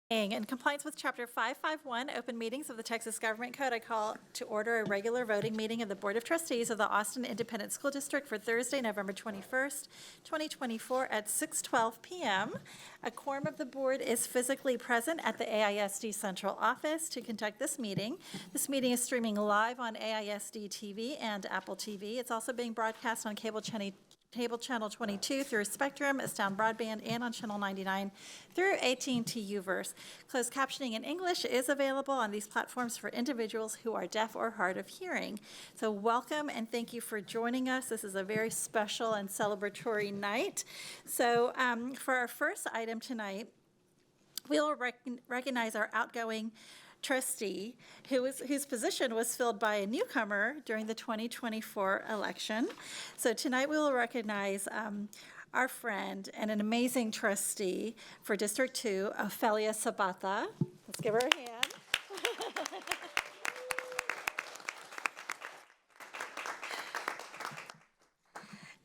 In compliance with Chapter 551, Open Meetings of the Texas Government Code, I call to order a regular voting meeting of the Board of Trustees of the Austin Independent School District for Thursday, November 21st, 2024 at 6:12 p.m. A quorum of the board is physically present at the AISD Central Office to conduct this meeting. This meeting is streaming live on AISD TV and Apple TV. It's also being broadcast on cable channel 22 through Spectrum, Astound Broadband, and on channel 99 through AT&T Uverse. Closed captioning in English is available on these platforms for individuals who are deaf or hard of hearing. So welcome and thank you for joining us. This is a very special and celebratory night. So for our first item tonight, we'll recognize our outgoing trustee whose position was filled by a newcomer during the 2024 election. So tonight we will recognize our friend and an amazing trustee for District 2, Ofelia Zapata. Let's give her a hand.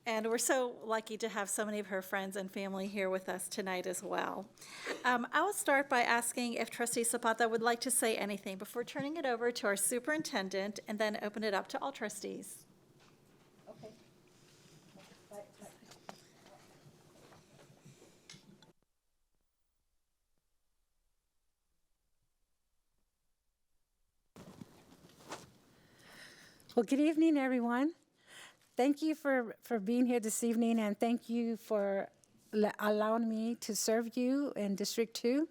And we're so lucky to have so many of her friends and family here with us tonight as well. I will start by asking if Trustee Zapata would like to say anything before turning it over to our superintendent and then open it up to all trustees. Okay. Well, good evening, everyone. Thank you for being here this evening, and thank you for allowing me to serve you in District 2.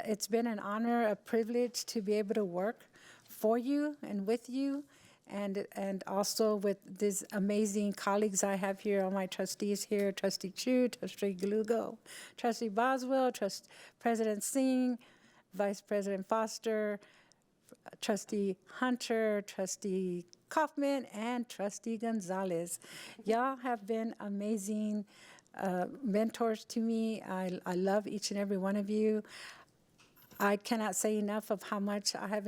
It's been an honor, a privilege to be able to work for you and with you, and also with these amazing colleagues I have here, all my trustees here, Trustee Chu, Trustee Galugo, Trustee Boswell, President Singh, Vice President Foster, Trustee Hunter, Trustee Kaufman, and Trustee Gonzalez. Y'all have been amazing mentors to me. I love each and every one of you. I cannot say enough of how much I have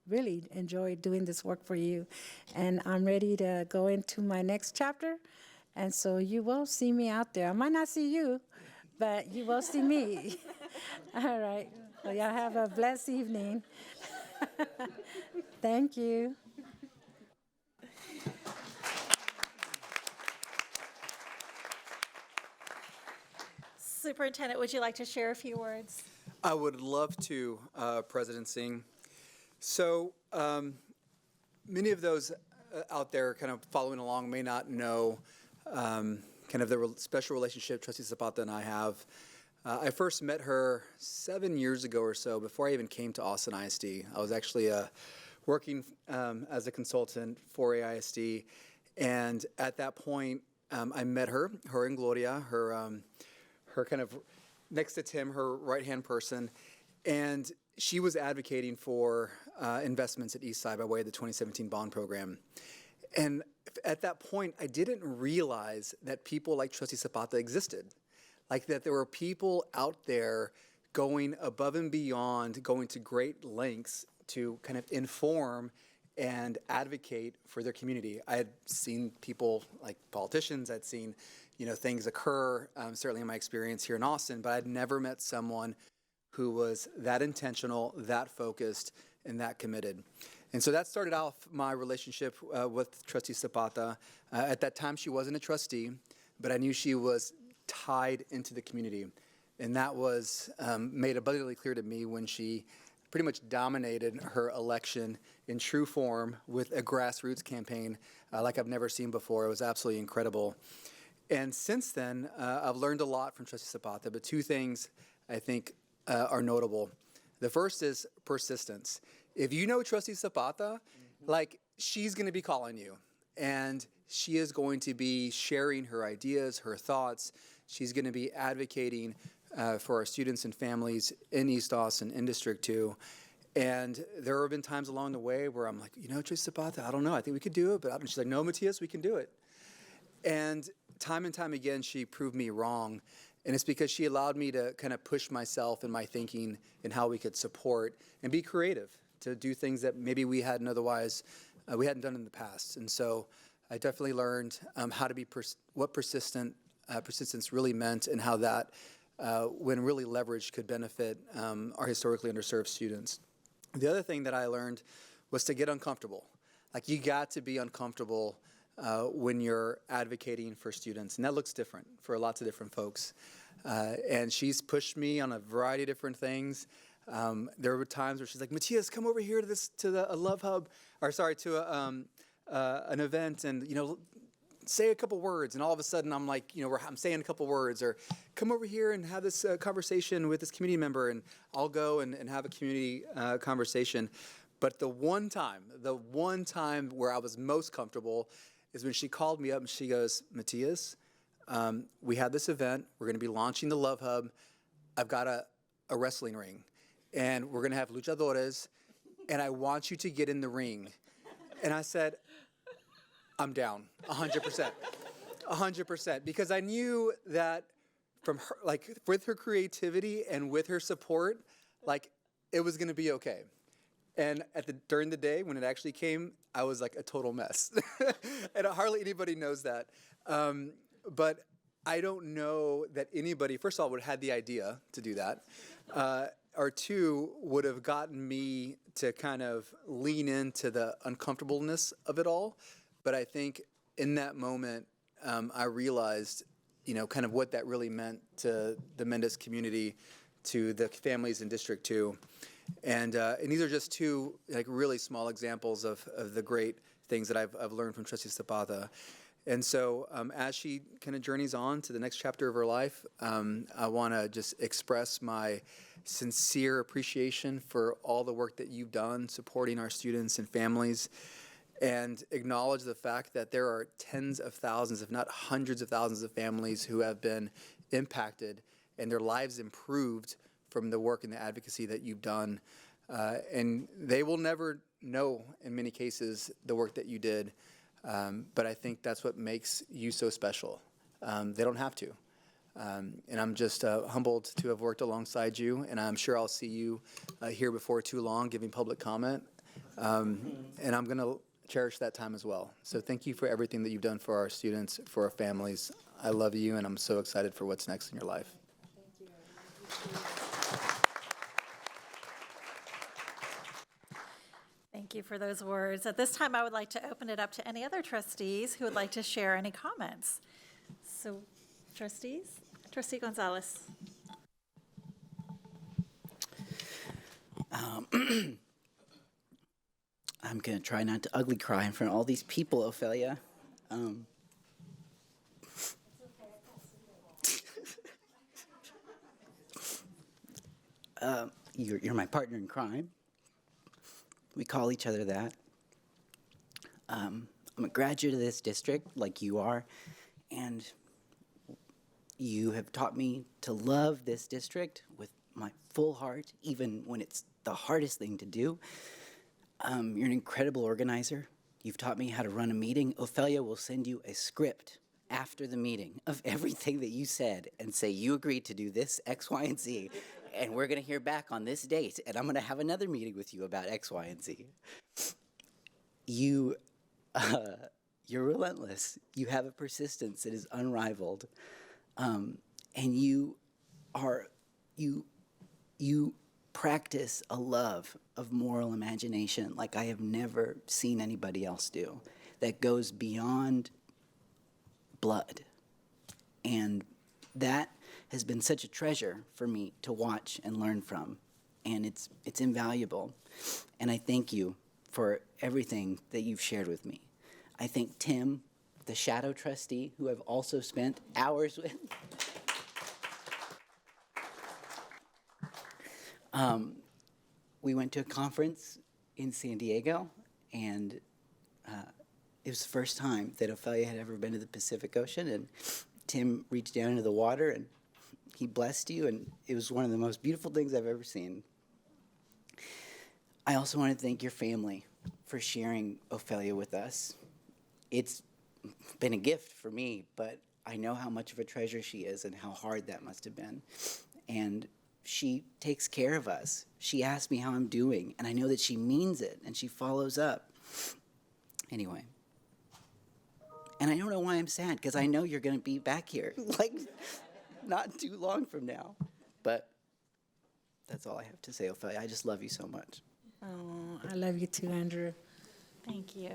really enjoyed doing this work for you. And I'm ready to go into my next chapter. And so you will see me out there. I might not see you, but you will see me. All right. Well, y'all have a blessed evening. Thank you. Superintendent, would you like to share a few words? I would love to, President Singh. So many of those out there kind of following along may not know kind of the special relationship Trustee Zapata and I have. I first met her 7 years ago or so, before I even came to Austin ISD. I was actually working as a consultant for AISD, and at that point, I met her and Gloria, her kind of next to Tim, her right-hand person, and she was advocating for investments at Eastside by way of the 2017 bond program. And at that point, I didn't realize that people like Trustee Zapata existed. Like that there were people out there going above and beyond, going to great lengths to kind of inform and advocate for their community. I had seen people like politicians, I'd seen things occur, certainly in my experience here in Austin, but I'd never met someone who was that intentional, that focused, and that committed. And so that started off my relationship with Trustee Zapata. At that time, she wasn't a trustee, but I knew she was tied into the community. And that was made abundantly clear to me when she pretty much dominated her election in true form with a grassroots campaign like I've never seen before. It was absolutely incredible. And since then, I've learned a lot from Trustee Zapata, but two things I think are notable. The first is persistence. If you know Trustee Zapata, like she's going to be calling you, and she is going to be sharing her ideas, her thoughts. She's going to be advocating for our students and families in East Austin, in District 2. And there have been times along the way where I'm like, Trustee Zapata, I don't know. I think we could do it. But she's like, no, Matias, we can do it. And time again, she proved me wrong. And it's because she allowed me to kind of push myself in my thinking and how we could support and be creative to do things that maybe we hadn't otherwise, we hadn't done in the past. And so I definitely learned how to be, what persistence really meant, and how that when really leverage could benefit our historically underserved students. The other thing that I learned was to get uncomfortable. Like, you got to be uncomfortable when you're advocating for students, and that looks different for lots of different folks. And she's pushed me on a variety of different things. There were times where she's like, Matthias, come over here to a Love Hub, to an event, and say a couple words. And all of a sudden, I'm like, I'm saying a couple words, or come over here and have this conversation with this community member, and I'll go and have a community conversation. But the one time where I was most comfortable is when she called me up and she goes, Matthias, we have this event. We're going to be launching the Love Hub. I've got a wrestling ring, and we're going to have luchadores, and I want you to get in the ring. And I said, I'm down, 100%, 100%, because I knew that from her, like, with her creativity and with her support, like, it was going to be okay. And during the day, when it actually came, I was like a total mess. And hardly anybody knows that. But I don't know that anybody, first of all, would have had the idea to do that, or two, would have gotten me to kind of lean into the uncomfortableness of it all. But I think in that moment, I realized, kind of what that really meant to the Mendez community, to the families in District 2. And these are just two really small examples of the great things that I've learned from Trustee Zapata. And so as she kind of journeys on to the next chapter of her life, I want to just express my sincere appreciation for all the work that you've done supporting our students and families, and acknowledge the fact that there are tens of thousands, if not hundreds of thousands of families who have been impacted and their lives improved from the work and the advocacy that you've done. And they will never know, in many cases, the work that you did. But I think that's what makes you so special. They don't have to. And I'm just humbled to have worked alongside you, and I'm sure I'll see you here before too long giving public comment. And I'm going to cherish that time as well. So thank you for everything that you've done for our students, for our families. I love you, and I'm so excited for what's next in your life. Thank you for those words. At this time, I would like to open it up to any other trustees who would like to share any comments. So, trustees? Trustee Gonzalez. I'm going to try not to ugly cry in front of all these people, Ophelia. You're my partner in crime. We call each other that. I'm a graduate of this district, like you are, and you have taught me to love this district with my full heart, even when it's the hardest thing to do. You're an incredible organizer. You've taught me how to run a meeting. Ophelia will send you a script after the meeting of everything that you said and say, you agreed to do this, X, Y, and Z, and we're going to hear back on this date, and I'm going to have another meeting with you about X, Y, and Z. You're relentless. You have a persistence that is unrivaled. And you practice a love of moral imagination like I have never seen anybody else do, that goes beyond blood. And that has been such a treasure for me to watch and learn from. And it's invaluable. And I thank you for everything that you've shared with me. I thank Tim, the shadow trustee, who I've also spent hours with. We went to a conference in San Diego, and it was the first time that Ophelia had ever been to the Pacific Ocean, and Tim reached down into the water, and he blessed you, and it was one of the most beautiful things I've ever seen. I also want to thank your family for sharing Ophelia with us. It's been a gift for me, but I know how much of a treasure she is and how hard that must have been. And she takes care of us. She asks me how I'm doing, and I know that she means it, and she follows up. Anyway. And I don't know why I'm sad, because I know you're going to be back here. not too long from now. But that's all I have to say, Ophelia. I just love you so much. Oh, I love you too, Andrew. Thank you.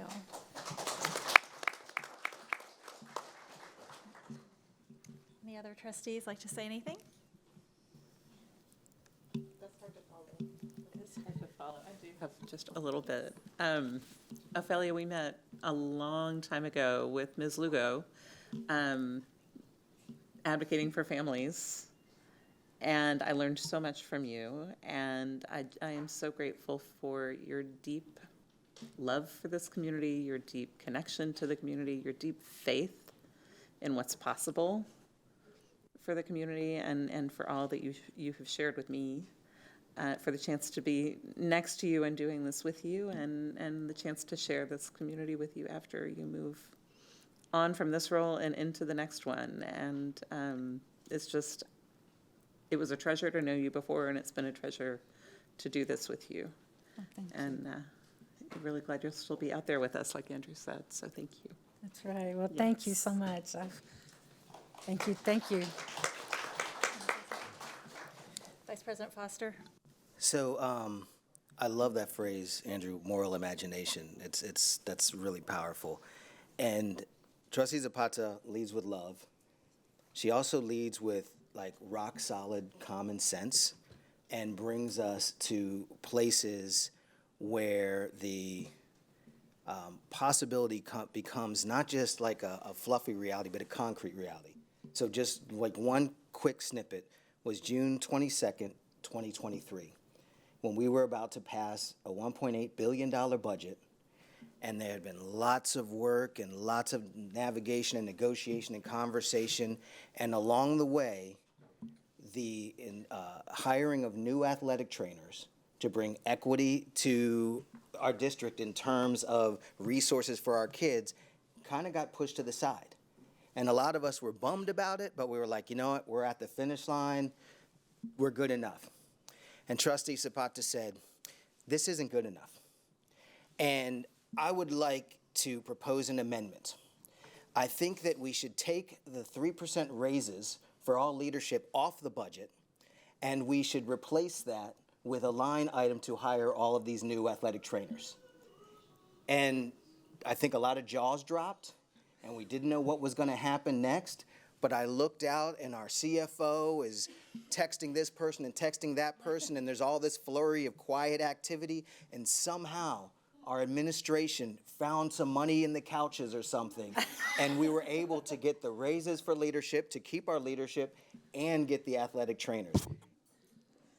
Any other trustees like to say anything? That's hard to follow. It is hard to follow. I do have just a little bit. Ophelia, we met a long time ago with Ms. Lugo, advocating for families. And I learned so much from you. And I am so grateful for your deep love for this community, your deep connection to the community, your deep faith in what's possible for the community, and for all that you have shared with me, for the chance to be next to you and doing this with you, and the chance to share this community with you after you move on from this role and into the next one. And it was a treasure to know you before, and it's been a treasure to do this with you. And I'm really glad you'll still be out there with us, like Andrew said, so thank you. That's right. Well, thank you so much. Thank you, thank you. Vice President Foster? So I love that phrase, Andrew, moral imagination. That's really powerful. And Trustee Zapata leads with love. She also leads with like rock solid common sense and brings us to places where the possibility becomes not just like a fluffy reality, but a concrete reality. So just like one quick snippet was June 22nd, 2023, when we were about to pass a $1.8 billion budget, and there had been lots of work and lots of navigation and negotiation and conversation, and along the way, the hiring of new athletic trainers to bring equity to our district in terms of resources for our kids kind of got pushed to the side. And a lot of us were bummed about it, but we were like, you know what, we're at the finish line, we're good enough. And Trustee Zapata said, this isn't good enough. And I would like to propose an amendment. I think that we should take the 3% raises for all leadership off the budget, and we should replace that with a line item to hire all of these new athletic trainers. And I think a lot of jaws dropped, and we didn't know what was going to happen next. But I looked out, and our CFO is texting this person and texting that person, and there's all this flurry of quiet activity, and somehow our administration found some money in the couches or something, and we were able to get the raises for leadership, to keep our leadership, and get the athletic trainers.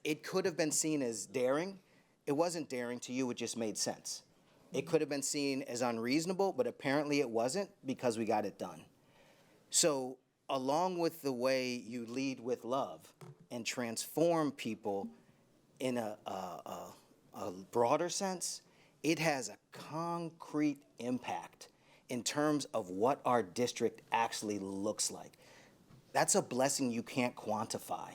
It could have been seen as daring. It wasn't daring to you, it just made sense. It could have been seen as unreasonable, but apparently it wasn't, because we got it done. So along with the way you lead with love and transform people in a broader sense, it has a concrete impact in terms of what our district actually looks like. That's a blessing you can't quantify,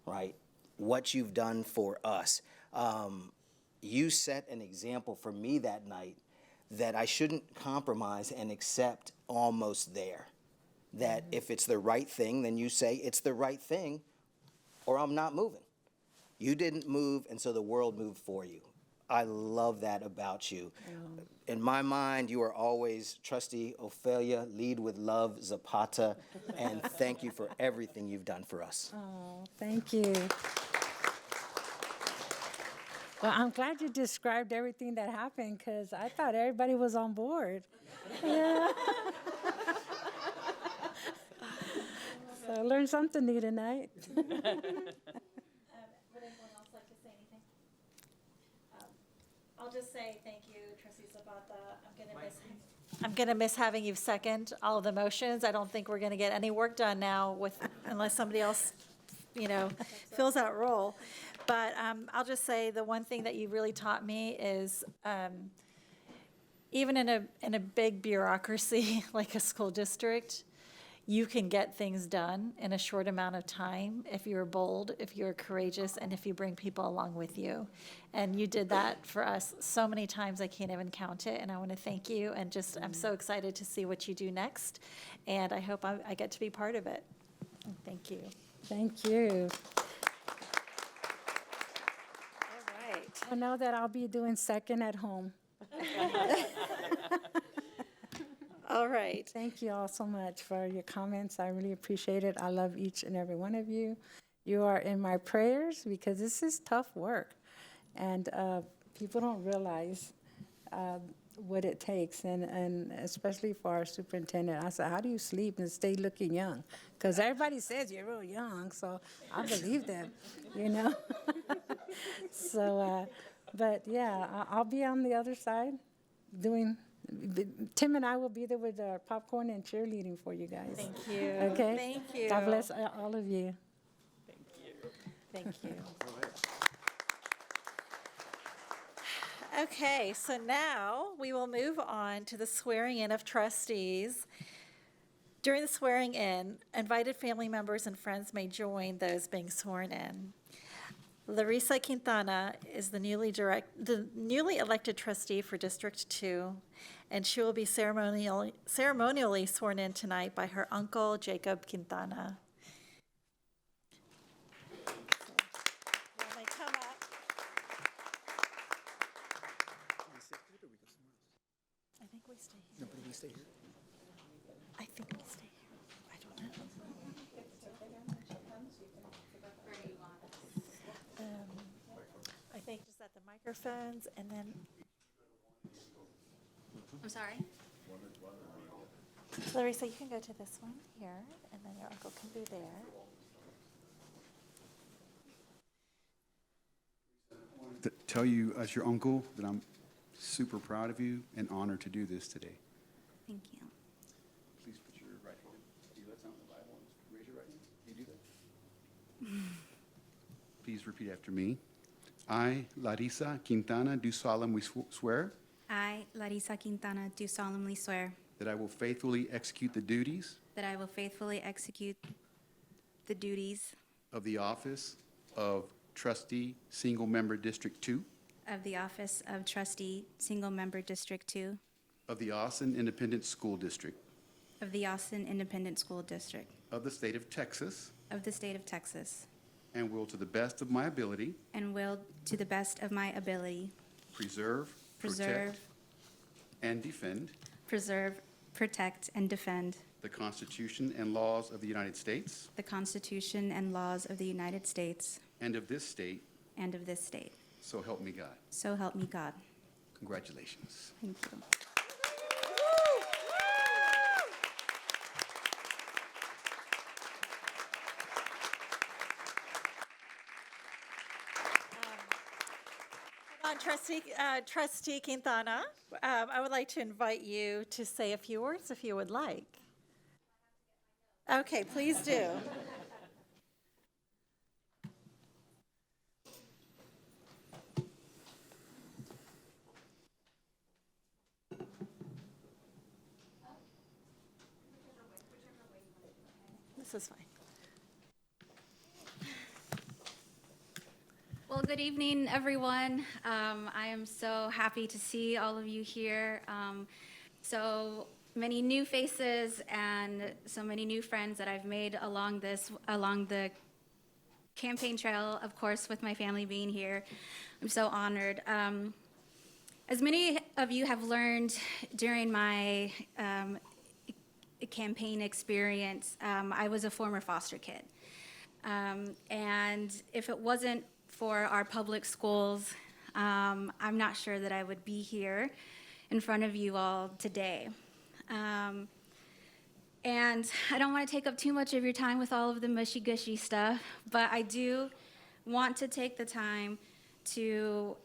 right? What you've done for us. You set an example for me that night that I shouldn't compromise and accept almost there. That if it's the right thing, then you say it's the right thing, or I'm not moving. You didn't move, and so the world moved for you. I love that about you. In my mind, you are always Trustee Ophelia, lead with love, Zapata, and thank you for everything you've done for us. Oh, thank you. Well, I'm glad you described everything that happened, because I thought everybody was on board. Yeah. So I learned something new tonight. Would anyone else like to say anything? I'll just say thank you, Trustee Zapata. I'm gonna miss having you second all of the motions. I don't think we're gonna get any work done now unless somebody else, fills that role. But I'll just say the one thing that you really taught me is even in a big bureaucracy like a school district, you can get things done in a short amount of time if you're bold, if you're courageous, and if you bring people along with you. And you did that for us so many times I can't even count it, and I want to thank you, and I'm so excited to see what you do next, and I hope I get to be part of it. Thank you. Thank you. All right. I know that I'll be doing second at home. All right. Thank you all so much for your comments. I really appreciate it. I love each and every one of you. You are in my prayers because this is tough work. And people don't realize what it takes, and especially for our superintendent. I said, how do you sleep and stay looking young? Because everybody says you're real young, so I believe them, you know? So, but yeah, I'll be on the other side doing, Tim and I will be there with our popcorn and cheerleading for you guys. Thank you. Okay? Thank you. God bless all of you. Thank you. Okay, so now we will move on to the swearing in of trustees. During the swearing in, invited family members and friends may join those being sworn in. Larissa Quintana is the newly elected trustee for District 2, and she will be ceremonially sworn in tonight by her uncle, Jacob Quintana. So, when they come up, I think we stay here. Nobody will stay here? I think we stay here. I don't know. I think just at the microphones and then, I'm sorry? Larissa, you can go to this one here, and then your uncle can be there. To tell you, as your uncle, that I'm super proud of you and honored to do this today. Thank you. Please put your right hand. Do you let sound the Bible and raise your right hand? Do you do that? Please repeat after me. I, Larissa Quintana, do solemnly swear I, Larissa Quintana, do solemnly swear that I will faithfully execute the duties that I will faithfully execute the duties of the office of Trustee, Single Member District 2 of the office of trustee, single member District 2 of the Austin Independent School District of the Austin Independent School District of the State of Texas, of the state of Texas, and will, to the best of my ability, and will, to the best of my ability, preserve, preserve, and defend protect, and defend the Constitution and laws of the United States the Constitution and laws of the United States and of this state, and of this state. so help me God. So help me God. Congratulations. Thank you. On Trustee Quintana, I would like to invite you to say a few words if you would like. Okay, please do. This is fine. Well, good evening, everyone. I am so happy to see all of you here. So many new faces and so many new friends that I've made along the campaign trail, of course, with my family being here. I'm so honored. As many of you have learned during my campaign experience, I was a former foster kid. And if it wasn't for our public schools, I'm not sure that I would be here in front of you all today. And I don't want to take up too much of your time with all of the mushy-gushy stuff, but I do want to take the time to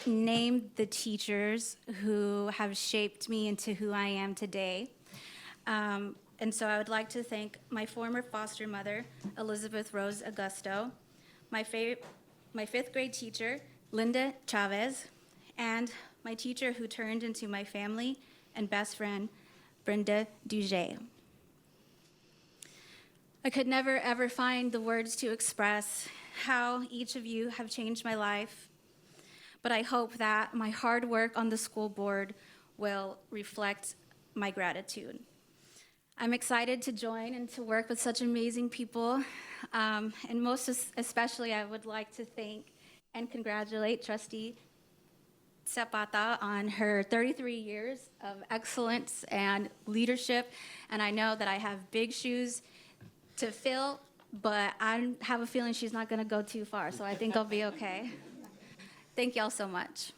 name the teachers who have shaped me into who I am today. And so I would like to thank my former foster mother, Elizabeth Rose Augusto, my fifth grade teacher, Linda Chavez, and my teacher who turned into my family and best friend, Brenda Duget. I could never, ever find the words to express how each of you have changed my life, but I hope that my hard work on the school board will reflect my gratitude. I'm excited to join and to work with such amazing people. And most especially, I would like to thank and congratulate Trustee Zapata on her 33 years of excellence and leadership. And I know that I have big shoes to fill, but I have a feeling she's not going to go too far, so I think I'll be okay. Thank y'all so much.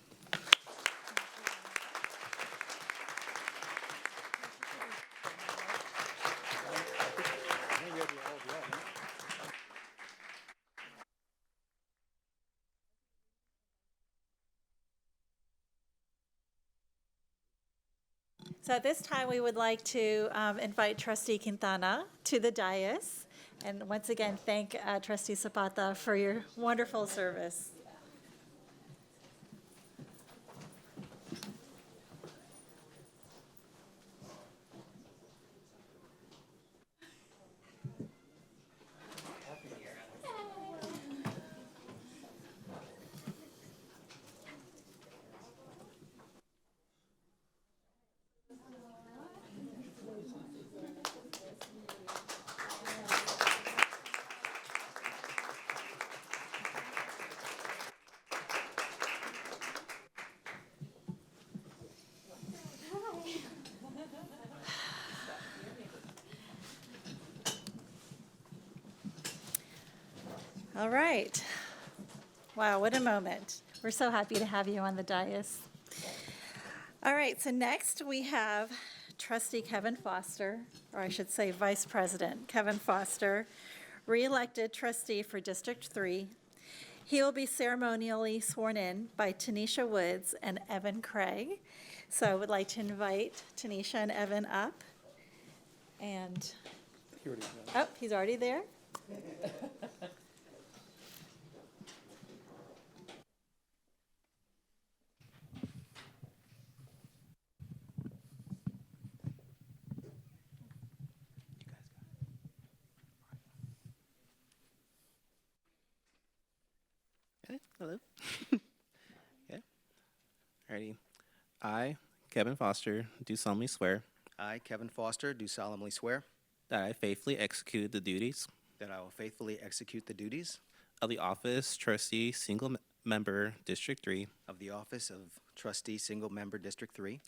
So at this time, we would like to invite Trustee Quintana to the dais. And once again, thank Trustee Zapata for your wonderful service. All right. Wow, what a moment. We're so happy to have you on the dais. All right, so next we have Trustee Kevin Foster, or I should say Vice President Kevin Foster, re-elected trustee for District 3. He will be ceremonially sworn in by Tanisha Woods and Evan Craig. So I would like to invite Tanisha and Evan up. And, oh, he's already there. Okay, hello. Yeah. Alrighty. I, Kevin Foster, do solemnly swear I, Kevin Foster, do solemnly swear that I faithfully execute the duties that I will faithfully execute the duties of the office trustee, member, District 3 of the office of trustee, single member, District 3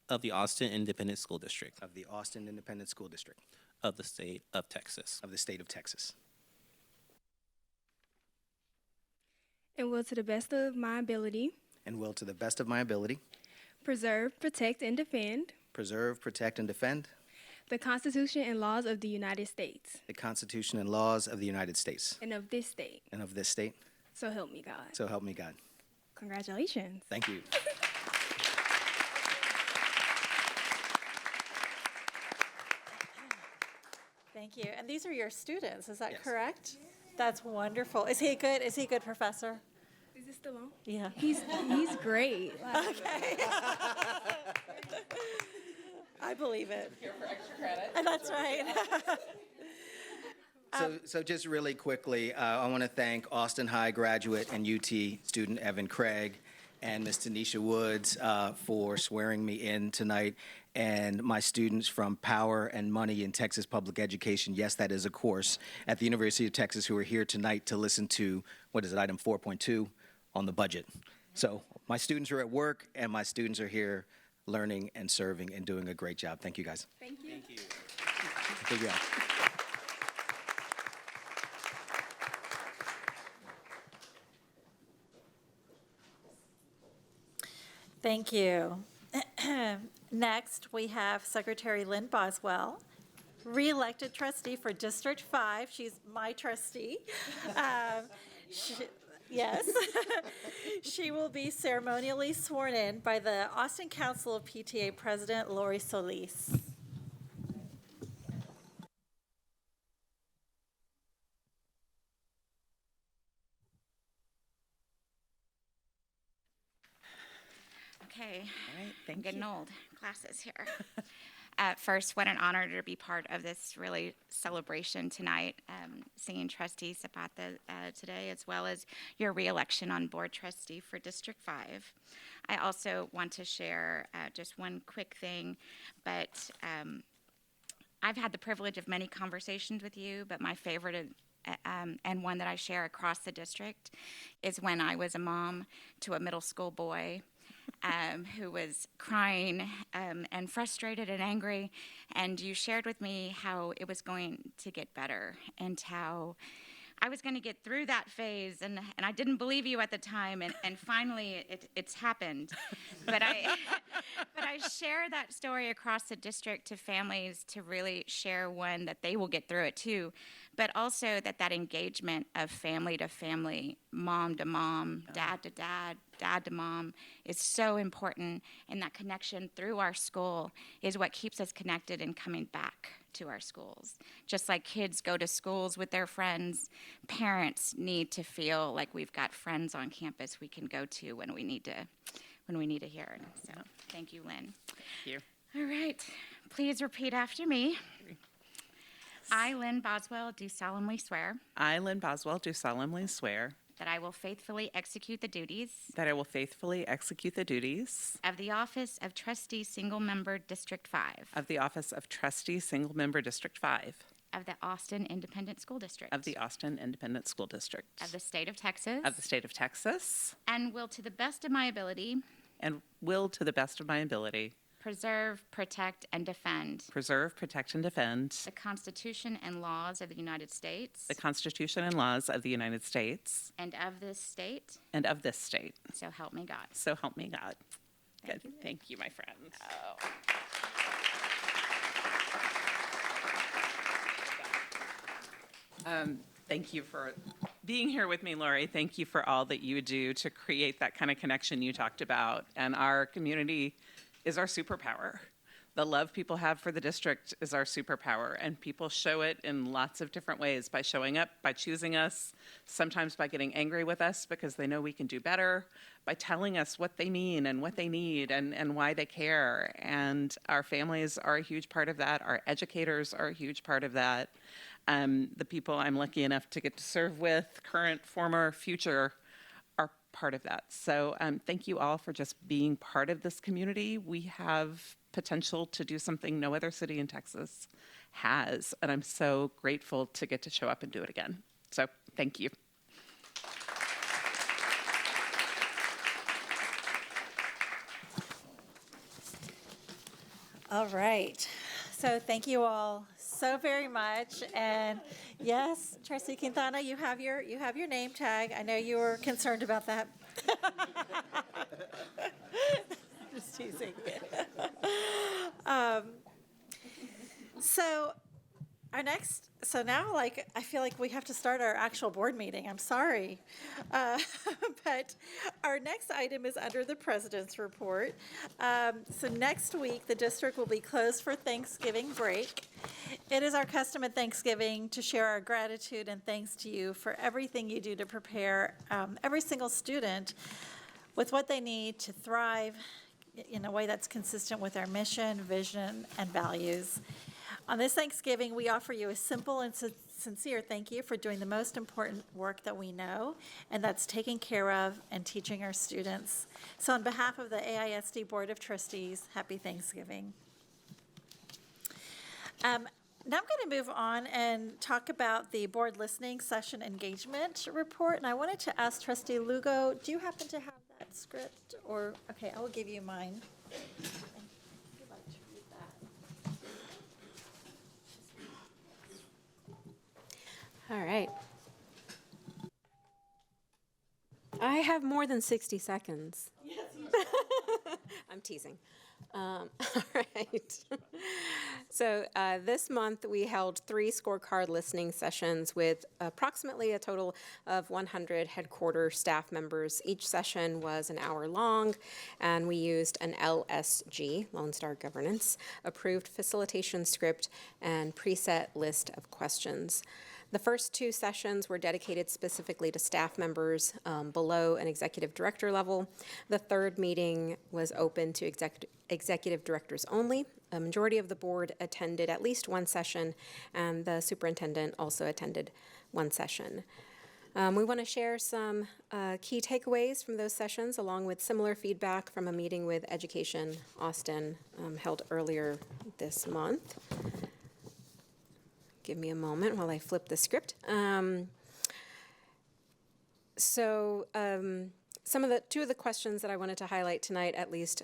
of the Austin Independent School District of the Austin Independent School District of the state of Texas, of the state of Texas, and will to the best of my ability and will to the best of my ability preserve, protect, and defend preserve, protect, and defend the Constitution and laws of the United States the Constitution and laws of the United States and of this state. and of this state. So help me God. So help me God. Congratulations. Thank you. Thank you. And these are your students, is that Yes. correct? That's wonderful. Is he good? Is he a good professor? Is this still on? Yeah. He's great. Okay. I believe it. Here for extra credit. That's right. So just really quickly, I want to thank Austin High graduate and UT student Evan Craig and Ms. Tanisha Woods for swearing me in tonight, and my students from Power and Money in Texas Public Education. Yes, that is a course at the University of Texas, who are here tonight to listen to, what is it, item 4.2 on the budget. So my students are at work, and my students are here learning and serving and doing a great job. Thank you, guys. Thank you. Thank you. Good job. Thank you. Next, we have Secretary Lynn Boswell, re-elected trustee for District 5. She's my trustee. Yes. She will be ceremonially sworn in by the Austin Council of PTA President Lori Solis. Okay. All right, thank I'm getting you. old. Classes here. First, what an honor to be part of this really celebration tonight, singing Trustee Zapata today, as well as your reelection on Board Trustee for District 5. I also want to share just one quick thing, but I've had the privilege of many conversations with you, but my favorite and one that I share across the district is when I was a mom to a middle school boy who was crying and frustrated and angry, and you shared with me how it was going to get better and how I was going to get through that phase, and I didn't believe you at the time, and finally it's happened. But I share that story across the district to families to really share, one, that they will get through it too, but also that engagement of family to family, mom to mom, dad to dad, dad to mom is so important, and that connection through our school is what keeps us connected and coming back to our schools. Just like kids go to schools with their friends, parents need to feel like we've got friends on campus we can go to when we need to hear it. So thank you, Lynn. Thank you. All right, please repeat after me. I, Lynn Boswell, do solemnly swear I, Lynn Boswell, do solemnly swear that I will faithfully execute the duties that I will faithfully execute the duties of the office of Trustee Single Member District 5 of the office of Trustee Single Member District 5 of the Austin Independent School District of the Austin Independent School District of the state of Texas, of the state of Texas, and will to the best of my ability and will, to the best of my ability, preserve, protect, and defend preserve, protect, and defend the Constitution and laws of the United States the Constitution and laws of the United States and of this state, and of this state. so help me God. So help me God. Thank Good. you. Thank you, my friends. Thank you for being here with me, Lori. Thank you for all that you do to create that kind of connection you talked about. And our community is our superpower. The love people have for the district is our superpower, and people show it in lots of different ways, by showing up, by choosing us, sometimes by getting angry with us because they know we can do better, by telling us what they mean and what they need and why they care. And our families are a huge part of that. Our educators are a huge part of that. The people I'm lucky enough to get to serve with, current, former, future, are part of that. So thank you all for just being part of this community. We have potential to do something no other city in Texas has, and I'm so grateful to get to show up and do it again. So thank you. All right. So thank you all so very much. And yes, Trustee Quintana, you have your name tag. I know you were concerned about that. Just teasing. So now, like, I feel like we have to start our actual board meeting. I'm sorry. But our next item is under the president's report. So next week, the district will be closed for Thanksgiving break. It is our custom at Thanksgiving to share our gratitude and thanks to you for everything you do to prepare every single student with what they need to thrive in a way that's consistent with our mission, vision, and values. On this Thanksgiving, we offer you a simple and sincere thank you for doing the most important work that we know, and that's taking care of and teaching our students. So on behalf of the AISD Board of Trustees, happy Thanksgiving. Now I'm going to move on and talk about the board listening session engagement report. And I wanted to ask Trustee Lugo, do you happen to have that script? Or, okay, I will give you mine. If you'd like to read that. All right. I have more than 60 seconds. Yes, I'm teasing. All right. So this month we held 3 scorecard listening sessions with approximately a total of 100 headquarter staff members. Each session was an hour long, and we used an LSG, Lone Star Governance, approved facilitation script and preset list of questions. The first 2 sessions were dedicated specifically to staff members below an executive director level. The third meeting was open to executive directors only. A majority of the board attended at least one session, and the superintendent also attended one session. We want to share some key takeaways from those sessions, along with similar feedback from a meeting with Education Austin held earlier this month. give me a moment while I flip the script. Two of the questions that I wanted to highlight tonight, at least,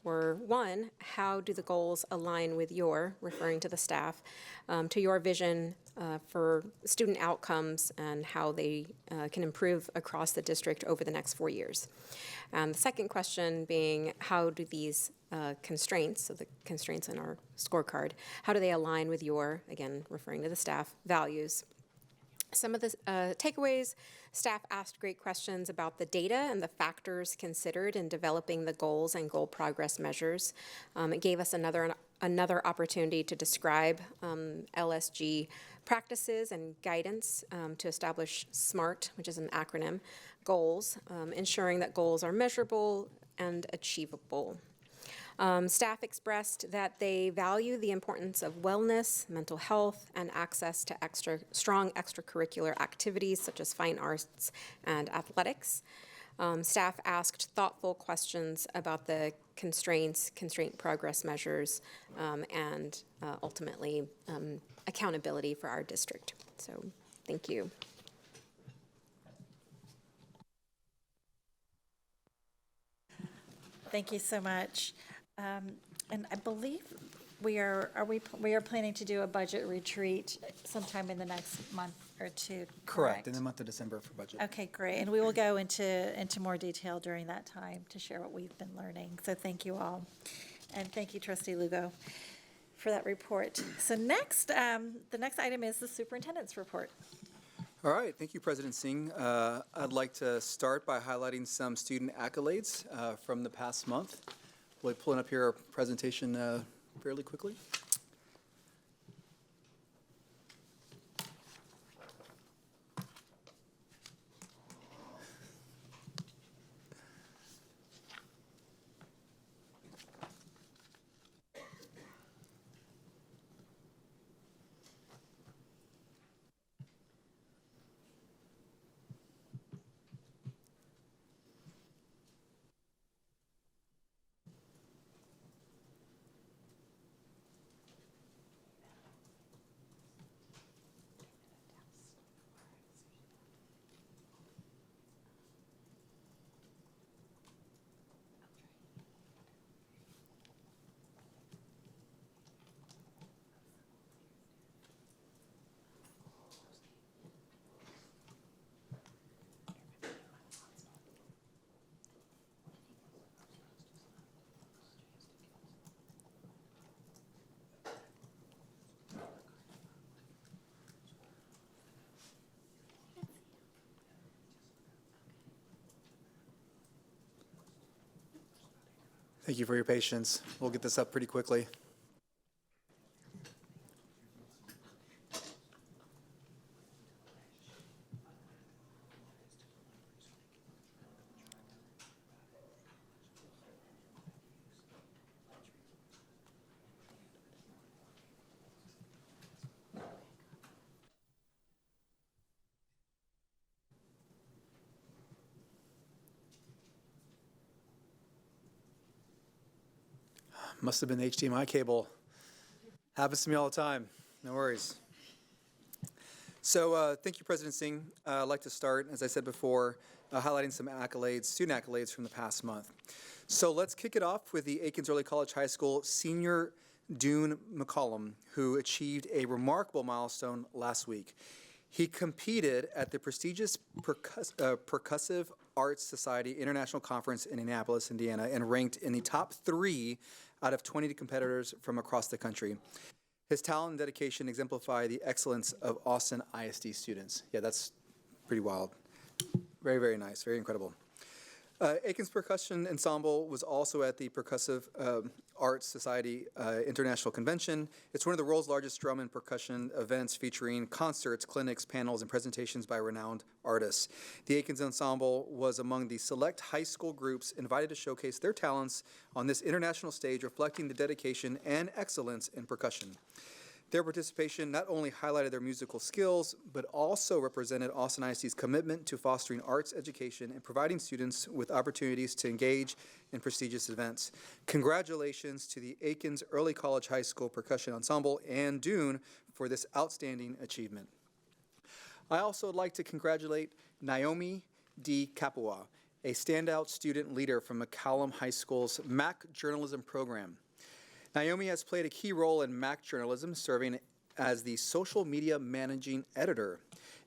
were one, how do the goals align with your, referring to the staff, to your vision for student outcomes and how they can improve across the district over the next 4 years? And the second question being, how do these constraints, so the constraints in our scorecard, how do they align with your, again, referring to the staff, values? Some of the takeaways, staff asked great questions about the data and the factors considered in developing the goals and goal progress measures. It gave us another opportunity to describe LSG practices and guidance to establish SMART, which is an acronym, goals, ensuring that goals are measurable and achievable. Staff expressed that they value the importance of wellness, mental health, and access to strong extracurricular activities such as fine arts and athletics. Staff asked thoughtful questions about the constraint progress measures, and ultimately accountability for our district. So thank you. Thank you so much. And I believe we are planning to do a budget retreat sometime in the next month or two, correct? In the month of December for budget. Okay, great. And we will go into more detail during that time to share what we've been learning. So thank you all. And thank you, Trustee Lugo, for that report. So next, the next item is the superintendent's report. All right, thank you, President Singh. I'd like to start by highlighting some student accolades from the past month. We'll be pulling up here our presentation fairly quickly. Thank you for your patience. We'll get this up pretty quickly. Must have been the HDMI cable. Happens to me all the time. No worries. So thank you, President Singh. I'd like to start, as I said before, highlighting some accolades, student accolades from the past month. So let's kick it off with the Aikens Early College High School senior Dune McCollum, who achieved a remarkable milestone last week. He competed at the prestigious Percussive Arts Society International Conference in Indianapolis, Indiana, and ranked in the top 3 out of 20 competitors from across the country. His talent and dedication exemplify the excellence of Austin ISD students. Yeah, that's pretty wild. Very, very nice, very incredible. Aikens Percussion Ensemble was also at the Percussive Arts Society International Convention. It's one of the world's largest drum and percussion events featuring concerts, clinics, panels, and presentations by renowned artists. The Aikens Ensemble was among the select high school groups invited to showcase their talents on this international stage, reflecting the dedication and excellence in percussion. Their participation not only highlighted their musical skills, but also represented Austin ISD's commitment to fostering arts education and providing students with opportunities to engage in prestigious events. Congratulations to the Aikens Early College High School Percussion Ensemble and Dune for this outstanding achievement. I also would like to congratulate Naomi D. Capua, a standout student leader from McCallum High School's MAC Journalism program. Naomi has played a key role in MAC Journalism, serving as the social media managing editor.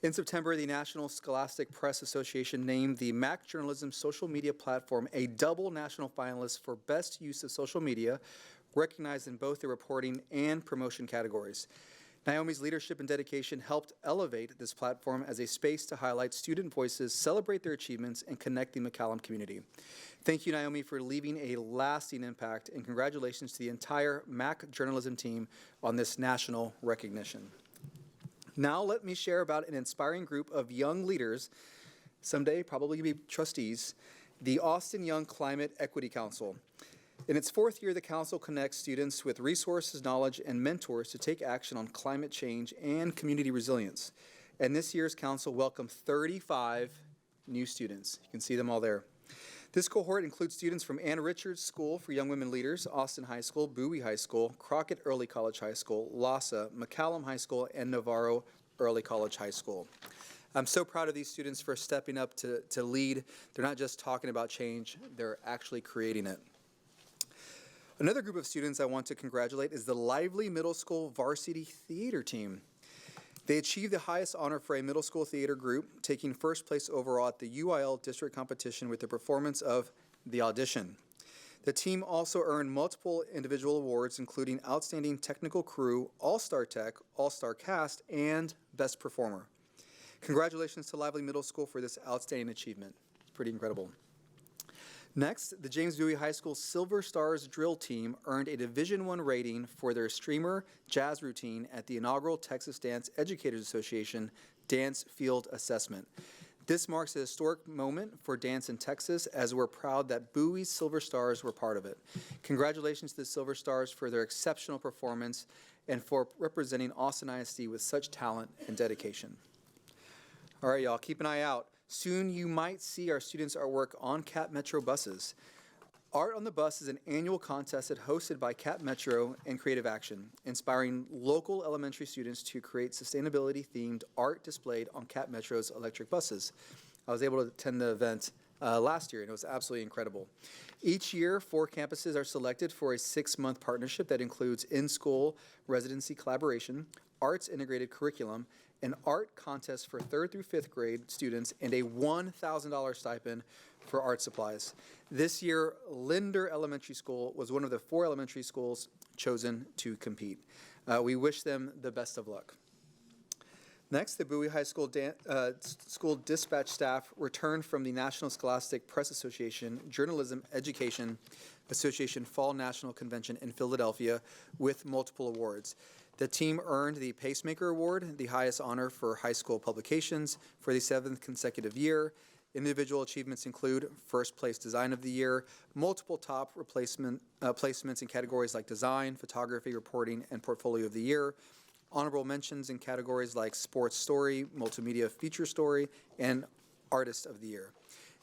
In September, the National Scholastic Press Association named the MAC Journalism social media platform a double national finalist for best use of social media, recognized in both the reporting and promotion categories. Naomi's leadership and dedication helped elevate this platform as a space to highlight student voices, celebrate their achievements, and connect the McCallum community. Thank you, Naomi, for leaving a lasting impact, and congratulations to the entire MAC journalism team on this national recognition. Now let me share about an inspiring group of young leaders, someday probably be trustees, the Austin Young Climate Equity Council. In its fourth year, the council connects students with resources, knowledge, and mentors to take action on climate change and community resilience. And this year's council welcomed 35 new students. You can see them all there. This cohort includes students from Ann Richards School for Young Women Leaders, Austin High School, Bowie High School, Crockett Early College High School, LASA, McCallum High School, and Navarro Early College High School. I'm so proud of these students for stepping up to lead. They're not just talking about change, they're actually creating it. Another group of students I want to congratulate is the Lively Middle School Varsity Theater Team. They achieved the highest honor for a middle school theater group, taking first place overall at the UIL district competition with the performance of The Audition. The team also earned multiple individual awards, including Outstanding Technical Crew, All-Star Tech, All-Star Cast, and Best Performer. Congratulations to Lively Middle School for this outstanding achievement. It's pretty incredible. Next, the James Bowie High School Silver Stars Drill Team earned a Division I rating for their streamer jazz routine at the inaugural Texas Dance Educators Association Dance Field Assessment. This marks a historic moment for dance in Texas, as we're proud that Bowie's Silver Stars were part of it. Congratulations to the Silver Stars for their exceptional performance and for representing Austin ISD with such talent and dedication. All right, y'all, keep an eye out. Soon you might see our students' artwork on Cap Metro buses. Art on the Bus is an annual contest hosted by Cap Metro and Creative Action, inspiring local elementary students to create sustainability-themed art displayed on Cap Metro's electric buses. I was able to attend the event last year, and it was absolutely incredible. Each year, 4 campuses are selected for a 6-month partnership that includes in-school residency collaboration, arts integrated curriculum, an art contest for 3rd through 5th grade students, and a $1,000 stipend for art supplies. This year, Linder Elementary School was one of the 4 elementary schools chosen to compete. We wish them the best of luck. Next, the Bowie High School school dispatch staff returned from the National Scholastic Press Association Journalism Education Association Fall National Convention in Philadelphia with multiple awards. The team earned the Pacemaker Award, the highest honor for high school publications, for the 7th consecutive year. Individual achievements include first place design of the year, multiple top placements in categories like design, photography, reporting, and portfolio of the year, honorable mentions in categories like sports story, multimedia feature story, and artist of the year.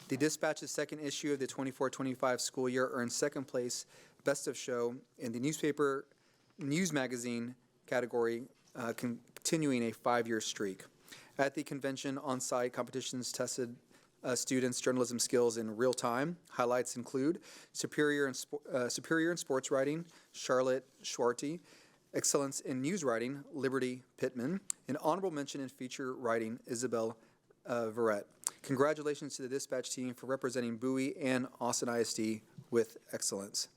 The Dispatch's second issue of the 24-25 school year earned second place, best of show, in the newspaper news magazine category, continuing a 5-year streak. At the convention, on-site competitions tested students' journalism skills in real time. Highlights include superior in sports writing, Charlotte Schwarty, excellence in news writing, Liberty Pittman, an honorable mention in feature writing, Isabel Verrett. Congratulations to the dispatch team for representing Bowie and Austin ISD with excellence.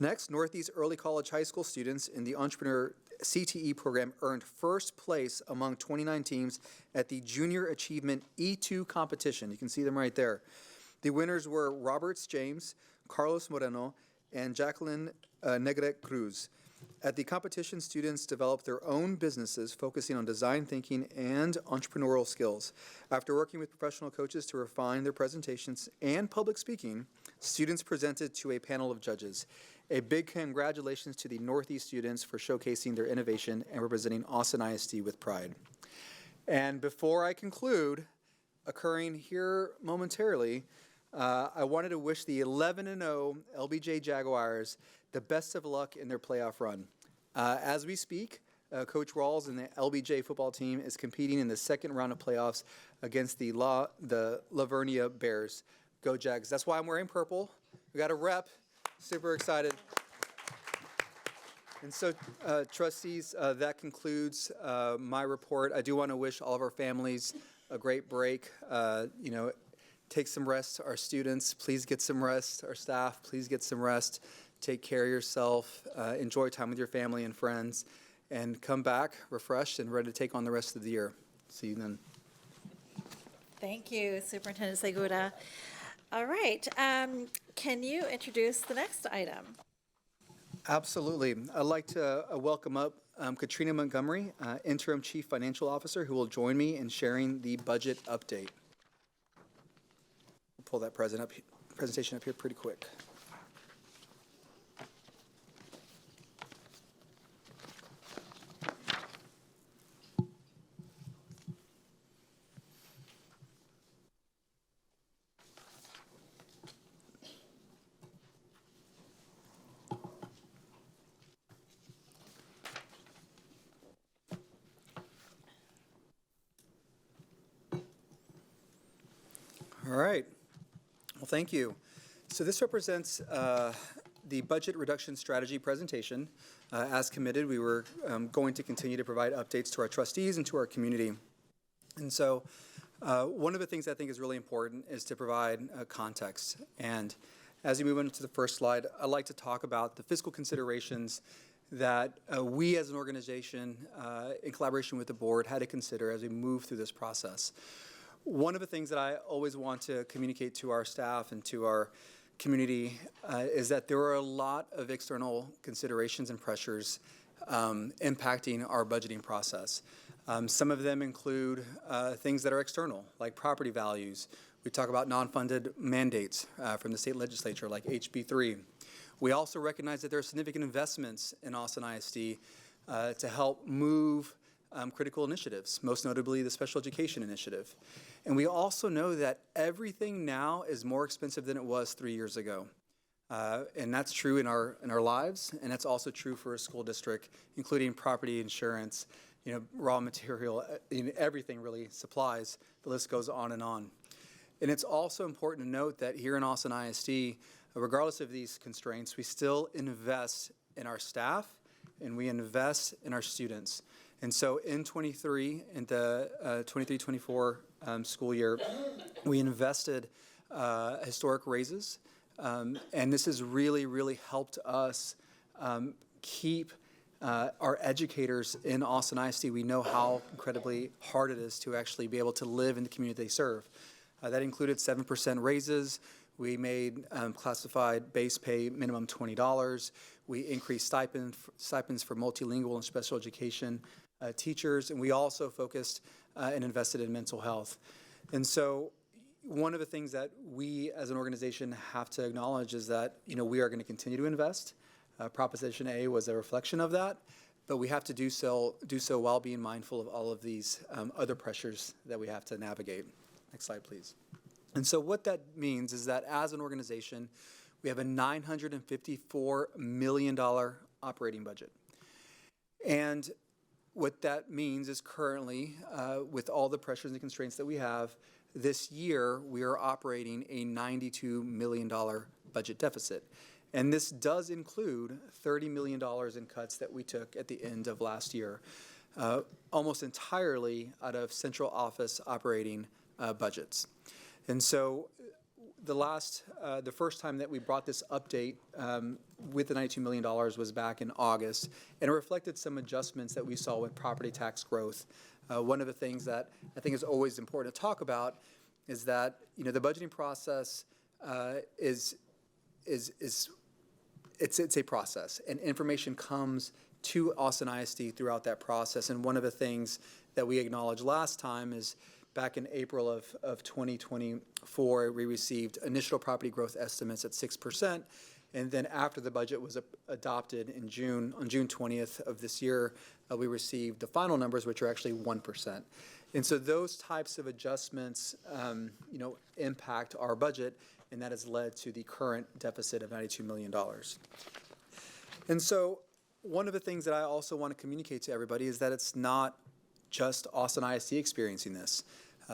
Next, Northeast Early College High School students in the Entrepreneur CTE program earned first place among 29 teams at the Junior Achievement E2 competition. You can see them right there. The winners were Roberts James, Carlos Moreno, and Jacqueline Negrete Cruz. At the competition, students developed their own businesses focusing on design thinking and entrepreneurial skills. After working with professional coaches to refine their presentations and public speaking, students presented to a panel of judges. A big congratulations to the Northeast students for showcasing their innovation and representing Austin ISD with pride. And before I conclude, occurring here momentarily, I wanted to wish the 11-0 LBJ Jaguars the best of luck in their playoff run. As we speak, Coach Rawls and the LBJ football team is competing in the second round of playoffs against the Lavernia Bears. Go Jags. That's why I'm wearing purple. We got a rep. Super excited. And so, trustees, that concludes my report. I do want to wish all of our families a great break. Take some rest. Our students, please get some rest. Our staff, please get some rest. Take care of yourself. Enjoy time with your family and friends. And come back refreshed and ready to take on the rest of the year. See you then. Thank you, Superintendent Segura. All right, can you introduce the next item? Absolutely. I'd like to welcome up Katrina Montgomery, Interim Chief Financial Officer, who will join me in sharing the budget update. Pull that presentation up here pretty quick. All right. Well, thank you. So this represents the budget reduction strategy presentation. As committed, we were going to continue to provide updates to our trustees and to our community. And so one of the things I think is really important is to provide context. And as we move into the first slide, I'd like to talk about the fiscal considerations that we as an organization, in collaboration with the board, had to consider as we move through this process. One of the things that I always want to communicate to our staff and to our community is that there are a lot of external considerations and pressures impacting our budgeting process. Some of them include things that are external, like property values. We talk about non-funded mandates from the state legislature, like HB 3. We also recognize that there are significant investments in Austin ISD to help move critical initiatives, most notably the special education initiative. And we also know that everything now is more expensive than it was 3 years ago. And that's true in our lives, and that's also true for a school district, including property insurance, raw material, everything really, supplies. The list goes on and on. And it's also important to note that here in Austin ISD, regardless of these constraints, we still invest in our staff and we invest in our students. And so in the 23-24 school year, we invested historic raises, and this has really, really helped us keep our educators in Austin ISD. We know how incredibly hard it is to actually be able to live in the community they serve. That included 7% raises. We made classified base pay minimum $20. We increased stipends for multilingual and special education teachers, and we also focused and invested in mental health. And so one of the things that we as an organization have to acknowledge is that we are going to continue to invest. Proposition A was a reflection of that, but we have to do so while being mindful of all of these other pressures that we have to navigate. Next slide, please. And so what that means is that as an organization, we have a $954 million operating budget. And what that means is currently, with all the pressures and constraints that we have, this year we are operating a $92 million budget deficit. And this does include $30 million in cuts that we took at the end of last year, almost entirely out of central office operating budgets. And so the first time that we brought this update with the $92 million was back in August, and it reflected some adjustments that we saw with property tax growth. One of the things that I think is always important to talk about is that the budgeting process is a process, and information comes to Austin ISD throughout that process. And one of the things that we acknowledged last time is back in April of 2024, we received initial property growth estimates at 6%, And then after the budget was adopted in June, on June 20th of this year, we received the final numbers, which are actually 1%. And so those types of adjustments, impact our budget, and that has led to the current deficit of $92 million. And so one of the things that I also want to communicate to everybody is that it's not just Austin ISD experiencing this.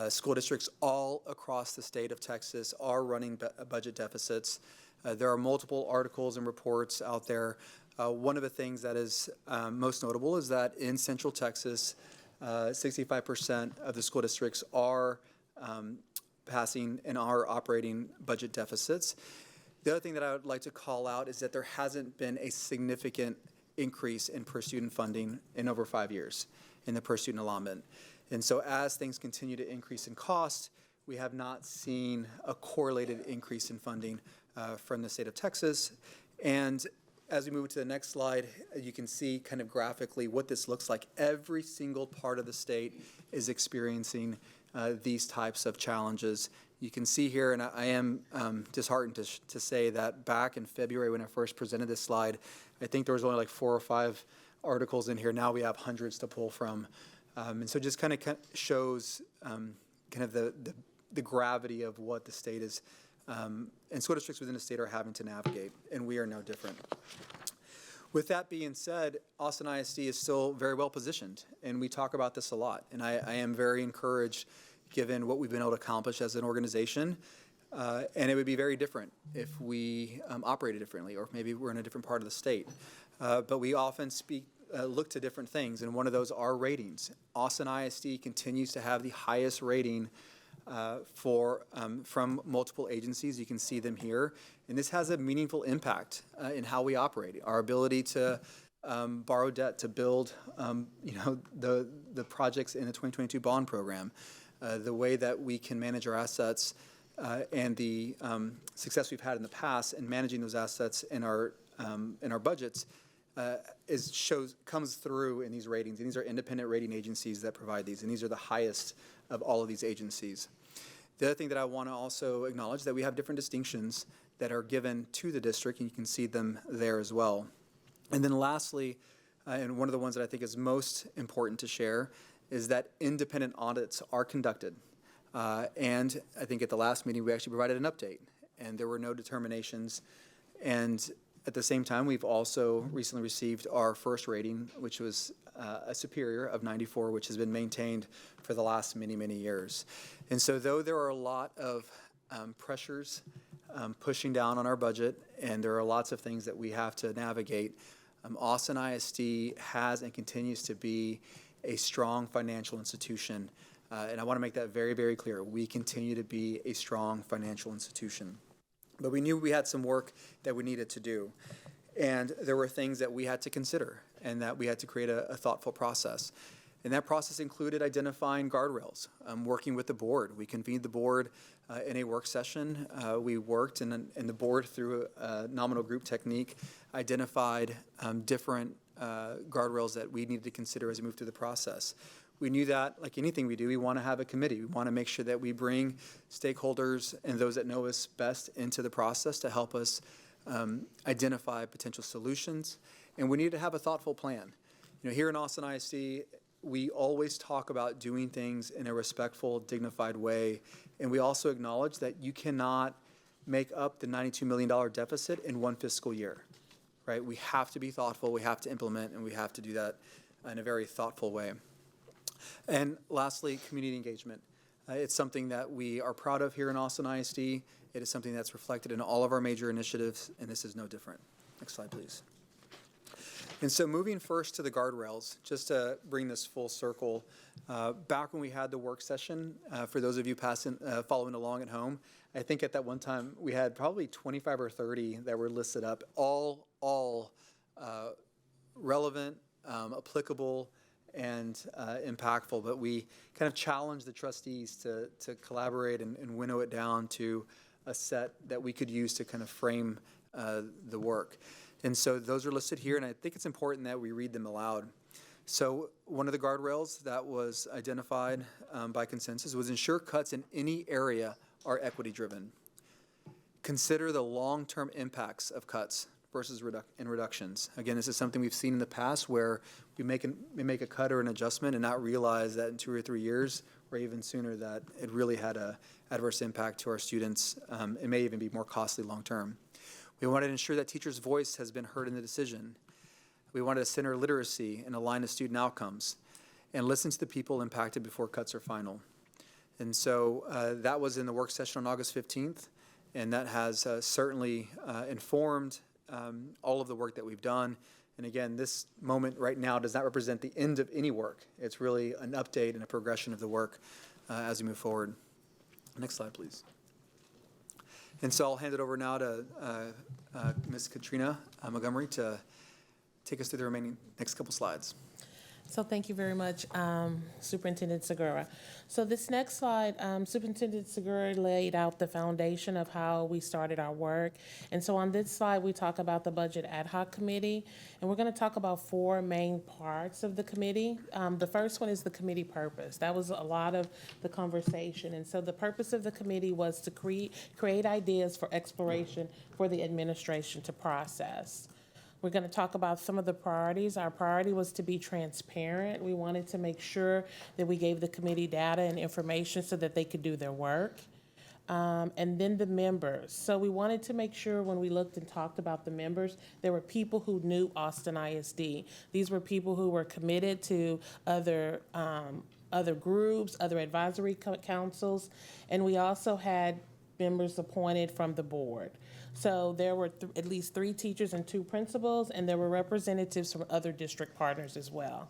School districts all across the state of Texas are running budget deficits. There are multiple articles and reports out there. One of the things that is most notable is that in Central Texas, 65% of the school districts are passing and are operating budget deficits. The other thing that I would like to call out is that there hasn't been a significant increase in per student funding in over 5 years in the per student allotment. And so as things continue to increase in cost, we have not seen a correlated increase in funding from the state of Texas. And as we move to the next slide, you can see kind of graphically what this looks like. Every single part of the state is experiencing these types of challenges. You can see here, and I am disheartened to say that back in February when I first presented this slide, I think there was only like 4 or 5 articles in here. Now we have hundreds to pull from. And so just kind of shows kind of the gravity of what the state is, and school districts within the state are having to navigate, and we are no different. With that being said, Austin ISD is still very well positioned, and we talk about this a lot. And I am very encouraged given what we've been able to accomplish as an organization. And it would be very different if we operated differently, or if maybe we're in a different part of the state. But we often look to different things, and one of those are ratings. Austin ISD continues to have the highest rating from multiple agencies. You can see them here. And this has a meaningful impact in how we operate. Our ability to borrow debt to build the projects in the 2022 bond program, the way that we can manage our assets, and the success we've had in the past in managing those assets in our budgets comes through in these ratings. And these are independent rating agencies that provide these, and these are the highest of all of these agencies. The other thing that I want to also acknowledge that we have different distinctions that are given to the district, and you can see them there as well. And then lastly, and one of the ones that I think is most important to share, is that independent audits are conducted. And I think at the last meeting, we actually provided an update, and there were no determinations. And at the same time, we've also recently received our first rating, which was a superior of 94, which has been maintained for the last many, many years. And so though there are a lot of pressures pushing down on our budget, and there are lots of things that we have to navigate, Austin ISD has and continues to be a strong financial institution. And I want to make that very, very clear. We continue to be a strong financial institution. But we knew we had some work that we needed to do. And there were things that we had to consider and that we had to create a thoughtful process. And that process included identifying guardrails, working with the board. We convened the board in a work session. We worked, and the board, through a nominal group technique, identified different guardrails that we needed to consider as we move through the process. We knew that, like anything we do, we want to have a committee. We want to make sure that we bring stakeholders and those that know us best into the process to help us identify potential solutions. And we need to have a thoughtful plan. Here in Austin ISD, we always talk about doing things in a respectful, dignified way. And we also acknowledge that you cannot make up the $92 million deficit in one fiscal year, right? We have to be thoughtful, we have to implement, and we have to do that in a very thoughtful way. And lastly, community engagement. It's something that we are proud of here in Austin ISD. It is something that's reflected in all of our major initiatives, and this is no different. Next slide, please. And so moving first to the guardrails, just to bring this full circle, back when we had the work session, for those of you following along at home, I think at that one time we had probably 25 or 30 that were listed up, all relevant, applicable, and impactful. But we kind of challenged the trustees to collaborate and winnow it down to a set that we could use to kind of frame the work. And so those are listed here, and I think it's important that we read them aloud. So one of the guardrails that was identified by consensus was ensure cuts in any area are equity-driven. consider the long-term impacts of cuts versus reductions. Again, this is something we've seen in the past where we make a cut or an adjustment and not realize that in 2 or 3 years or even sooner that it really had a adverse impact to our students. It may even be more costly long-term. We wanted to ensure that teachers' voice has been heard in the decision. We wanted to center literacy and align to student outcomes and listen to the people impacted before cuts are final. And so that was in the work session on August 15th, and that has certainly informed all of the work that we've done. And again, this moment right now does not represent the end of any work. It's really an update and a progression of the work as we move forward. Next slide, please. And so I'll hand it over now to Ms. Katrina Montgomery to take us through the remaining next couple slides. So thank you very much, Superintendent Segura. So this next slide, Superintendent Segura laid out the foundation of how we started our work. And so on this slide, we talk about the Budget Ad Hoc Committee, and we're going to talk about 4 main parts of the committee. The first one is the committee purpose. That was a lot of the conversation. And so the purpose of the committee was to create ideas for exploration for the administration to process. We're going to talk about some of the priorities. Our priority was to be transparent. We wanted to make sure that we gave the committee data and information so that they could do their work. And then the members. So we wanted to make sure when we looked and talked about the members, there were people who knew Austin ISD. These were people who were committed to other groups, other advisory councils, and we also had members appointed from the board. So there were at least 3 teachers and 2 principals, and there were representatives from other district partners as well.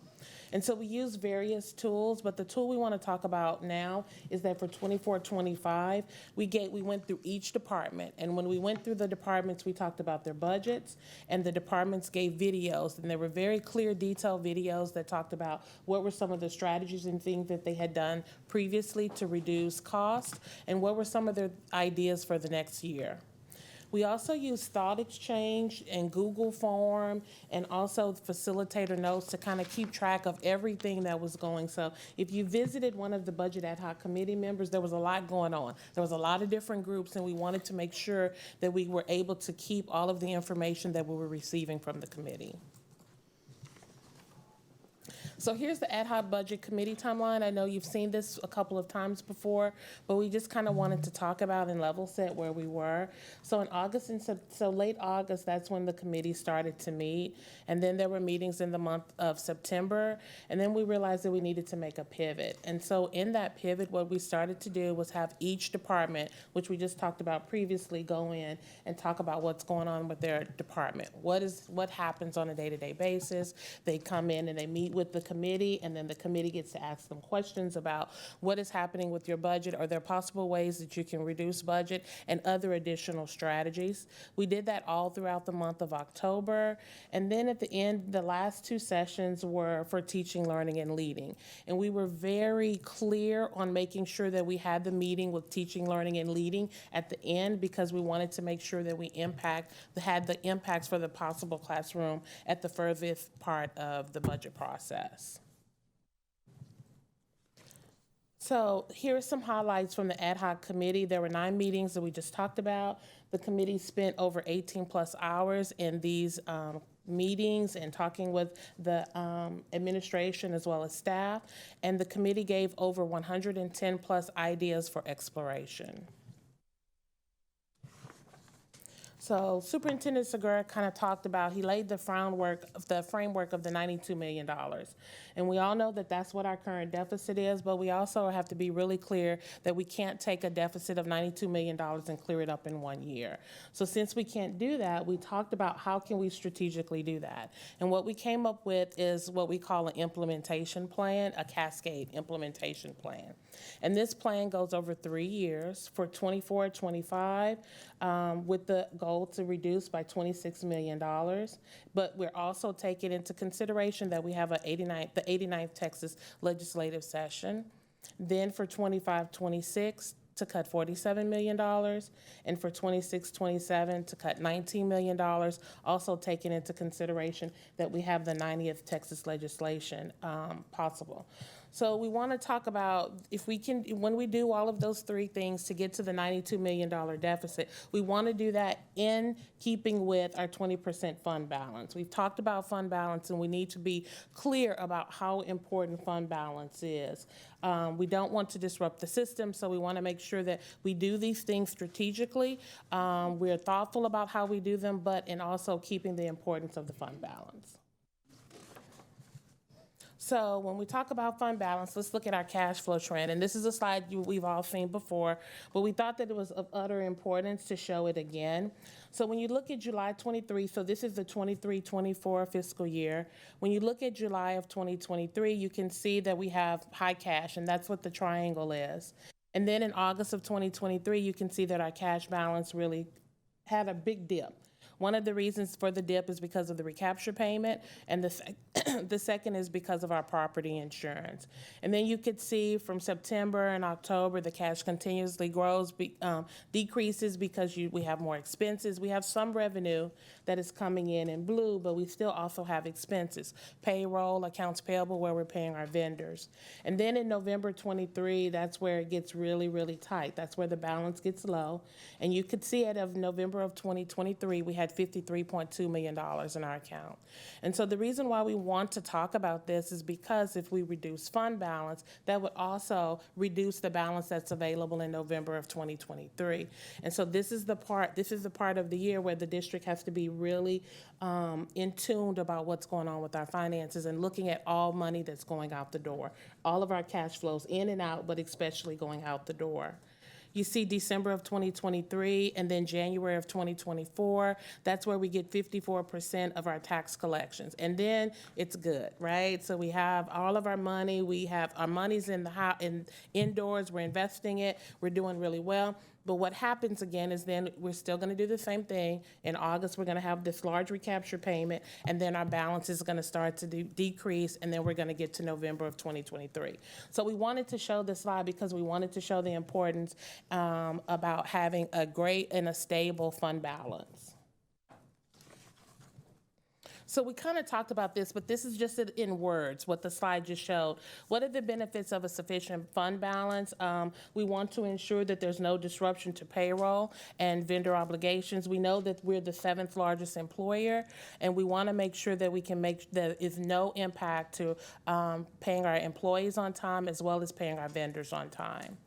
And so we use various tools, but the tool we want to talk about now is that for 24-25, we went through each department. And when we went through the departments, we talked about their budgets, and the departments gave videos. And there were very clear, detailed videos that talked about what were some of the strategies and things that they had done previously to reduce cost, and what were some of their ideas for the next year. We also use Thought Exchange and Google Form and also facilitator notes to kind of keep track of everything that was going. So if you visited one of the Budget Ad Hoc Committee members, there was a lot going on. There was a lot of different groups, and we wanted to make sure that we were able to keep all of the information that we were receiving from the committee. So here's the Ad Hoc Budget Committee timeline. I know you've seen this a couple of times before, but we just kind of wanted to talk about and level set where we were. So in August so late August, that's when the committee started to meet. And then there were meetings in the month of September. And then we realized that we needed to make a pivot. And so in that pivot, what we started to do was have each department, which we just talked about previously, go in and talk about what's going on with their department. What happens on a day-to-day basis. They come in and they meet with the committee, and then the committee gets to ask them questions about what is happening with your budget. Are there possible ways that you can reduce budget and other additional strategies? We did that all throughout the month of October. And then at the end, the last 2 sessions were for teaching, learning, and leading. And we were very clear on making sure that we had the meeting with teaching, learning, and leading at the end, because we wanted to make sure that we had the impacts for the possible classroom at the furthest part of the budget process. So here are some highlights from the ad hoc committee. There were 9 meetings that we just talked about. The committee spent over 18+ hours in these meetings and talking with the administration as well as staff. And the committee gave over 110+ ideas for exploration. So Superintendent Segura kind of talked about, he laid the framework of the $92 million. And we all know that that's what our current deficit is, but we also have to be really clear that we can't take a deficit of $92 million and clear it up in 1 year. So since we can't do that, we talked about how can we strategically do that. And what we came up with is what we call an implementation plan, a cascade implementation plan. And this plan goes over 3 years for 24-25 with the goal to reduce by $26 million. But we're also taking into consideration that we have the 89th Texas legislative session. Then for 25-26 to cut $47 million, and for 26-27 to cut $19 million, also taking into consideration that we have the 90th Texas legislation possible. So we want to talk about if we can, when we do all of those three things to get to the $92 million deficit, we want to do that in keeping with our 20% fund balance. We've talked about fund balance, and we need to be clear about how important fund balance is. We don't want to disrupt the system, so we want to make sure that we do these things strategically. We're thoughtful about how we do them, but in also keeping the importance of the fund balance. So when we talk about fund balance, let's look at our cash flow trend. And this is a slide we've all seen before, but we thought that it was of utter importance to show it again. So when you look at July 23, so this is the 23-24 fiscal year. When you look at July of 2023, you can see that we have high cash, and that's what the triangle is. And then in August of 2023, you can see that our cash balance really had a big dip. One of the reasons for the dip is because of the recapture payment, and the second is because of our property insurance. And then you could see from September and October, the cash continuously grows, decreases because we have more expenses. We have some revenue that is coming in blue, but we still also have expenses, payroll, accounts payable, where we're paying our vendors. And then in November 23, that's where it gets really, really tight. That's where the balance gets low. And you could see it of November of 2023, we had $53.2 million in our account. And so the reason why we want to talk about this is because if we reduce fund balance, that would also reduce the balance that's available in November of 2023. And so this is the part of the year where the district has to be really in tune about what's going on with our finances and looking at all money that's going out the door, all of our cash flows in and out, but especially going out the door. You see December of 2023 and then January of 2024, that's where we get 54% of our tax collections. And then it's good, right? So we have all of our money, we have our money's in the house, indoors, we're investing it, we're doing really well. But what happens again is then we're still going to do the same thing. In August, we're going to have this large recapture payment, and then our balance is going to start to decrease, and then we're going to get to November of 2023. So we wanted to show this slide because we wanted to show the importance about having a great and a stable fund balance. So we kind of talked about this, but this is just in words, what the slide just showed. What are the benefits of a sufficient fund balance? We want to ensure that there's no disruption to payroll and vendor obligations. We know that we're the 7th largest employer, and we want to make sure that we can make there is no impact to paying our employees on time as well as paying our vendors on time.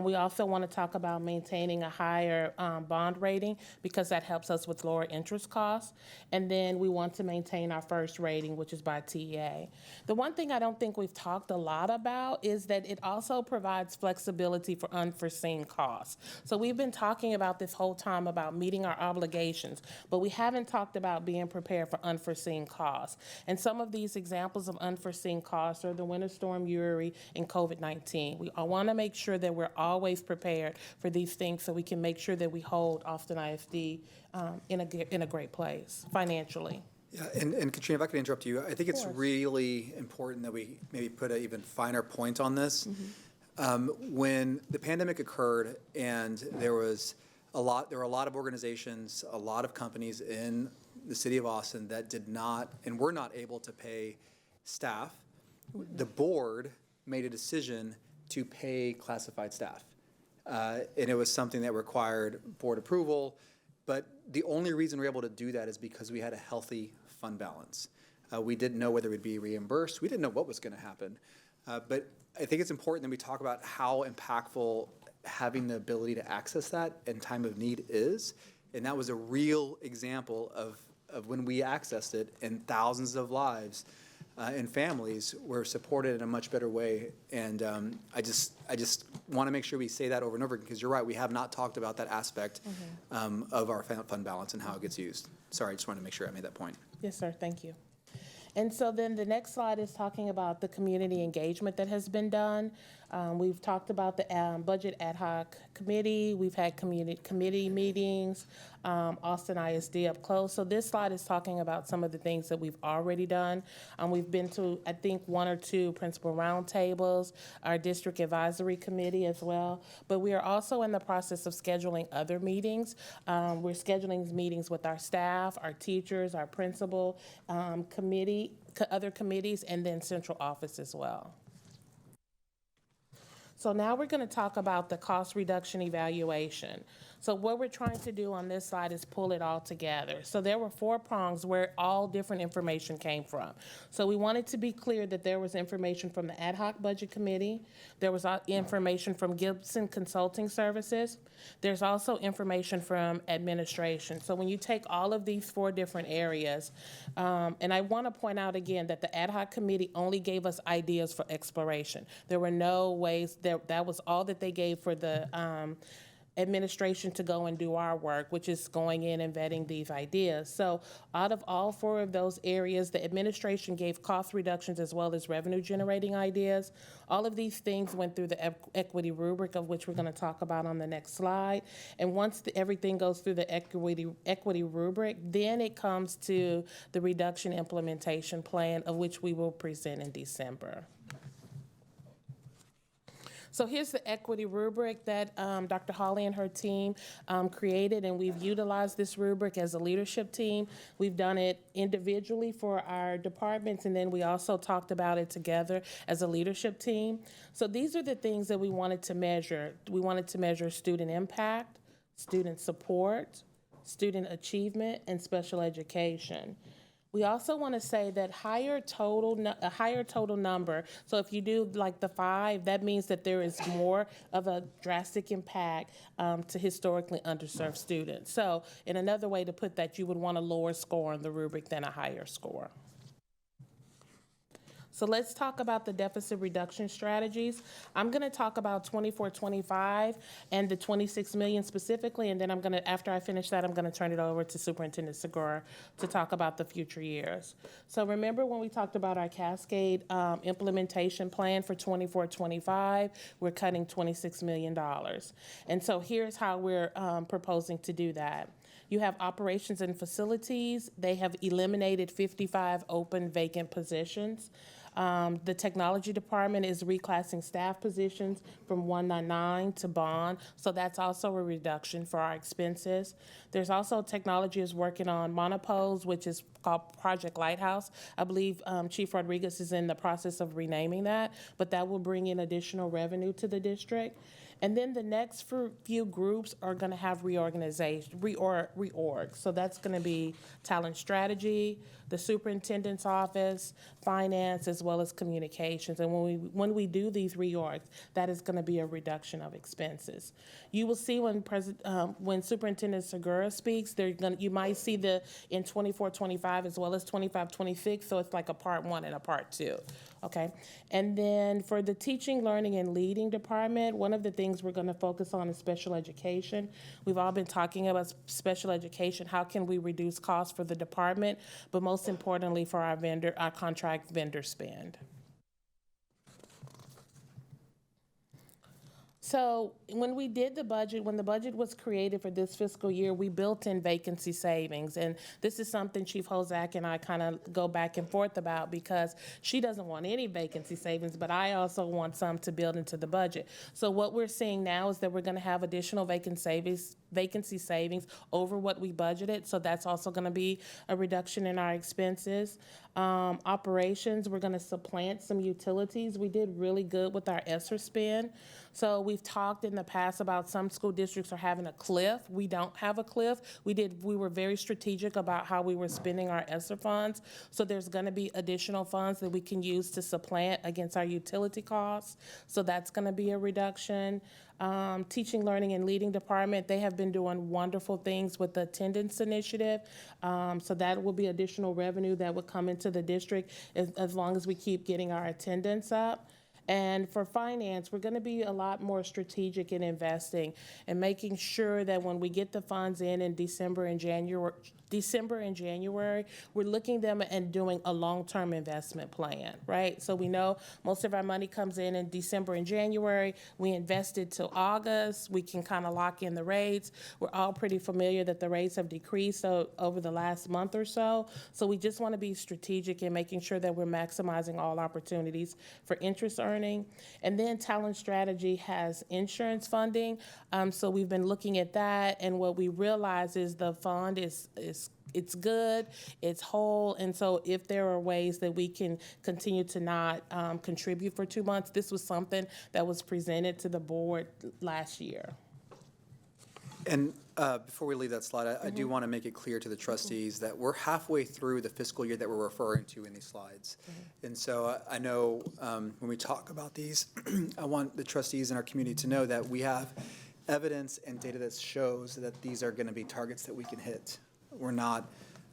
We also want to talk about maintaining a higher bond rating because that helps us with lower interest costs. And then we want to maintain our first rating, which is by TEA. The one thing I don't think we've talked a lot about is that it also provides flexibility for unforeseen costs. So we've been talking about this whole time about meeting our obligations, but we haven't talked about being prepared for unforeseen costs. And some of these examples of unforeseen costs are the Winter Storm Uri and COVID-19. We want to make sure that we're always prepared for these things so we can make sure that we hold Austin ISD in a great place financially. Yeah, and Katrina, if I could interrupt you, I think it's really important that we maybe put an even finer point on this. When the pandemic occurred and there were a lot of organizations, a lot of companies in the city of Austin that did not and were not able to pay staff, the board made a decision to pay classified staff. And it was something that required board approval, but the only reason we were able to do that is because we had a healthy fund balance. We didn't know whether it would be reimbursed. We didn't know what was going to happen. But I think it's important that we talk about how impactful having the ability to access that in time of need is. And that was a real example of when we accessed it, and thousands of lives and families were supported in a much better way. And I just want to make sure we say that over and over, because you're right, we have not talked about that aspect of our fund balance and how it gets used. Sorry, I just wanted to make sure I made that point. Yes, sir, thank you. And so then the next slide is talking about the community engagement that has been done. We've talked about the budget ad hoc committee. We've had committee meetings, Austin ISD up close. So this slide is talking about some of the things that we've already done. We've been to, I think, 1 or 2 principal roundtables, our district advisory committee as well. But we are also in the process of scheduling other meetings. We're scheduling meetings with our staff, our teachers, our principal, other committees, and then central office as well. So now we're going to talk about the cost reduction evaluation. So what we're trying to do on this slide is pull it all together. So there were 4 prongs where all different information came from. So we wanted to be clear that there was information from the Ad Hoc Budget Committee. There was information from Gibson Consulting Services. There's also information from administration. So when you take all of these 4 different areas, and I want to point out again that the Ad Hoc Committee only gave us ideas for exploration. There were no ways, that was all that they gave for the administration to go and do our work, which is going in and vetting these ideas. So out of all 4 of those areas, the administration gave cost reductions as well as revenue generating ideas. All of these things went through the equity rubric, of which we're going to talk about on the next slide. And once everything goes through the equity rubric, then it comes to the reduction implementation plan, of which we will present in December. So here's the equity rubric that Dr. Hawley and her team created, and we've utilized this rubric as a leadership team. We've done it individually for our departments, and then we also talked about it together as a leadership team. So these are the things that we wanted to measure. We wanted to measure student impact, student support, student achievement, and special education. We also want to say that a higher total number, so if you do like the 5, that means that there is more of a drastic impact to historically underserved students. So in another way to put that, you would want a lower score on the rubric than a higher score. So let's talk about the deficit reduction strategies. I'm going to talk about 24-25 and the 26 million specifically, and then I'm going to, after I finish that, I'm going to turn it over to Superintendent Segura to talk about the future years. So remember when we talked about our Cascade implementation plan for 24-25, we're cutting $26 million. And so here's how we're proposing to do that. You have operations and facilities. They have eliminated 55 open vacant positions. The technology department is reclassing staff positions from 199 to bond, so that's also a reduction for our expenses. There's also technology is working on monopose, which is called Project Lighthouse. I believe Chief Rodriguez is in the process of renaming that, but that will bring in additional revenue to the district. And then the next few groups are going to have reorganization, reorg. So that's going to be talent strategy, the superintendent's office, finance, as well as communications. And when we do these reorgs, that is going to be a reduction of expenses. You will see when Superintendent Segura speaks, you might see in 24-25 as well as 25-26. So it's like a part 1 and a part 2. Okay, and then for the teaching, learning, and leading department, one of the things we're going to focus on is special education. We've all been talking about special education. How can we reduce costs for the department, but most importantly for our contract vendor spend. So when we did the budget, when the budget was created for this fiscal year, we built in vacancy savings. And this is something Chief Hozak and I kind of go back and forth about because she doesn't want any vacancy savings, but I also want some to build into the budget. So what we're seeing now is that we're going to have additional vacancy savings over what we budgeted. So that's also going to be a reduction in our expenses. Operations, we're going to supplant some utilities. We did really good with our ESSER spend. So we've talked in the past about some school districts are having a cliff. We don't have a cliff. We were very strategic about how we were spending our ESSER funds. So there's going to be additional funds that we can use to supplant against our utility costs. So that's going to be a reduction. Teaching, learning, and leading department, they have been doing wonderful things with the attendance initiative. So that will be additional revenue that would come into the district as long as we keep getting our attendance up. And for finance, we're going to be a lot more strategic in investing and making sure that when we get the funds in December and January, we're looking them and doing a long-term investment plan, right? So we know most of our money comes in December and January. We invested till August. We can kind of lock in the rates. We're all pretty familiar that the rates have decreased over the last month or so. So we just want to be strategic in making sure that we're maximizing all opportunities for interest earning learning. And then talent strategy has insurance funding. So we've been looking at that, and what we realize is the fund is it's good, it's whole, and so if there are ways that we can continue to not contribute for 2 months, this was something that was presented to the board last year. And before we leave that slide, I do want to make it clear to the trustees that we're halfway through the fiscal year that we're referring to in these slides. And so I know when we talk about these, I want the trustees in our community to know that we have evidence and data that shows that these are going to be targets that we can hit. We're not,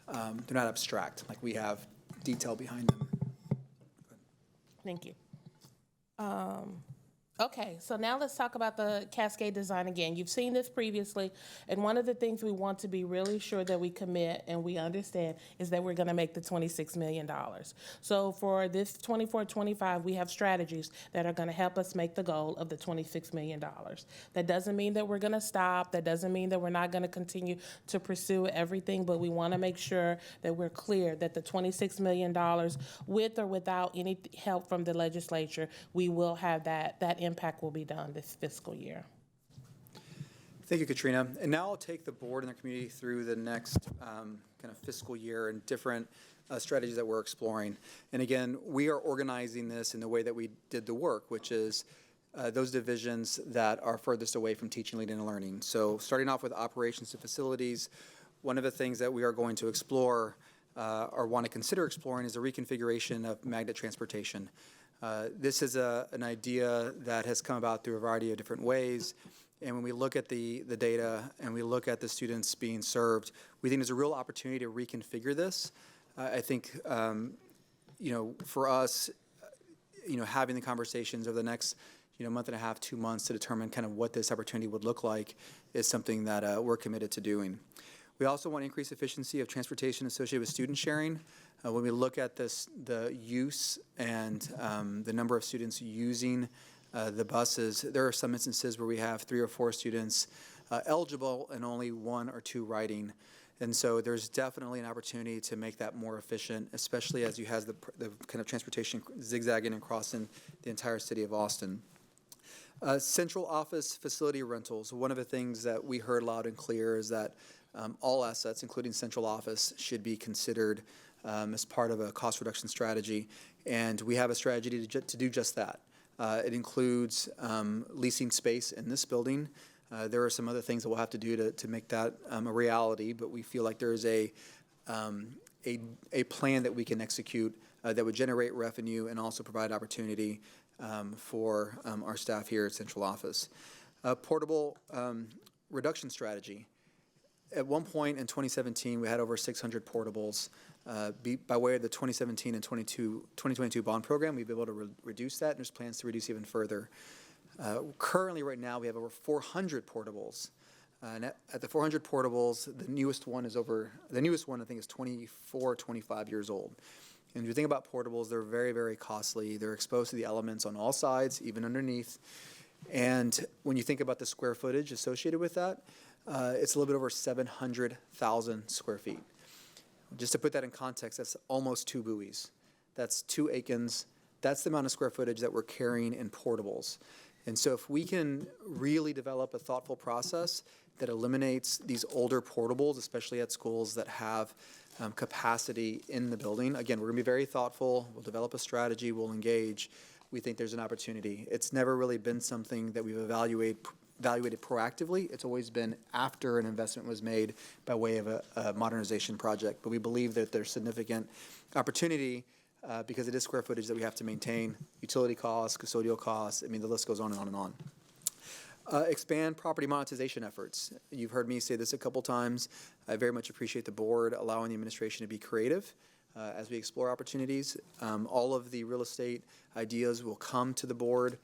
they're not abstract, like we have detail behind them. Thank you. Okay, so now let's talk about the cascade design again. You've seen this previously, and one of the things we want to be really sure that we commit and we understand is that we're gonna make the $26 million. So for this 24-25, we have strategies that are gonna help us make the goal of the $26 million. That doesn't mean that we're gonna stop, that doesn't mean that we're not gonna continue to pursue everything, but we wanna make sure that we're clear that the $26 million, with or without any help from the legislature, we will have that impact will be done this fiscal year. Thank you, Katrina. And now I'll take the board and the community through the next kind of fiscal year and different strategies that we're exploring. And again, we are organizing this in the way that we did the work, which is those divisions that are furthest away from teaching, leading, and learning. So starting off with operations and facilities, one of the things that we are going to explore or want to consider exploring is a reconfiguration of magnet transportation. This is an idea that has come about through a variety of different ways. And when we look at the data and we look at the students being served, we think there's a real opportunity to reconfigure this. I think, for us, having the conversations over the next, month and a half, 2 months to determine kind of what this opportunity would look like is something that we're committed to doing. We also want to increase efficiency of transportation associated with student sharing. When we look at this, the use and the number of students using the buses, there are some instances where we have 3 or 4 students eligible and only 1 or 2 riding. And so there's definitely an opportunity to make that more efficient, especially as you have the kind of transportation zigzagging and crossing the entire city of Austin. Central office facility rentals. One of the things that we heard loud and clear is that all assets, including central office, should be considered as part of a cost reduction strategy, and we have a strategy to do just that. It includes leasing space in this building. There are some other things that we'll have to do to make that a reality, but we feel like there is a plan that we can execute that would generate revenue and also provide opportunity for our staff here at central office. Portable reduction strategy. At one point in 2017, we had over 600 portables. By way of the 2017 and 2022 bond program, we've been able to reduce that, and there's plans to reduce even further. Currently, right now, we have over 400 portables. And at the 400 portables, the newest one I think is 24, 25 years old. And if you think about portables, they're very, very costly. They're exposed to the elements on all sides, even underneath. And when you think about the square footage associated with that, it's a little bit over 700,000 square feet. Just to put that in context, that's almost 2 buoys. That's 2 Aikens. That's the amount of square footage that we're carrying in portables. And so if we can really develop a thoughtful process that eliminates these older portables, especially at schools that have capacity in the building, again, we're going to be very thoughtful. We'll develop a strategy. We'll engage. We think there's an opportunity. It's never really been something that we've evaluated proactively. It's always been after an investment was made by way of a modernization project. But we believe that there's significant opportunity because it is square footage that we have to maintain, utility costs, custodial costs. I mean, the list goes on and on and on. Expand property monetization efforts. You've heard me say this a couple times. I very much appreciate the board allowing the administration to be creative as we explore opportunities. All of the real estate ideas will come to the board.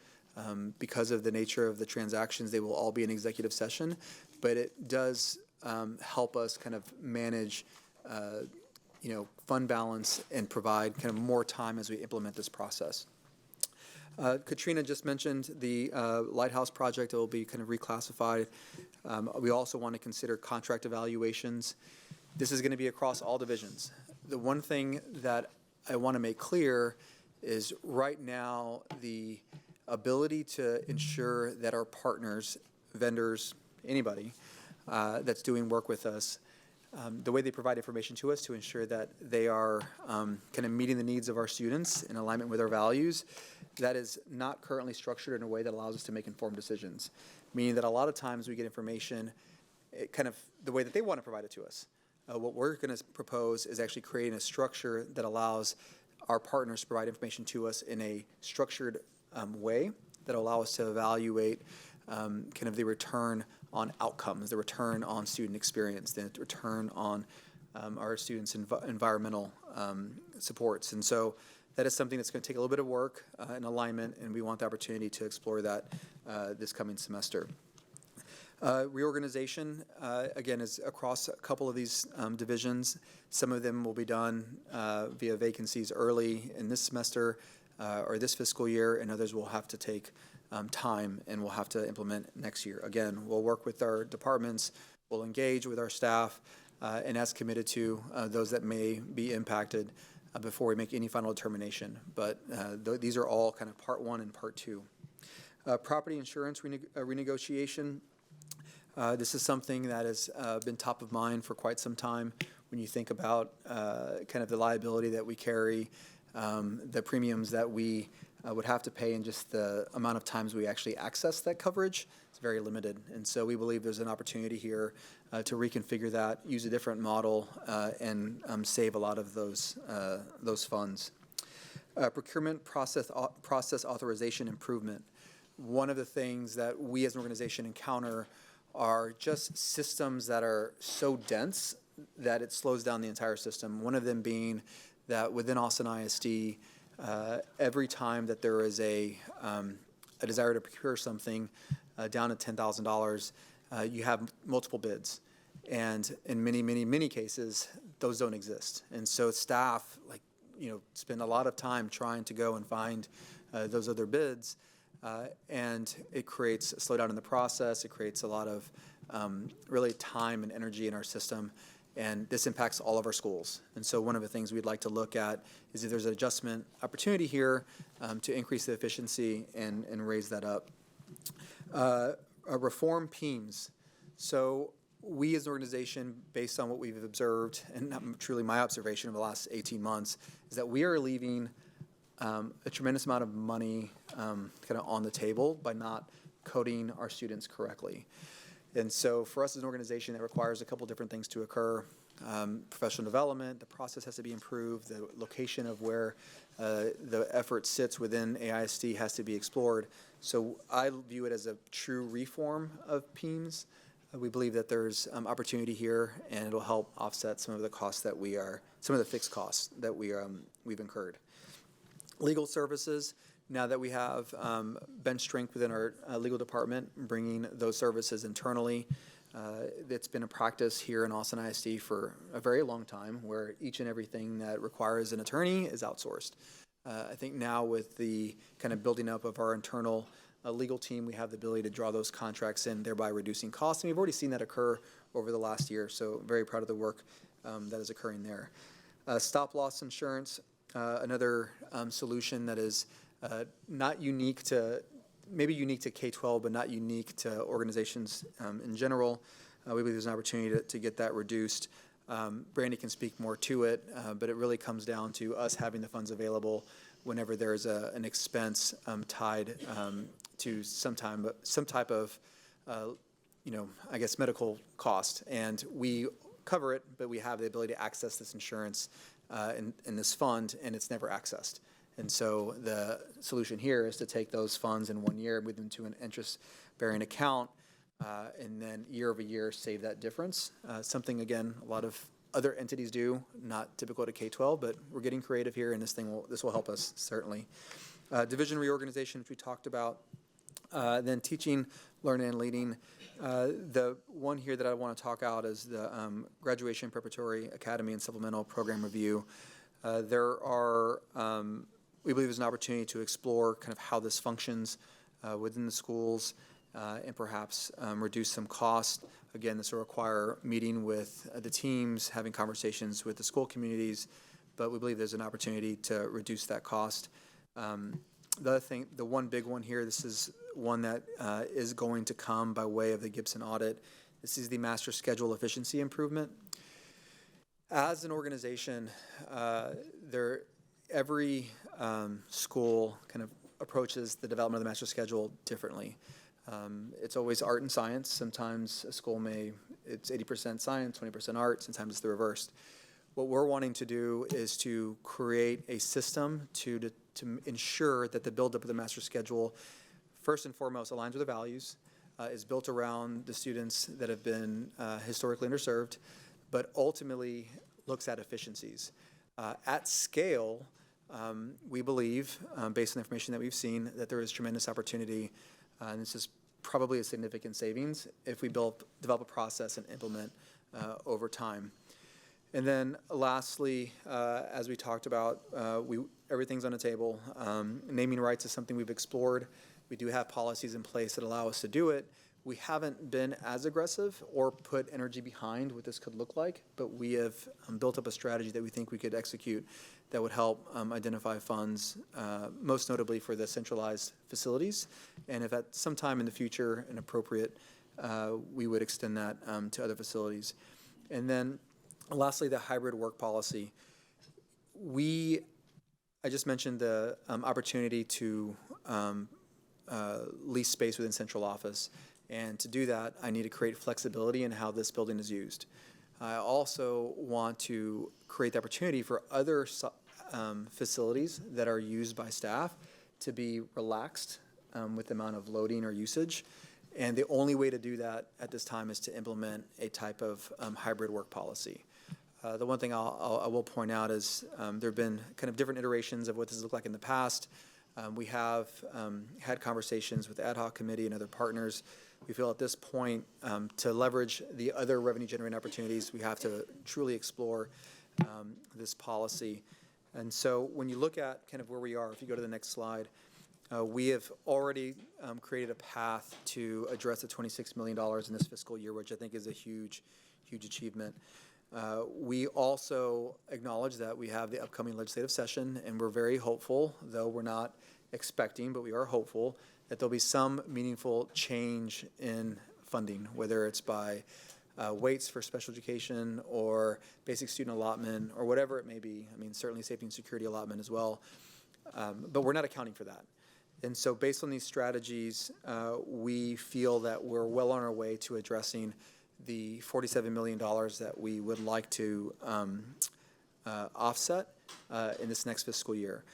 Because of the nature of the transactions, they will all be in executive session, but it does help us kind of manage, fund balance and provide kind of more time as we implement this process. Katrina just mentioned the Lighthouse project that will be kind of reclassified. We also want to consider contract evaluations. This is going to be across all divisions. The one thing that I want to make clear is right now the ability to ensure that our partners, vendors, anybody that's doing work with us, the way they provide information to us to ensure that they are kind of meeting the needs of our students in alignment with our values, that is not currently structured in a way that allows us to make informed decisions. Meaning that a lot of times we get information kind of the way that they want to provide it to us. What we're going to propose is actually creating a structure that allows our partners to provide information to us in a structured way that allow us to evaluate kind of the return on outcomes, the return on student experience, the return on our students' environmental supports. And so that is something that's going to take a little bit of work and alignment, and we want the opportunity to explore that this coming semester. Reorganization, again, is across a couple of these divisions. Some of them will be done via vacancies early in this semester or this fiscal year, and others will have to take time and we'll have to implement next year. Again, we'll work with our departments, we'll engage with our staff, and as committed to those that may be impacted before we make any final determination. But these are all kind of part one and part two. Property insurance renegotiation. This is something that has been top of mind for quite some time when you think about kind of the liability that we carry, the premiums that we would have to pay, and just the amount of times we actually access that coverage. It's very limited. And so we believe there's an opportunity here to reconfigure that, use a different model, and save a lot of those funds. Procurement process authorization improvement. One of the things that we as an organization encounter are just systems that are so dense that it slows down the entire system. One of them being that within Austin ISD, every time that there is a desire to procure something down to $10,000, you have multiple bids. And in many cases, those don't exist. And so staff, spend a lot of time trying to go and find those other bids. And it creates a slowdown in the process. It creates a lot of really time and energy in our system. And this impacts all of our schools. And so one of the things we'd like to look at is if there's an adjustment opportunity here to increase the efficiency and raise that up. Reform PEMS. So we as an organization, based on what we've observed, and not truly my observation of the last 18 months, is that we are leaving a tremendous amount of money kind of on the table by not coding our students correctly. And so for us as an organization, that requires a couple different things to occur. Professional development, the process has to be improved, the location of where the effort sits within AISD has to be explored. So I view it as a true reform of PEMS. We believe that there's opportunity here, and it'll help offset some of the costs that some of the fixed costs that we've incurred. Legal services. Now that we have bench strength within our legal department, bringing those services internally, it's been a practice here in Austin ISD for a very long time where each and everything that requires an attorney is outsourced. I think now with the kind of building up of our internal legal team, we have the ability to draw those contracts in, thereby reducing costs. And we've already seen that occur over the last year, so very proud of the work that is occurring there. Stop loss insurance, another solution that is not unique to, maybe unique to K-12, but not unique to organizations in general. We believe there's an opportunity to get that reduced. Brandy can speak more to it, but it really comes down to us having the funds available whenever there's an expense tied to some type of, I guess, medical cost. And we cover it, but we have the ability to access this insurance in this fund, and it's never accessed. And so the solution here is to take those funds in 1 year, move them to an interest-bearing account, and then year over year save that difference. Something, again, a lot of other entities do, not typical to K-12, but we're getting creative here, and this will help us, certainly. Division reorganization, which we talked about. Then teaching, learning, and leading. The one here that I want to talk out is the Graduation Preparatory Academy and Supplemental Program Review. We believe there's an opportunity to explore kind of how this functions within the schools and perhaps reduce some cost. Again, this will require meeting with the teams, having conversations with the school communities, but we believe there's an opportunity to reduce that cost. The other thing, the one big one here, this is one that is going to come by way of the Gibson audit. This is the master schedule efficiency improvement. As an organization, every school kind of approaches the development of the master schedule differently. It's always art and science. Sometimes a school it's 80% science, 20% art. Sometimes it's the reverse. What we're wanting to do is to create a system to ensure that the buildup of the master schedule, first and foremost, aligns with the values, is built around the students that have been historically underserved, but ultimately looks at efficiencies. At scale, we believe, based on the information that we've seen, that there is tremendous opportunity, and this is probably a significant savings if we develop a process and implement over time. And then lastly, as we talked about, everything's on the table. Naming rights is something we've explored. We do have policies in place that allow us to do it. We haven't been as aggressive or put energy behind what this could look like, but we have built up a strategy that we think we could execute that would help identify funds, most notably for the centralized facilities. And if at some time in the future and appropriate, we would extend that to other facilities. And then lastly, the hybrid work policy. I just mentioned the opportunity to lease space within central office. And to do that, I need to create flexibility in how this building is used. I also want to create the opportunity for other facilities that are used by staff to be relaxed with the amount of loading or usage. And the only way to do that at this time is to implement a type of hybrid work policy. The one thing I will point out is there have been kind of different iterations of what this looked like in the past. We have had conversations with the ad hoc committee and other partners. We feel at this point, to leverage the other revenue generating opportunities, we have to truly explore this policy. And so when you look at kind of where we are, if you go to the next slide, we have already created a path to address the $26 million in this fiscal year, which I think is a huge, huge achievement. We also acknowledge that we have the upcoming legislative session, and we're very hopeful, though we're not expecting, but we are hopeful that there'll be some meaningful change in funding, whether it's by weights for special education or basic student allotment or whatever it may be. I mean, certainly safety and security allotment as well. But we're not accounting for that. And so based on these strategies, we feel that we're well on our way to addressing the $47 million that we would like to offset in this next fiscal year.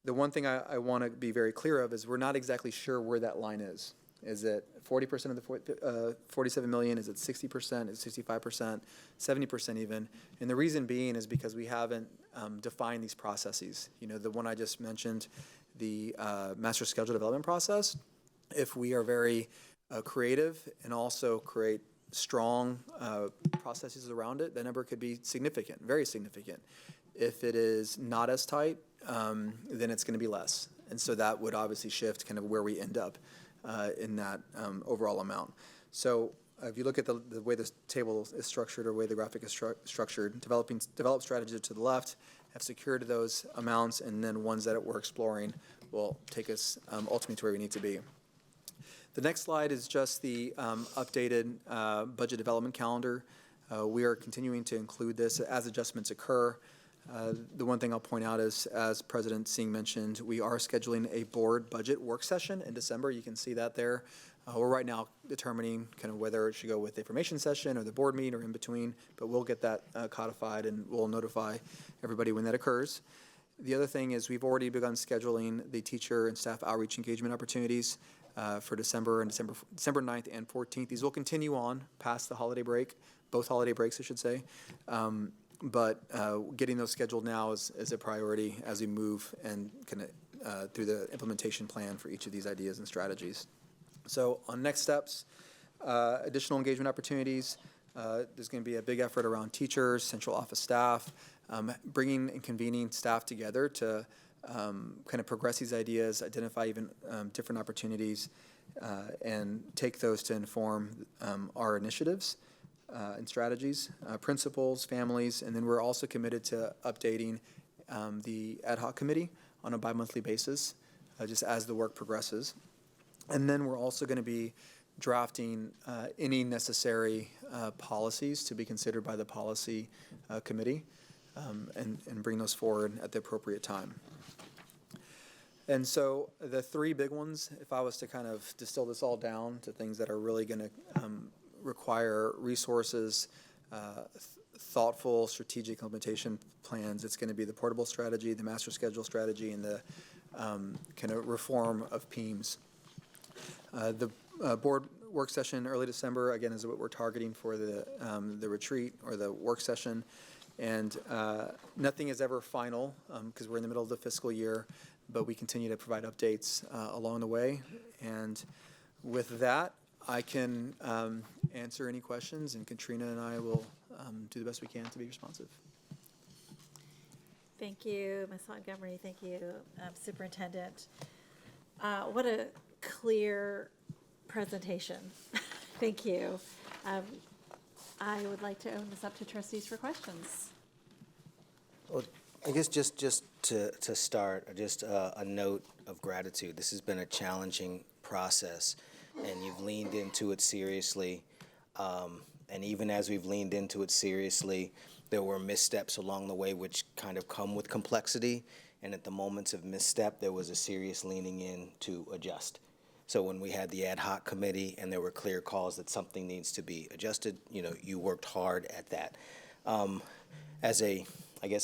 The one thing I want to be very clear of is we're not exactly sure where that line is. Is it 40% of the 47 million? Is it 60%? Is it 65%? 70% even? And the reason being is because we haven't defined these processes. You know, the one I just mentioned, the master schedule development process, if we are very creative and also create strong processes around it, that number could be significant, very significant. If it is not as tight, then it's going to be less. And so that would obviously shift kind of where we end up in that overall amount. So if you look at the way this table is structured or the way the graphic is structured, develop strategies to the left, have secured those amounts, and then ones that we're exploring will take us ultimately to where we need to be. The next slide is just the updated budget development calendar. We are continuing to include this as adjustments occur. The one thing I'll point out is, as President Singh mentioned, we are scheduling a board budget work session in December. You can see that there. We're right now determining kind of whether it should go with the information session or the board meeting or in between, but we'll get that codified and we'll notify everybody when that occurs. The other thing is we've already begun scheduling the teacher and staff outreach engagement opportunities for December 9th and 14th. These will continue on past the holiday break, both holiday breaks, I should say. But getting those scheduled now is a priority as we move and kind of through the implementation plan for each of these ideas and strategies. So on next steps, additional engagement opportunities. There's going to be a big effort around teachers, central office staff, bringing and convening staff together to kind of progress these ideas, identify even different opportunities, and take those to inform our initiatives and strategies, principals, families, and then we're also committed to updating the ad hoc committee on a bi-monthly basis, just as the work progresses. And then we're also going to be drafting any necessary policies to be considered by the policy committee and bring those forward at the appropriate time. And so the three big ones, if I was to kind of distill this all down to things that are really going to require resources, thoughtful strategic implementation plans, it's going to be the portable strategy, the master schedule strategy, and the kind of reform of PEEMS. The board work session early December, again, is what we're targeting for the retreat or the work session. And nothing is ever final because we're in the middle of the fiscal year, but we continue to provide updates along the way. And with that, I can answer any questions, and Katrina and I will do the best we can to be responsive. Thank you, Ms. Montgomery. Thank you, Superintendent. What a clear presentation. Thank you. I would like to open this up to trustees for questions. Well, I guess just to start, just a note of gratitude. This has been a challenging process, and you've leaned into it seriously. And even as we've leaned into it seriously, there were missteps along the way which kind of come with complexity. And at the moments of misstep, there was a serious leaning in to adjust. So when we had the ad hoc committee and there were clear calls that something needs to be adjusted, you worked hard at that. As a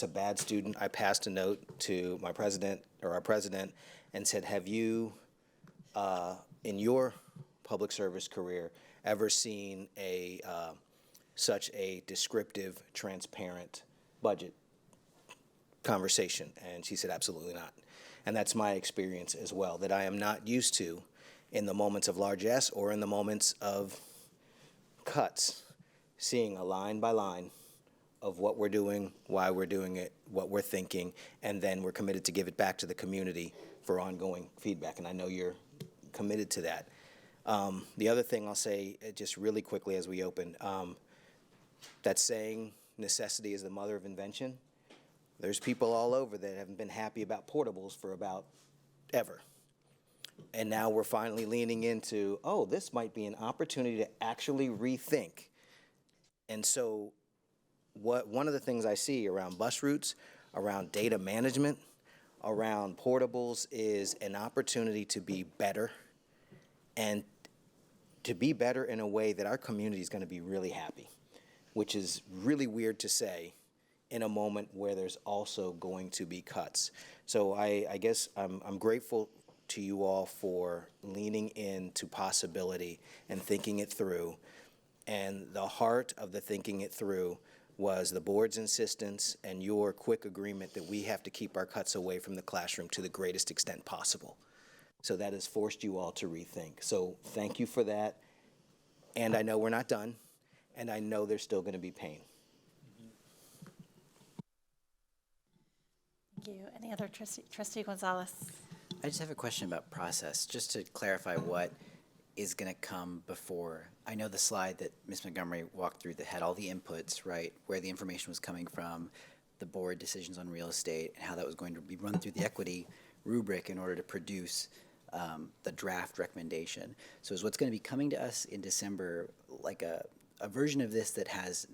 bad student, I passed a note to my president or our president and said, have you, in your public service career, ever seen such a descriptive, transparent budget conversation? And she said, absolutely not. And that's my experience as well, that I am not used to in the moments of largesse or in the moments of cuts, seeing a line by line of what we're doing, why we're doing it, what we're thinking, and then we're committed to give it back to the community for ongoing feedback. And I know you're committed to that. The other thing I'll say just really quickly as we open, that saying necessity is the mother of invention. There's people all over that haven't been happy about portables for about ever. And now we're finally leaning into, oh, this might be an opportunity to actually rethink. And so one of the things I see around bus routes, around data management, around portables is an opportunity to be better, and to be better in a way that our community is going to be really happy, which is really weird to say in a moment where there's also going to be cuts. So I guess I'm grateful to you all for leaning into possibility and thinking it through. And the heart of the thinking it through was the board's insistence and your quick agreement that we have to keep our cuts away from the classroom to the greatest extent possible. So that has forced you all to rethink. So thank you for that. And I know we're not done, and I know there's still going to be pain. Thank you. Any other trustee Gonzalez? I just have a question about process, just to clarify what is going to come before. I know the slide that Ms. Montgomery walked through that had all the inputs, right, where the information was coming from, the board decisions on real estate, and how that was going to be run through the equity rubric in order to produce the draft recommendation. So is what's going to be coming to us in December like a version of this that has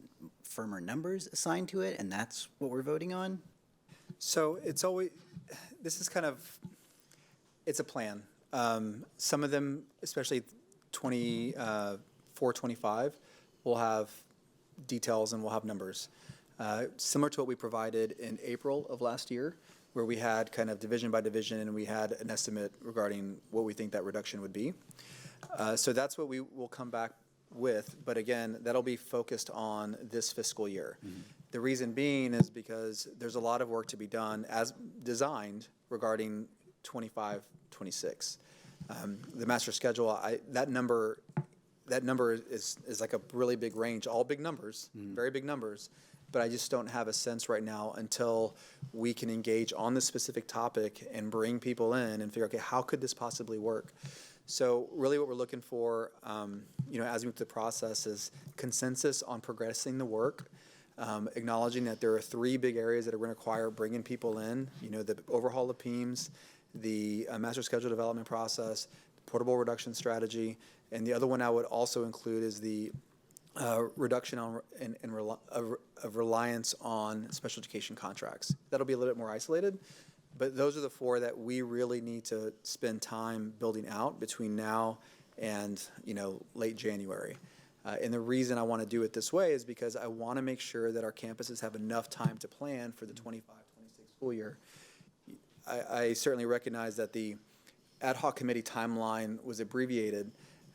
firmer numbers assigned to it, and that's what we're voting on? So it's always, this is kind of, it's a plan. Some of them, especially 24, 25, will have details and will have numbers. Similar to what we provided in April of last year, where we had kind of division by division and we had an estimate regarding what we think that reduction would be. So that's what we will come back with, but again, that'll be focused on this fiscal year. Mm-hmm. The reason being is because there's a lot of work to be done as designed regarding 25, 26. The master schedule, that number is like a really big range, all big numbers, very big numbers, but I just don't have a sense right now until we can engage on this specific topic and bring people in and figure, okay, how could this possibly work? So really what we're looking for, as we move through the process is consensus on progressing the work, acknowledging that there are 3 big areas that are going to require bringing people in, the overhaul of PEEMS, the master schedule development process, portable reduction strategy, and the other one I would also include is the reduction of reliance on special education contracts. That'll be a little bit more isolated, but those are the 4 that we really need to spend time building out between now and late January. And the reason I want to do it this way is because I want to make sure that our campuses have enough time to plan for the 25-26 school year. I certainly recognize that the ad hoc committee timeline was abbreviated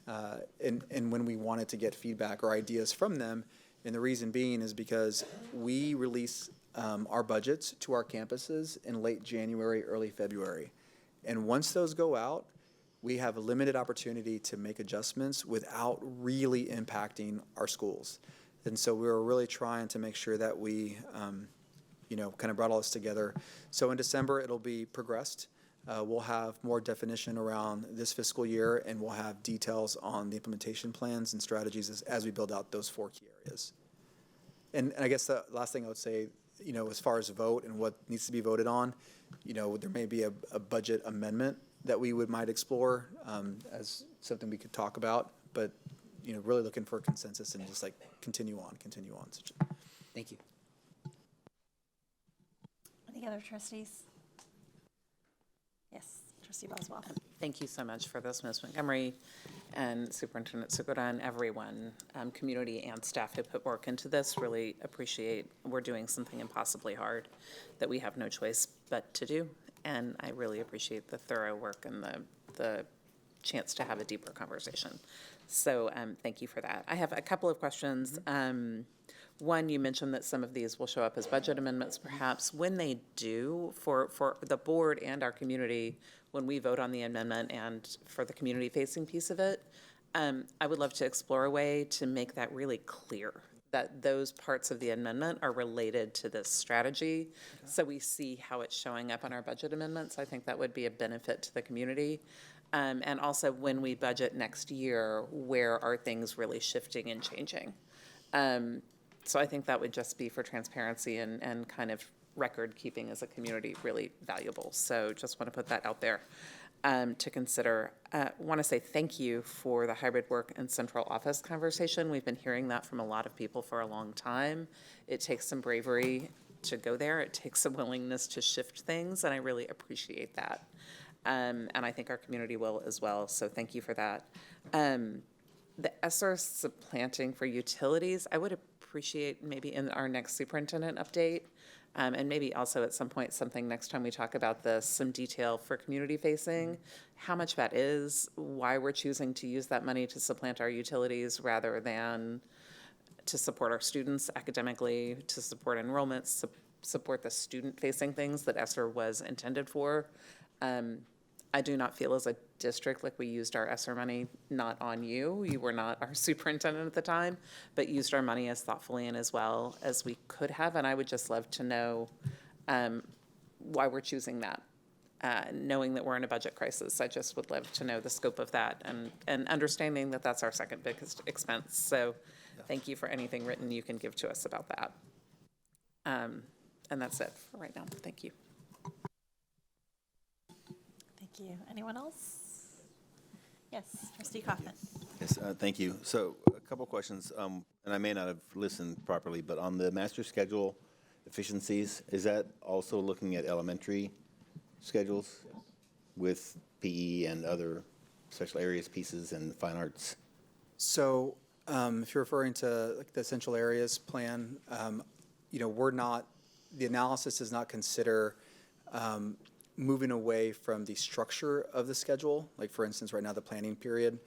and when we wanted to get feedback or ideas from them. And the reason being is because we release our budgets to our campuses in late January, early February. And once those go out, we have a limited opportunity to make adjustments without really impacting our schools. And so we were really trying to make sure that we, kind of brought all this together. So in December, it'll be progressed. We'll have more definition around this fiscal year, and we'll have details on the implementation plans and strategies as we build out those 4 key areas. And I guess the last thing I would say, as far as vote and what needs to be voted on, there may be a budget amendment that we might explore as something we could talk about, but really looking for consensus and just continue on. Thank you. Any other trustees? Yes, Trustee Boswell. Thank you so much for this, Ms. Montgomery and Superintendent Segura and everyone, community and staff who put work into this. Really appreciate we're doing something impossibly hard that we have no choice but to do. And I really appreciate the thorough work and the chance to have a deeper conversation. So thank you for that. I have a couple of questions. One, you mentioned that some of these will show up as budget amendments, perhaps. When they do, for the board and our community, when we vote on the amendment and for the community-facing piece of it, I would love to explore a way to make that really clear, that those parts of the amendment are related to this strategy, so we see how it's showing up on our budget amendments. I think that would be a benefit to the community. And also, when we budget next year, where are things really shifting and changing? So I think that would just be for transparency and kind of record keeping as a community really valuable. So just want to put that out there to consider. Want to say thank you for the hybrid work and central office conversation. We've been hearing that from a lot of people for a long time. It takes some bravery to go there. It takes some willingness to shift things, and I really appreciate that. And I think our community will as well, so thank you for that. The ESSER supplanting for utilities, I would appreciate maybe in our next superintendent update, and maybe also at some point, something next time we talk about this, some detail for community facing, how much that is, why we're choosing to use that money to supplant our utilities rather than to support our students academically, to support enrollments, support the student-facing things that ESSER was intended for. I do not feel as a district like we used our ESSER money not on you. You were not our superintendent at the time, but used our money as thoughtfully and as well as we could have. And I would just love to know why we're choosing that, knowing that we're in a budget crisis. I just would love to know the scope of that and understanding that that's our second biggest expense. So thank you for anything written you can give to us about that. And that's it for right now. Thank you. Thank you. Anyone else? Yes, Trustee Kaufman. Yes, thank you. So a couple questions, and I may not have listened properly, but on the master schedule efficiencies, is that also looking at elementary schedules with PE and other special areas pieces and fine arts? So if you're referring to the essential areas plan, the analysis does not consider moving away from the structure of the schedule. Like, for instance, right now, the planning period,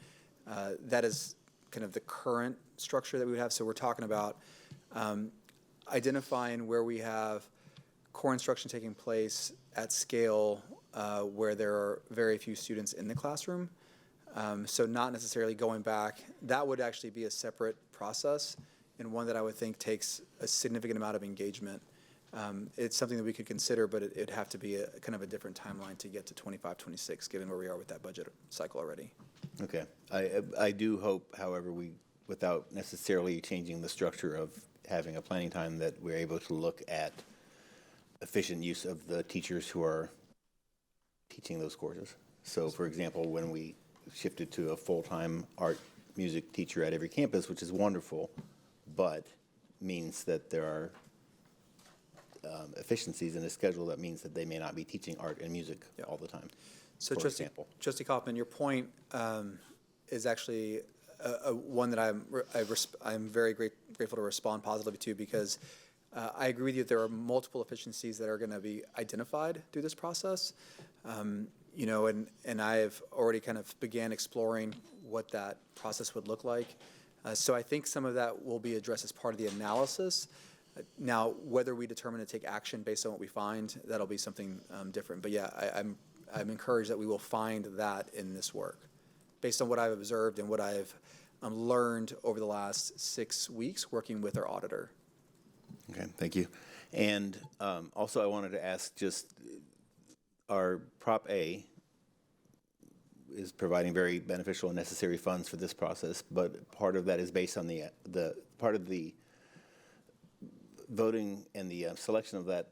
that is kind of the current structure that we would have. So we're talking about identifying where we have core instruction taking place at scale where there are very few students in the classroom. So not necessarily going back. That would actually be a separate process and one that I would think takes a significant amount of engagement. It's something that we could consider, but it'd have to be a kind of a different timeline to get to 25, 26, given where we are with that budget cycle already. Okay. I do hope, however, without necessarily changing the structure of having a planning time that we're able to look at efficient use of the teachers who are teaching those courses. So for example, when we shifted to a full-time art music teacher at every campus, which is wonderful, but means that there are efficiencies in the schedule that means that they may not be teaching art and music all the time. So for Trustee, example. Trustee Kaufman, your point is actually one that I'm very grateful to respond positively to, because I agree with you that there are multiple efficiencies that are going to be identified through this process. You know, and I have already kind of began exploring what that process would look like. So I think some of that will be addressed as part of the analysis. Now, whether we determine to take action based on what we find, that'll be something different. But yeah, I'm encouraged that we will find that in this work, based on what I've observed and what I've learned over the last 6 weeks working with our auditor. Okay, thank you. And also I wanted to ask, just our Prop A is providing very beneficial and necessary funds for this process, but part of that is based on the part of the voting and the selection of that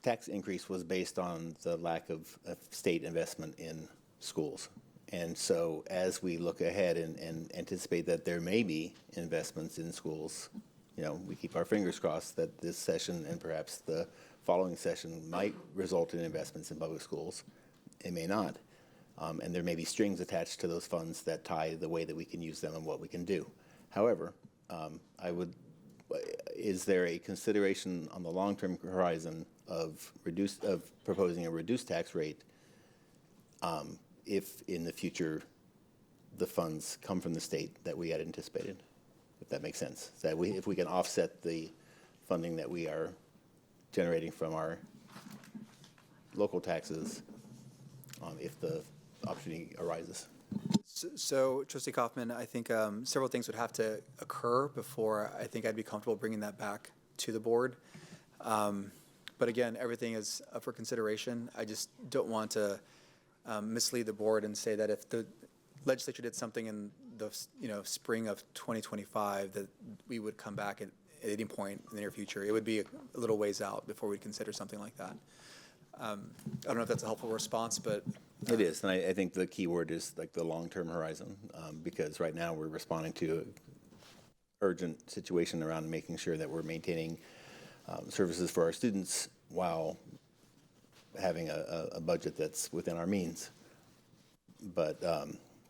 tax increase was based on the lack of state investment in schools. And so as we look ahead and anticipate that there may be investments in schools, you know, we keep our fingers crossed that this session and perhaps the following session might result in investments in public schools. It may not. And there may be strings attached to those funds that tie the way that we can use them and what we can do. However, is there a consideration on the long-term horizon of proposing a reduced tax rate if in the future the funds come from the state that we had anticipated, if that makes sense? That if we can offset the funding that we are generating from our local taxes, if the opportunity arises. So Trustee Kaufman, I think several things would have to occur before I think I'd be comfortable bringing that back to the board. But again, everything is up for consideration. I just don't want to mislead the board and say that if the legislature did something in the spring of 2025, that we would come back at any point in the near future. It would be a little ways out before we'd consider something like that. I don't know if that's a helpful response, but it is, and I think the key word is like the long-term horizon, because right now we're responding to an urgent situation around making sure that we're maintaining services for our students while having a budget that's within our means. But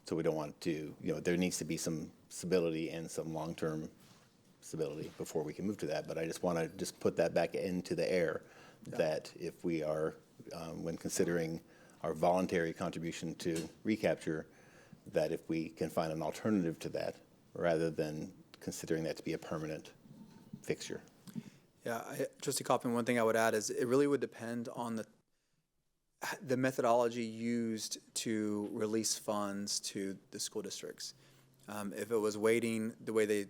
so we don't want to, there needs to be some stability and some long-term stability before we can move to that. But I just want to put that back into the air, that if we are, when considering our voluntary contribution to recapture, that if we can find an alternative to that, rather than considering that to be a permanent fixture. Yeah, Trustee Kaufman, one thing I would add is it really would depend on the methodology used to release funds to the school districts. If it was weighting the way they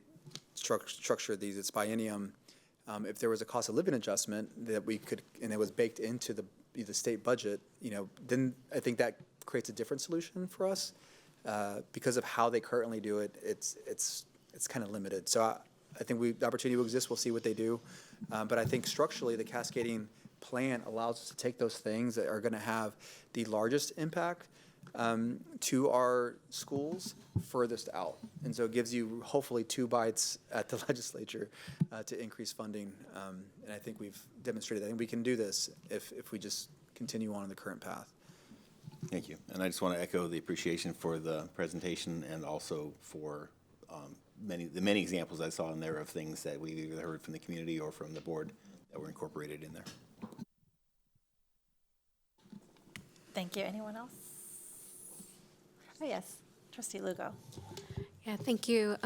structure these, it's biennium. If there was a cost of living adjustment that we could, and it was baked into the state budget, then I think that creates a different solution for us. Because of how they currently do it, it's kind of limited. So I think the opportunity will exist. We'll see what they do. But I think structurally, the cascading plan allows us to take those things that are going to have the largest impact to our schools furthest out. And so it gives you hopefully 2 bites at the legislature to increase funding. And I think we've demonstrated that. I think we can do this if we just continue on the current path. Thank you. And I just want to echo the appreciation for the presentation and also for the many examples I saw in there of things that we either heard from the community or from the board that were incorporated in there. Thank you. Anyone else? Oh, yes. Trustee Lugo. Yeah, thank you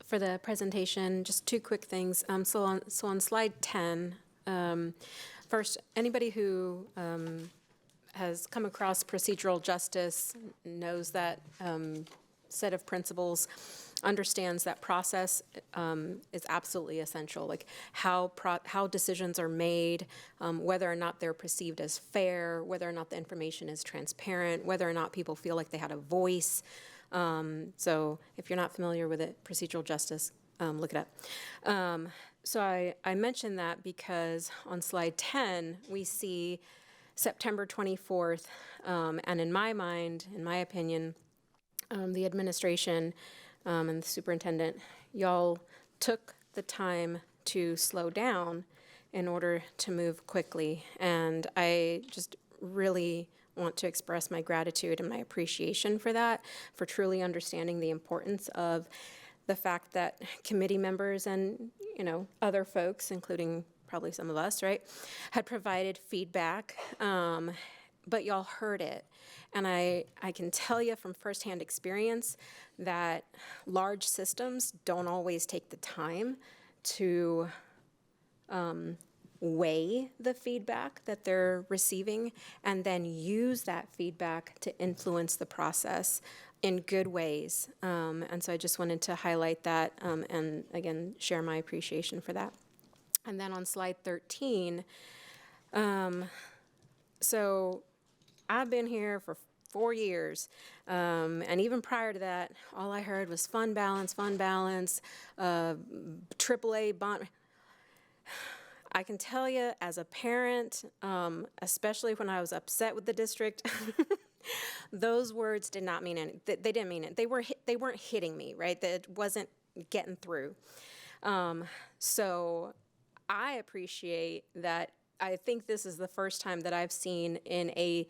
for the presentation. Just 2 quick things. So on slide 10, first, anybody who has come across procedural justice knows that set of principles, understands that process is absolutely essential, like how decisions are made, whether or not they're perceived as fair, whether or not the information is transparent, whether or not people feel like they had a voice. So if you're not familiar with it, procedural justice, look it up. So I mentioned that because on slide 10, we see September 24th, and in my mind, in my opinion, the administration and the superintendent, y'all took the time to slow down in order to move quickly. And I just really want to express my gratitude and my appreciation for that, for truly understanding the importance of the fact that committee members and, you know, other folks, including probably some of us, right, had provided feedback, but y'all heard it. And I can tell you from firsthand experience that large systems don't always take the time to weigh the feedback that they're receiving and then use that feedback to influence the process in good ways. And so I just wanted to highlight that and again, share my appreciation for that. And then on slide 13, so I've been here for 4 years, and even prior to that, all I heard was fund balance, AAA bond. I can tell you as a parent, especially when I was upset with the district, those words did not mean anything. They didn't mean it. They weren't hitting me, right? That wasn't getting through. So I appreciate that. I think this is the first time that I've seen in a,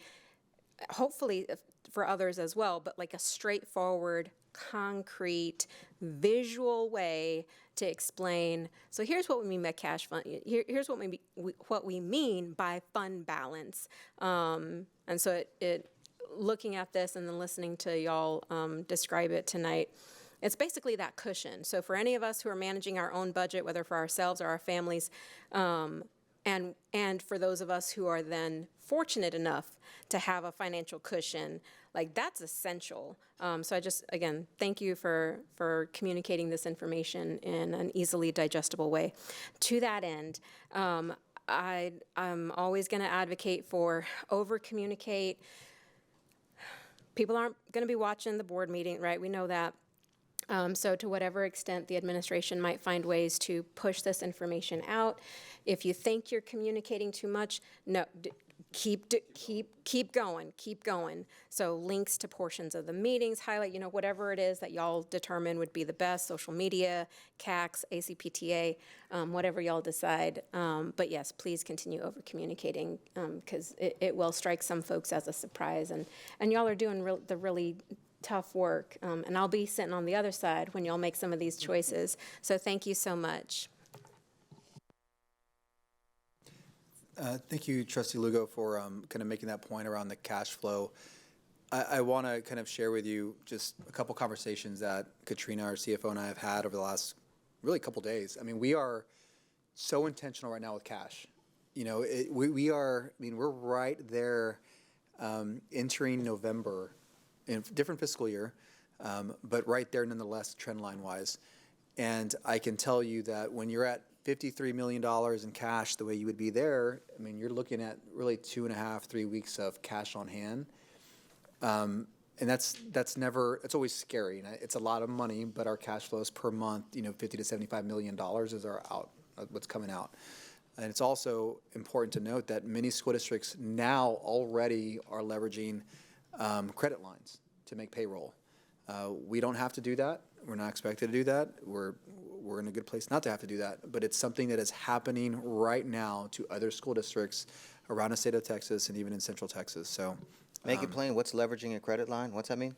hopefully for others as well, but like a straightforward, concrete, visual way to explain. So here's what we mean by cash fund. Here's what we mean by fund balance. And so it looking at this and then listening to y'all describe it tonight, it's basically that cushion. So for any of us who are managing our own budget, whether for ourselves or our families, and for those of us who are then fortunate enough to have a financial cushion, like that's essential. So I just, again, thank you for communicating this information in an easily digestible way. To that end, I'm always going to advocate for over-communicate. People aren't going to be watching the board meeting, right? We know that. So to whatever extent the administration might find ways to push this information out, if you think you're communicating too much, no, keep going. So links to portions of the meetings, highlight, you know, whatever it is that y'all determine would be the best, social media, CACs, ACPTA, whatever y'all decide. But yes, please continue over communicating because it will strike some folks as a surprise, and y'all are doing the really tough work, and I'll be sitting on the other side when y'all make some of these choices. So thank you so much. Thank you, Trustee Lugo, for kind of making that point around the cash flow. I want to kind of share with you just a couple conversations that Katrina, our CFO, and I have had over the last really couple days. I mean, we are so intentional right now with cash. You know, we are, I mean, we're right there entering November in a different fiscal year, but right there nonetheless, trend line wise. And I can tell you that when you're at $53 million in cash, the way you would be there, I mean, you're looking at really 2.5, 3 weeks of cash on hand. And that's never, it's always scary. And it's a lot of money, but our cash flows per month, you know, $50 to $75 million is our what's coming out. And it's also important to note that many school districts now already are leveraging credit lines to make payroll. We don't have to do that. We're not expected to do that. We're in a good place not to have to do that, but it's something that is happening right now to other school districts around the state of Texas and even in Central Texas. So, make it plain. What's leveraging a credit line? What's that mean?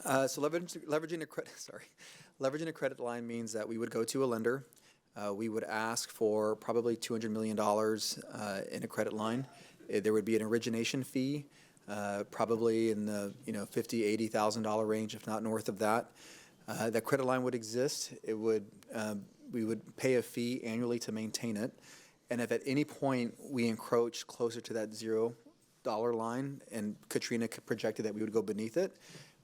So leveraging a credit line means that we would go to a lender. We would ask for probably $200 million in a credit line. There would be an origination fee, probably in the $50,000, $80,000 range, if not north of that. That credit line would exist. It would we would pay a fee annually to maintain it, and if at any point we encroach closer to that $0 line, and Katrina projected that we would go beneath it,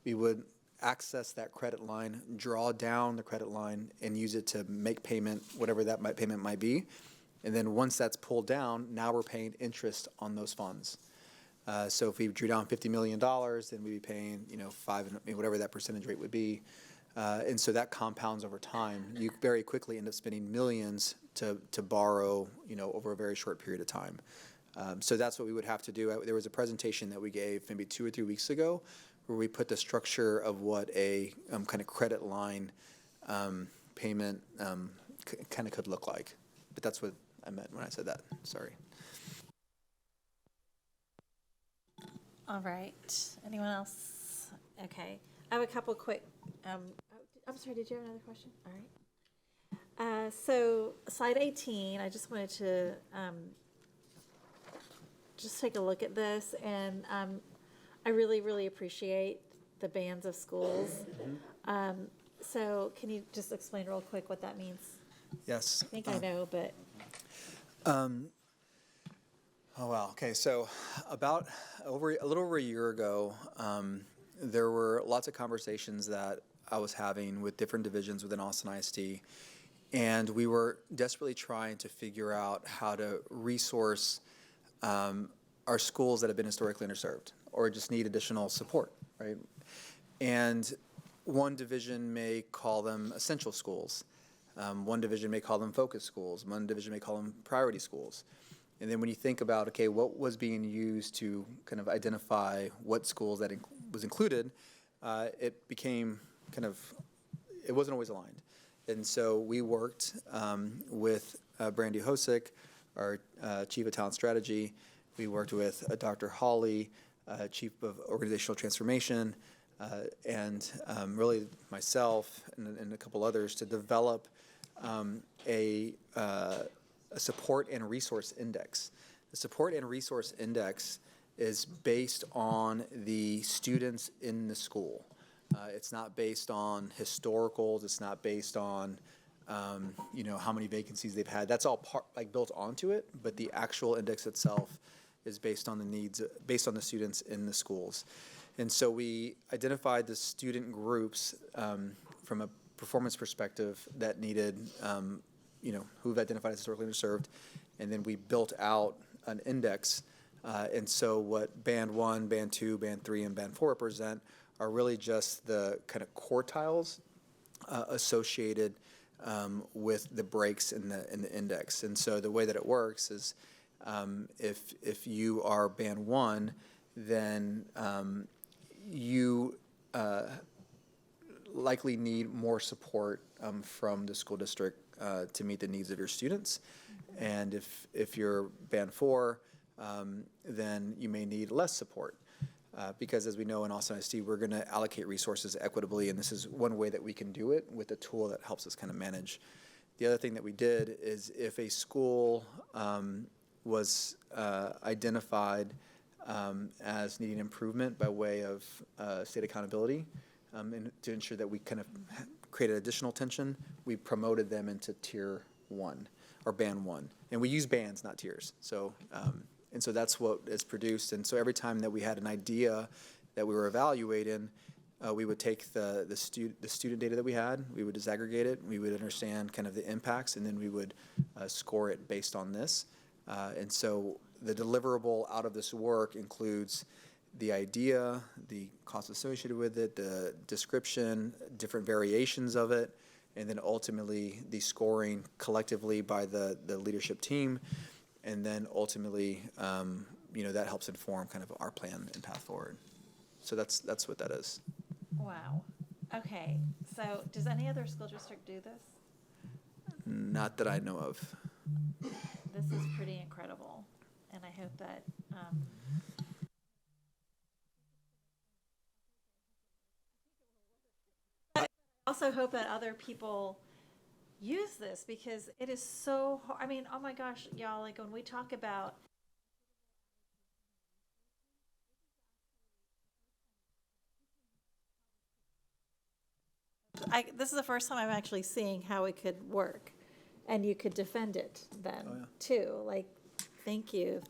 we would access that credit line, draw down the credit line, and use it to make payment, whatever that payment might be. And then once that's pulled down, now we're paying interest on those funds. So if we drew down $50 million, then we'd be paying, 5, whatever that percentage rate would be. And so that compounds over time. You very quickly end up spending millions to borrow, over a very short period of time. So that's what we would have to do. There was a presentation that we gave maybe 2 or 3 weeks ago where we put the structure of what a kind of credit line payment kind of could look like. But that's what I meant when I said that. Sorry. All right. Anyone else? Okay. I have a couple quick, I'm sorry, did you have another question? All right. So slide 18, I just wanted to just take a look at this, and I really, really appreciate the bands of schools. So can you just explain real quick what that means? Yes. I think I know, but. Oh, wow. Okay, so about a little over a year ago, there were lots of conversations that I was having with different divisions within Austin ISD, and we were desperately trying to figure out how to resource our schools that have been historically underserved or just need additional support, right? And one division may call them essential schools. One division may call them focus schools. One division may call them priority schools. And then when you think about, okay, what was being used to kind of identify what schools that was included, it became it wasn't always aligned. And so we worked with Brandy Hosick, our Chief of Talent Strategy. We worked with Dr. Hawley, Chief of Organizational Transformation, and really myself and a couple others to develop a support and resource index. The support and resource index is based on the students in the school. It's not based on historicals. It's not based on how many vacancies they've had. That's all built onto it, but the actual index itself is based on the needs, based on the students in the schools. And so we identified the student groups from a performance perspective that needed, who've identified as historically underserved, and then we built out an index. And so what Band 1, Band 2, Band 3, and Band 4 represent are really just the kind of quartiles associated with the breaks in the index. And so the way that it works is if you are Band 1, then you likely need more support from the school district to meet the needs of your students. And if you're Band 4, then you may need less support. Because as we know in Austin ISD, we're going to allocate resources equitably, and this is one way that we can do it with a tool that helps us kind of manage. The other thing that we did is if a school was identified as needing improvement by way of state accountability, and to ensure that we kind of created additional tension, we promoted them into Tier 1 or Band 1. And we use bands, not tiers. So. And so that's what is produced. And so every time that we had an idea that we were evaluating, we would take the student data that we had, we would disaggregate it, we would understand kind of the impacts, and then we would score it based on this. And so the deliverable out of this work includes the idea, the cost associated with it, the description, different variations of it, and then ultimately the scoring collectively by the leadership team. And then ultimately, that helps inform kind of our plan and path forward. So that's what that is. Wow. Okay. So does any other school district do this? Not that I know of. This is pretty incredible. And I hope that I also hope that other people use this, because it is so hard. I mean, oh my gosh, y'all, like when we talk about this is the first time I'm actually seeing how it could work, and you could defend it then too. Like, thank you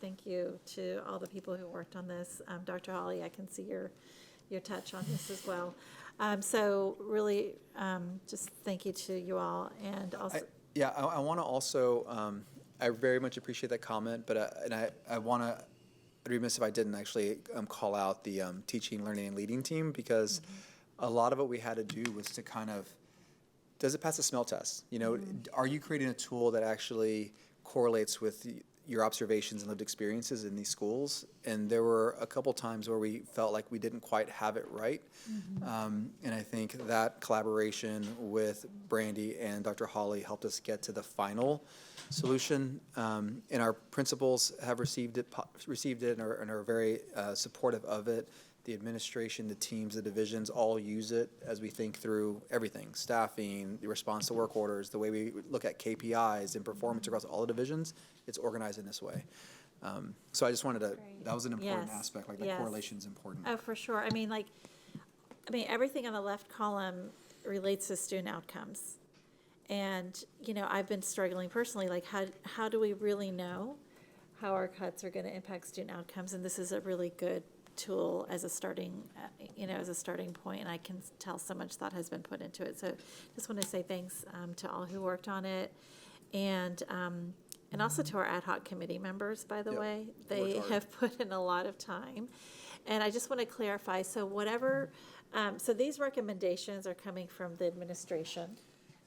to all the people who worked on this. Dr. Hawley, I can see your touch on this as well. So really, just thank you to you all, and also. I want to also, I very much appreciate that comment, but I want to, I'd be remiss if I didn't actually call out the teaching, learning, and leading team, because a lot of what we had to do was to kind of, does it pass the smell test? You know, are you creating a tool that actually correlates with your observations and lived experiences in these schools? And there were a couple times where we felt like we didn't quite have it right. And I think that collaboration with Brandy and Dr. Hawley helped us get to the final solution. And our principals have received it and are very supportive of it. The administration, the teams, the divisions all use it as we think through everything, staffing, the response to work orders, the way we look at KPIs and performance across all the divisions. It's organized in this way. So I just wanted to, that was an important Yes. aspect, like that Yes. correlation is important. Oh, for sure. I mean, everything on the left column relates to student outcomes. And, you know, I've been struggling personally, like how do we really know how our cuts are going to impact student outcomes? And this is a really good tool as a starting, as a starting point, and I can tell so much thought has been put into it. So just want to say thanks to all who worked on it, and also to our ad hoc committee members, by the Yep. way. They have put in a lot of time. And I just want to clarify, so so these recommendations are coming from the administration.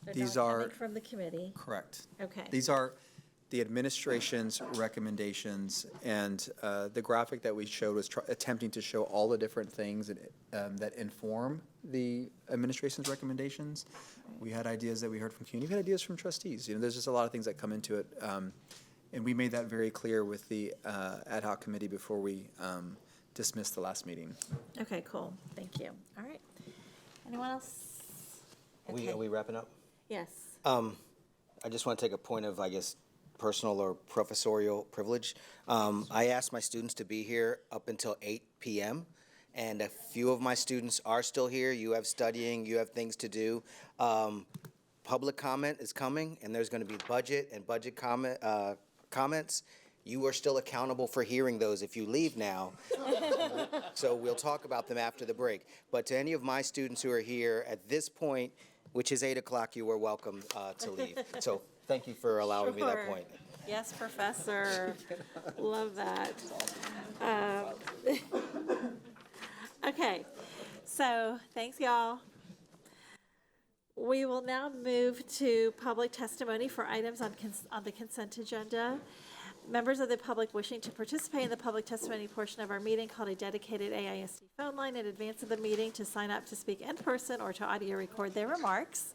They're These not are- coming from the committee. Correct. Okay. These are the administration's recommendations, and the graphic that we showed was attempting to show all the different things that inform the administration's recommendations. We had ideas that we heard from community, we had ideas from trustees. You know, there's just a lot of things that come into it, and we made that very clear with the ad hoc committee before we dismissed the last meeting. Okay, cool. Thank you. All right. Anyone else? Are we wrapping up? Yes. I just want to take a point of, I guess, personal or professorial privilege. I asked my students to be here up until 8 p.m., and a few of my students are still here. You have studying, you have things to do. Public comment is coming, and there's going to be budget comments. You are still accountable for hearing those if you leave now. So we'll talk about them after the break. But to any of my students who are here at this point, which is 8 o'clock, you are welcome to leave. So thank you for allowing me that Sure. point. Yes, Professor. Love that. Okay, so thanks, y'all. We will now move to public testimony for items on the consent agenda. Members of the public wishing to participate in the public testimony portion of our meeting called a dedicated AISD phone line in advance of the meeting to sign up to speak in person or to audio record their remarks.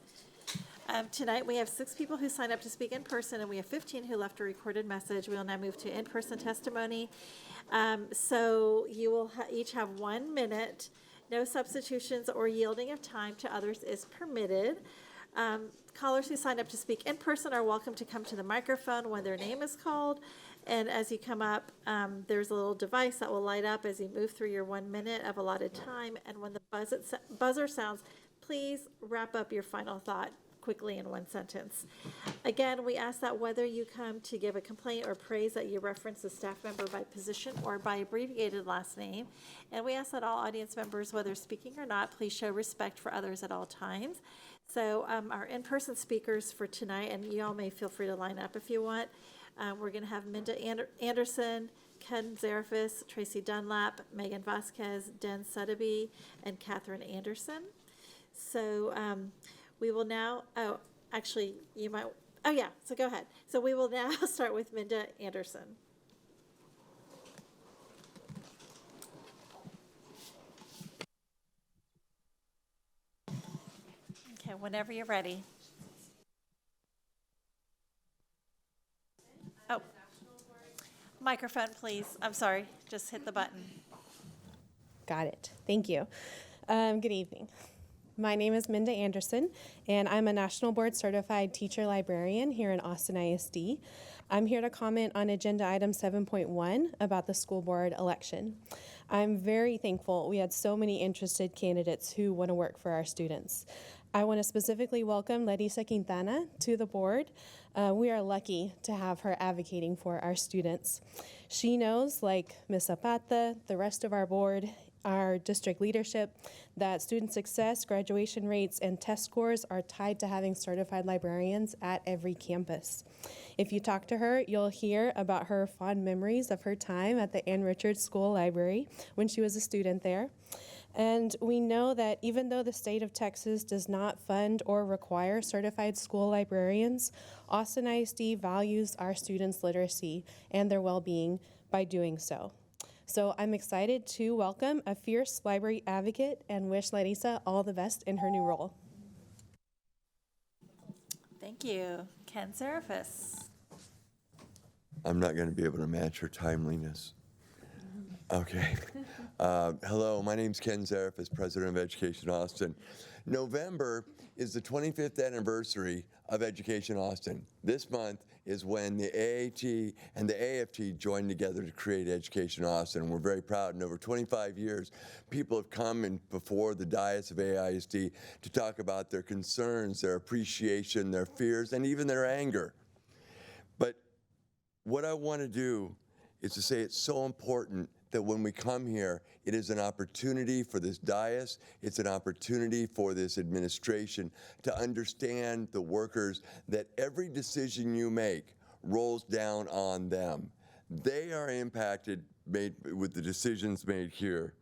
Tonight, we have 6 people who signed up to speak in person, and we have 15 who left a recorded message. We will now move to in-person testimony. So you will each have 1 minute. No substitutions or yielding of time to others is permitted. Callers who signed up to speak in person are welcome to come to the microphone when their name is called. And as you come up, there's a little device that will light up as you move through your 1 minute of allotted time. And when the buzzer sounds, please wrap up your final thought quickly in 1 sentence. Again, we ask that whether you come to give a complaint or praise, that you reference the staff member by position or by abbreviated last name. And we ask that all audience members, whether speaking or not, please show respect for others at all times. So our in-person speakers for tonight, and you all may feel free to line up if you want. We're going to have Minda Anderson, Ken Zarafis, Tracy Dunlap, Megan Vasquez, Den Suddaby, and Catherine Anderson. So we will now, so go ahead. So we will now start with Minda Anderson. Okay, whenever you're ready. Oh, microphone, please. I'm sorry, just hit the button. Got it. Thank you. Good evening. My name is Minda Anderson, and I'm a National Board Certified Teacher Librarian here in Austin ISD. I'm here to comment on Agenda Item 7.1 about the school board election. I'm very thankful we had so many interested candidates who want to work for our students. I want to specifically welcome Larissa Quintana to the board. We are lucky to have her advocating for our students. She knows, like Ms. Zapata, the rest of our board, our district leadership, that student success, graduation rates, and test scores are tied to having certified librarians at every campus. If you talk to her, you'll hear about her fond memories of her time at the Ann Richards School Library when she was a student there. And we know that even though the state of Texas does not fund or require certified school librarians, Austin ISD values our students' literacy and their well-being by doing so. So I'm excited to welcome a fierce library advocate and wish Larissa all the best in her new role. Thank you. Ken Serafis. I'm not going to be able to match her timeliness. Okay. Hello, my name's Ken Zarefis, President of Education Austin. November is the 25th anniversary of Education Austin. This month is when the AAT and the AFT joined together to create Education Austin. We're very proud. In over 25 years, people have come in before the dais of AISD to talk about their concerns, their appreciation, their fears, and even their anger. But what I want to do is to say it's so important that when we come here, it is an opportunity for this dais, it's an opportunity for this administration to understand the workers that every decision you make rolls down on them. They are impacted with the decisions made here.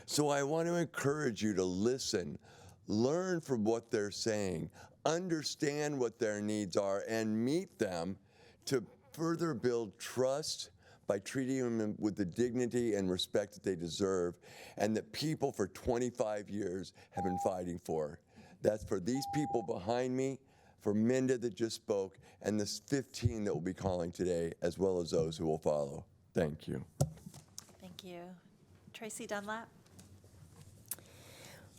So I want to encourage you to listen, learn from what they're saying, understand what their needs are, and meet them to further build trust by treating them with the dignity and respect that they deserve and that people for 25 years have been fighting for. That's for these people behind me, for Minda that just spoke, and the 15 that will be calling today, as well as those who will follow. Thank you. Thank you. Tracy Dunlap.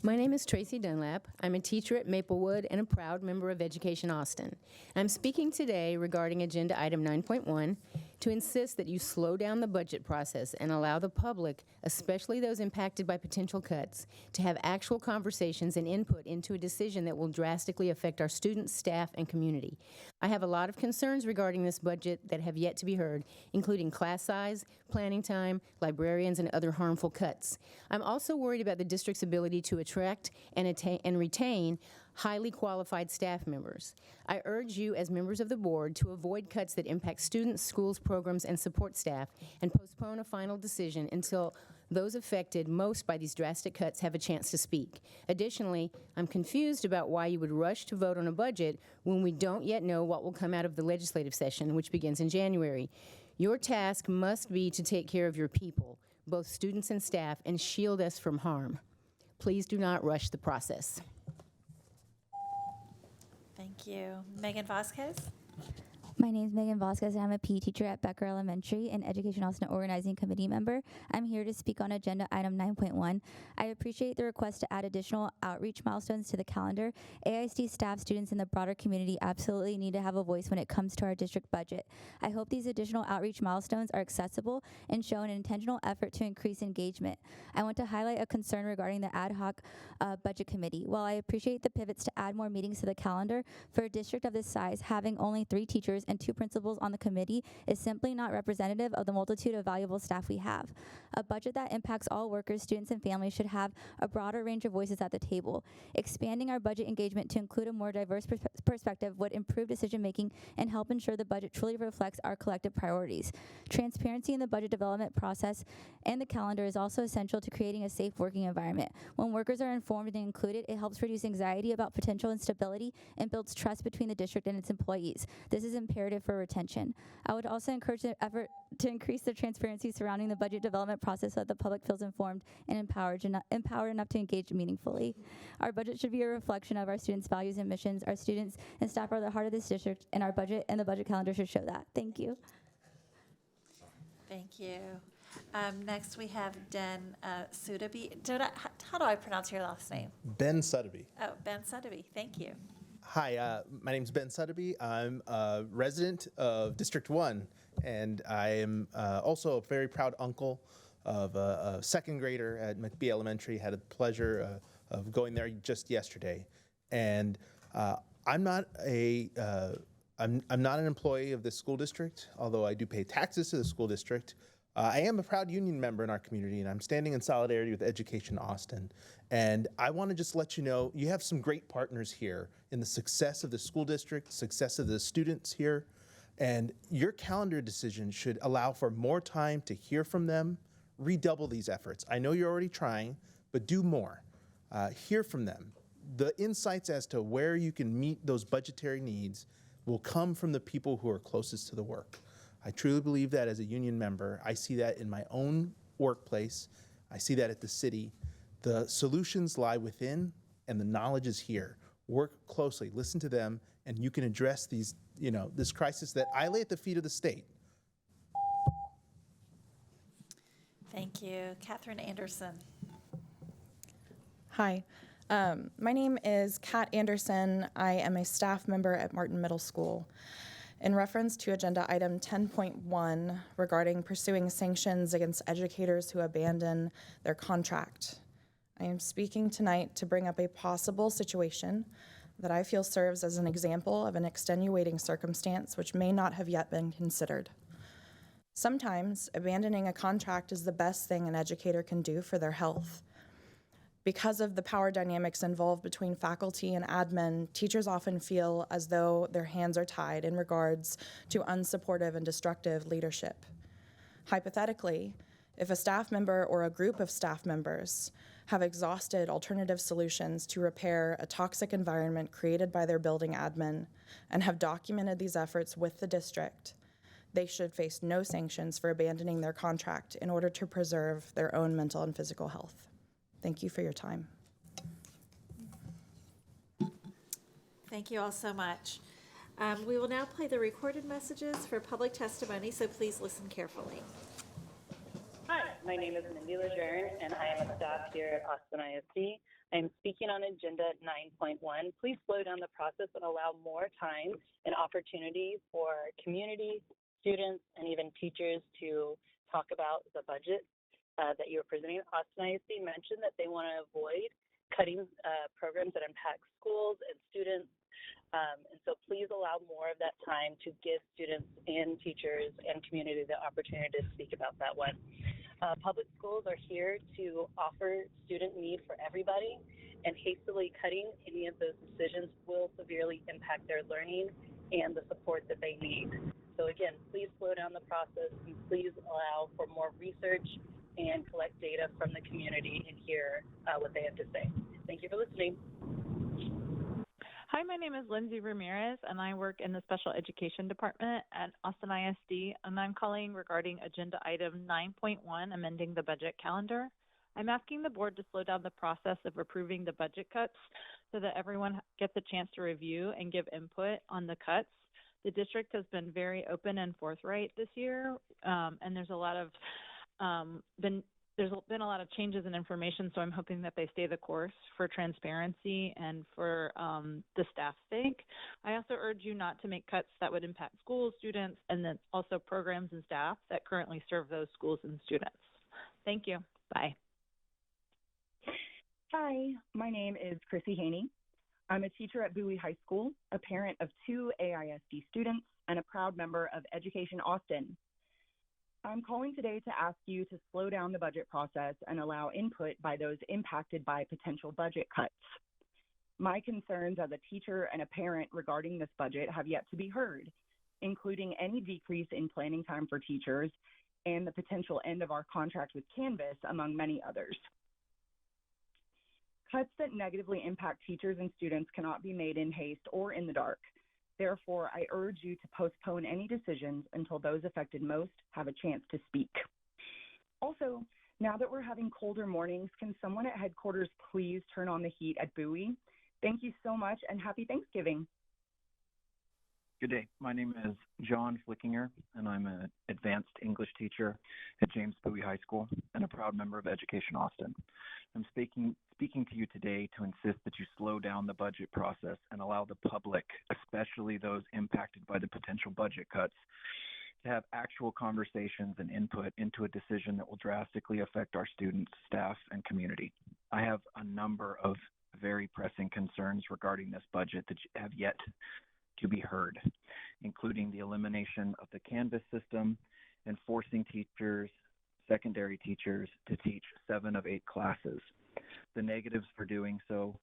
My name is Tracy Dunlap. I'm a teacher at Maplewood and a proud member of Education Austin. I'm speaking today regarding Agenda Item 9.1 to insist that you slow down the budget process and allow the public, especially those impacted by potential cuts, to have actual conversations and input into a decision that will drastically affect our students, staff, and community. I have a lot of concerns regarding this budget that have yet to be heard, including class size, planning time, librarians, and other harmful cuts. I'm also worried about the district's ability to attract and retain highly qualified staff members. I urge you as members of the board to avoid cuts that impact students, schools, programs, and support staff and postpone a final decision until those affected most by these drastic cuts have a chance to speak. Additionally, I'm confused about why you would rush to vote on a budget when we don't yet know what will come out of the legislative session, which begins in January. Your task must be to take care of your people, both students and staff, and shield us from harm. Please do not rush the process. Thank you. Megan Vasquez. My name is Megan Vasquez, and I'm a PE teacher at Becker Elementary and Education Austin Organizing Committee member. I'm here to speak on Agenda Item 9.1. I appreciate the request to add additional outreach milestones to the calendar. AISD staff, students, and the broader community absolutely need to have a voice when it comes to our district budget. I hope these additional outreach milestones are accessible and show an intentional effort to increase engagement. I want to highlight a concern regarding the ad hoc budget committee. While I appreciate the pivots to add more meetings to the calendar, for a district of this size, having only 3 teachers and 2 principals on the committee is simply not representative of the multitude of valuable staff we have. A budget that impacts all workers, students, and families should have a broader range of voices at the table. Expanding our budget engagement to include a more diverse perspective would improve decision-making and help ensure the budget truly reflects our collective priorities. Transparency in the budget development process and the calendar is also essential to creating a safe working environment. When workers are informed and included, it helps reduce anxiety about potential instability and builds trust between the district and its employees. This is imperative for retention. I would also encourage the effort to increase the transparency surrounding the budget development process so that the public feels informed and empowered enough to engage meaningfully. Our budget should be a reflection of our students' values and missions. Our students and staff are the heart of this district, and our budget and the budget calendar should show that. Thank you. Thank you. Next, we have Den Sudaby. How do I pronounce your last name? Ben Suddaby. Oh, Ben Sudaby. Thank you. Hi, my name's Ben Suddaby. I'm a resident of District 1, and I am also a very proud uncle of a second grader at McBee Elementary. Had the pleasure of going there just yesterday. And I'm not an employee of this school district, although I do pay taxes to the school district. I am a proud union member in our community, and I'm standing in solidarity with Education Austin. And I want to just let you know, you have some great partners here in the success of the school district, success of the students here, and your calendar decision should allow for more time to hear from them, redouble these efforts. I know you're already trying, but do more. Hear from them. The insights as to where you can meet those budgetary needs will come from the people who are closest to the work. I truly believe that as a union member. I see that in my own workplace. I see that at the city. The solutions lie within, and the knowledge is here. Work closely, listen to them, and you can address these, this crisis that I lay at the feet of the state. Thank you. Catherine Anderson. Hi, my name is Kat Anderson. I am a staff member at Martin Middle School. In reference to Agenda Item 10.1 regarding pursuing sanctions against educators who abandon their contract, I am speaking tonight to bring up a possible situation that I feel serves as an example of an extenuating circumstance which may not have yet been considered. Sometimes abandoning a contract is the best thing an educator can do for their health. Because of the power dynamics involved between faculty and admin, teachers often feel as though their hands are tied in regards to unsupportive and destructive leadership. Hypothetically, if a staff member or a group of staff members have exhausted alternative solutions to repair a toxic environment created by their building admin and have documented these efforts with the district, they should face no sanctions for abandoning their contract in order to preserve their own mental and physical health. Thank you for your time. Thank you all so much. We will now play the recorded messages for public testimony, so please listen carefully. Hi, my name is Mindy Lejeune, and I am a staff here at Austin ISD. I am speaking on Agenda 9.1. Please slow down the process and allow more time and opportunity for community, students, and even teachers to talk about the budget that you're presenting. Austin ISD mentioned that they want to avoid cutting programs that impact schools and students. And so please allow more of that time to give students and teachers and community the opportunity to speak about that one. Public schools are here to offer student need for everybody, and hastily cutting any of those decisions will severely impact their learning and the support that they need. So again, please slow down the process and please allow for more research and collect data from the community and hear what they have to say. Thank you for listening. Hi, my name is Lindsay Ramirez, and I work in the Special Education Department at Austin ISD, and I'm calling regarding Agenda Item 9.1, amending the budget calendar. I'm asking the board to slow down the process of approving the budget cuts so that everyone gets a chance to review and give input on the cuts. The district has been very open and forthright this year, and there's been a lot of changes in information, so I'm hoping that they stay the course for transparency and for the staff's sake. I also urge you not to make cuts that would impact schools, students, and then also programs and staff that currently serve those schools and students. Thank you. Bye. Hi, my name is Chrissy Haney. I'm a teacher at Bowie High School, a parent of 2 AISD students, and a proud member of Education Austin. I'm calling today to ask you to slow down the budget process and allow input by those impacted by potential budget cuts. My concerns as a teacher and a parent regarding this budget have yet to be heard, including any decrease in planning time for teachers and the potential end of our contract with Canvas, among many others. Cuts that negatively impact teachers and students cannot be made in haste or in the dark. Therefore, I urge you to postpone any decisions until those affected most have a chance to speak. Also, now that we're having colder mornings, can someone at headquarters please turn on the heat at Bowie? Thank you so much, and happy Thanksgiving. Good day. My name is John Flickinger, and I'm an advanced English teacher at James Bowie High School and a proud member of Education Austin. I'm speaking to you today to insist that you slow down the budget process and allow the public, especially those impacted by the potential budget cuts, to have actual conversations and input into a decision that will drastically affect our students, staff, and community. I have a number of very pressing concerns regarding this budget that have yet to be heard, including the elimination of the Canvas system and forcing teachers, secondary teachers, to teach 7 of 8 classes. The negatives for doing so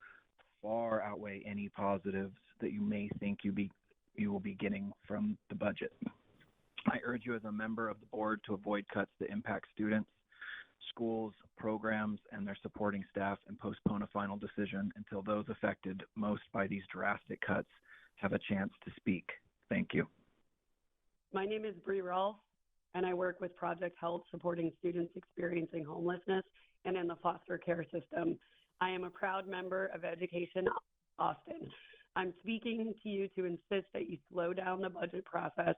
far outweigh any positives that you may think you will be getting from the budget. I urge you as a member of the board to avoid cuts that impact students, schools, programs, and their supporting staff and postpone a final decision until those affected most by these drastic cuts have a chance to speak. Thank you. My name is Bree Rolfe, and I work with Project Health supporting students experiencing homelessness and in the foster care system. I am a proud member of Education Austin. I'm speaking to you to insist that you slow down the budget process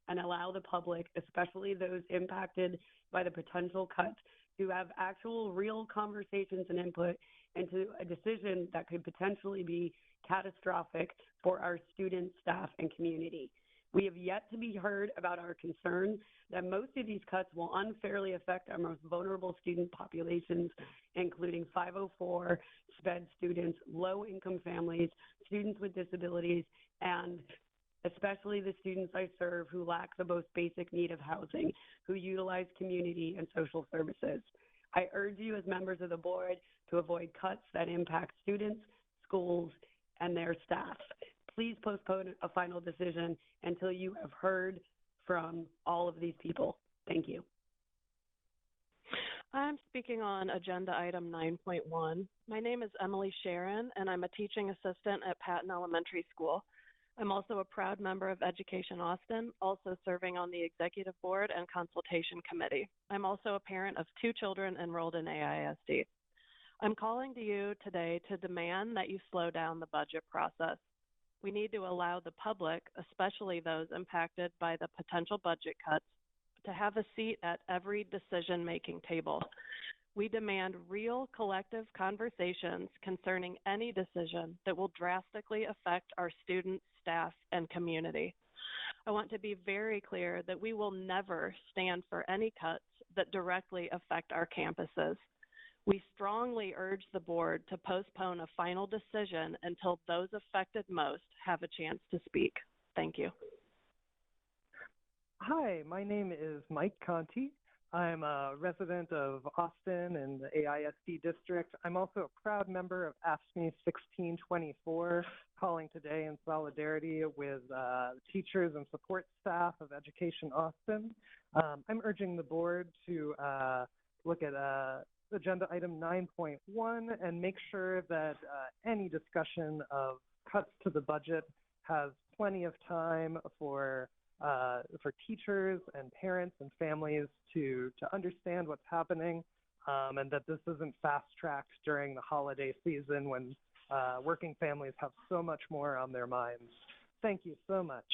and allow the public, especially those impacted by the potential cuts, to have actual real conversations and input into a decision that could potentially be catastrophic for our students, staff, and community. We have yet to be heard about our concern that most of these cuts will unfairly affect our most vulnerable student populations, including 504, SPED students, low-income families, students with disabilities, and especially the students I serve who lack the most basic need of housing, who utilize community and social services. I urge you as members of the board to avoid cuts that impact students, schools, and their staff. Please postpone a final decision until you have heard from all of these people. Thank you. I'm speaking on agenda item 9.1. My name is Emily Sharon, and I'm a teaching assistant at Patton Elementary School. I'm also a proud member of Education Austin, also serving on the executive board and consultation committee. I'm also a parent of 2 children enrolled in AISD. I'm calling to you today to demand that you slow down the budget process. We need to allow the public, especially those impacted by the potential budget cuts, to have a seat at every decision-making table. We demand real collective conversations concerning any decision that will drastically affect our students, staff, and community. I want to be very clear that we will never stand for any cuts that directly affect our campuses. We strongly urge the board to postpone a final decision until those affected most have a chance to speak. Thank you. Hi, my name is Mike Conti. I'm a resident of Austin and the AISD district. I'm also a proud member of AFSCME 1624, calling today in solidarity with teachers and support staff of Education Austin. I'm urging the board to look at agenda item 9.1 and make sure that any discussion of cuts to the budget has plenty of time for teachers and parents and families to understand what's happening, and that this isn't fast-tracked during the holiday season when working families have so much more on their minds. Thank you so much.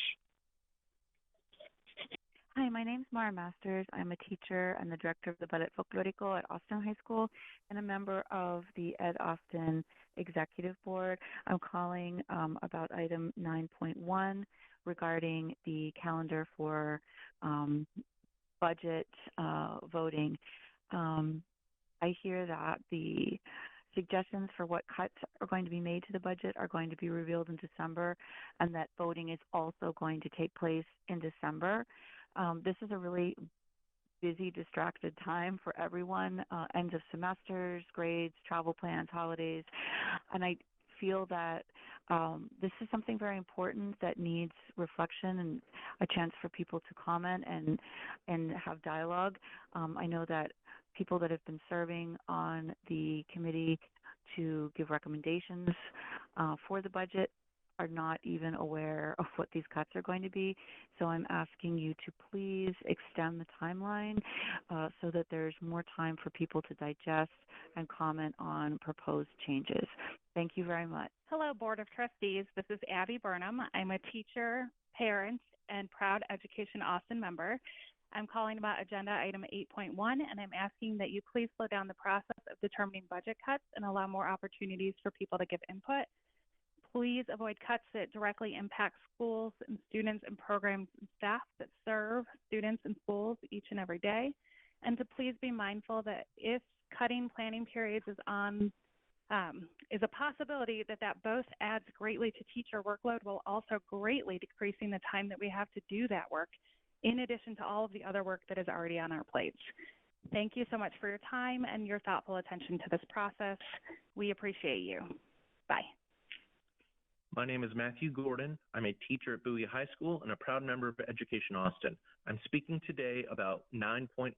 Hi, my name's Mara Masters. I'm a teacher and the director of the Ballet Folklorico at Austin High School and a member of the Ed Austin Executive Board. I'm calling about item 9.1 regarding the calendar for budget voting. I hear that the suggestions for what cuts are going to be made to the budget are going to be revealed in December, and that voting is also going to take place in December. This is a really busy, distracted time for everyone, ends of semesters, grades, travel plans, holidays, and I feel that this is something very important that needs reflection and a chance for people to comment and have dialogue. I know that people that have been serving on the committee to give recommendations for the budget are not even aware of what these cuts are going to be. So I'm asking you to please extend the timeline so that there's more time for people to digest and comment on proposed changes. Thank you very much. Hello, Board of Trustees. This is Abby Burnham. I'm a teacher, parent, and proud Education Austin member. I'm calling about agenda item 8.1, and I'm asking that you please slow down the process of determining budget cuts and allow more opportunities for people to give input. Please avoid cuts that directly impact schools and students and programs and staff that serve students and schools each and every day. And to please be mindful that if cutting planning periods is a possibility, that both adds greatly to teacher workload while also greatly decreasing the time that we have to do that work, in addition to all of the other work that is already on our plates. Thank you so much for your time and your thoughtful attention to this process. We appreciate you. Bye. My name is Matthew Gordon. I'm a teacher at Bowie High School and a proud member of Education Austin. I'm speaking today about 9.1,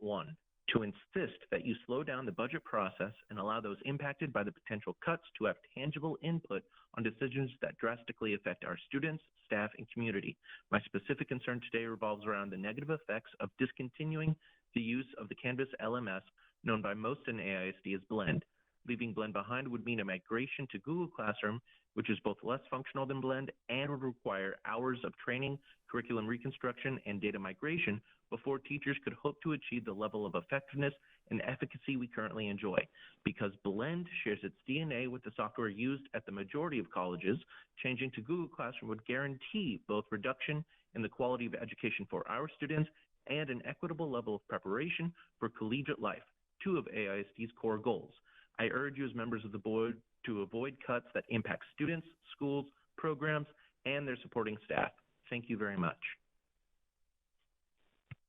to insist that you slow down the budget process and allow those impacted by the potential cuts to have tangible input on decisions that drastically affect our students, staff, and community. My specific concern today revolves around the negative effects of discontinuing the use of the Canvas LMS, known by most in AISD as Blend. Leaving Blend behind would mean a migration to Google Classroom, which is both less functional than Blend and would require hours of training, curriculum reconstruction, and data migration before teachers could hope to achieve the level of effectiveness and efficacy we currently enjoy. Because Blend shares its DNA with the software used at the majority of colleges, changing to Google Classroom would guarantee both reduction in the quality of education for our students and an equitable level of preparation for collegiate life, two of AISD's core goals. I urge you as members of the board to avoid cuts that impact students, schools, programs, and their supporting staff. Thank you very much.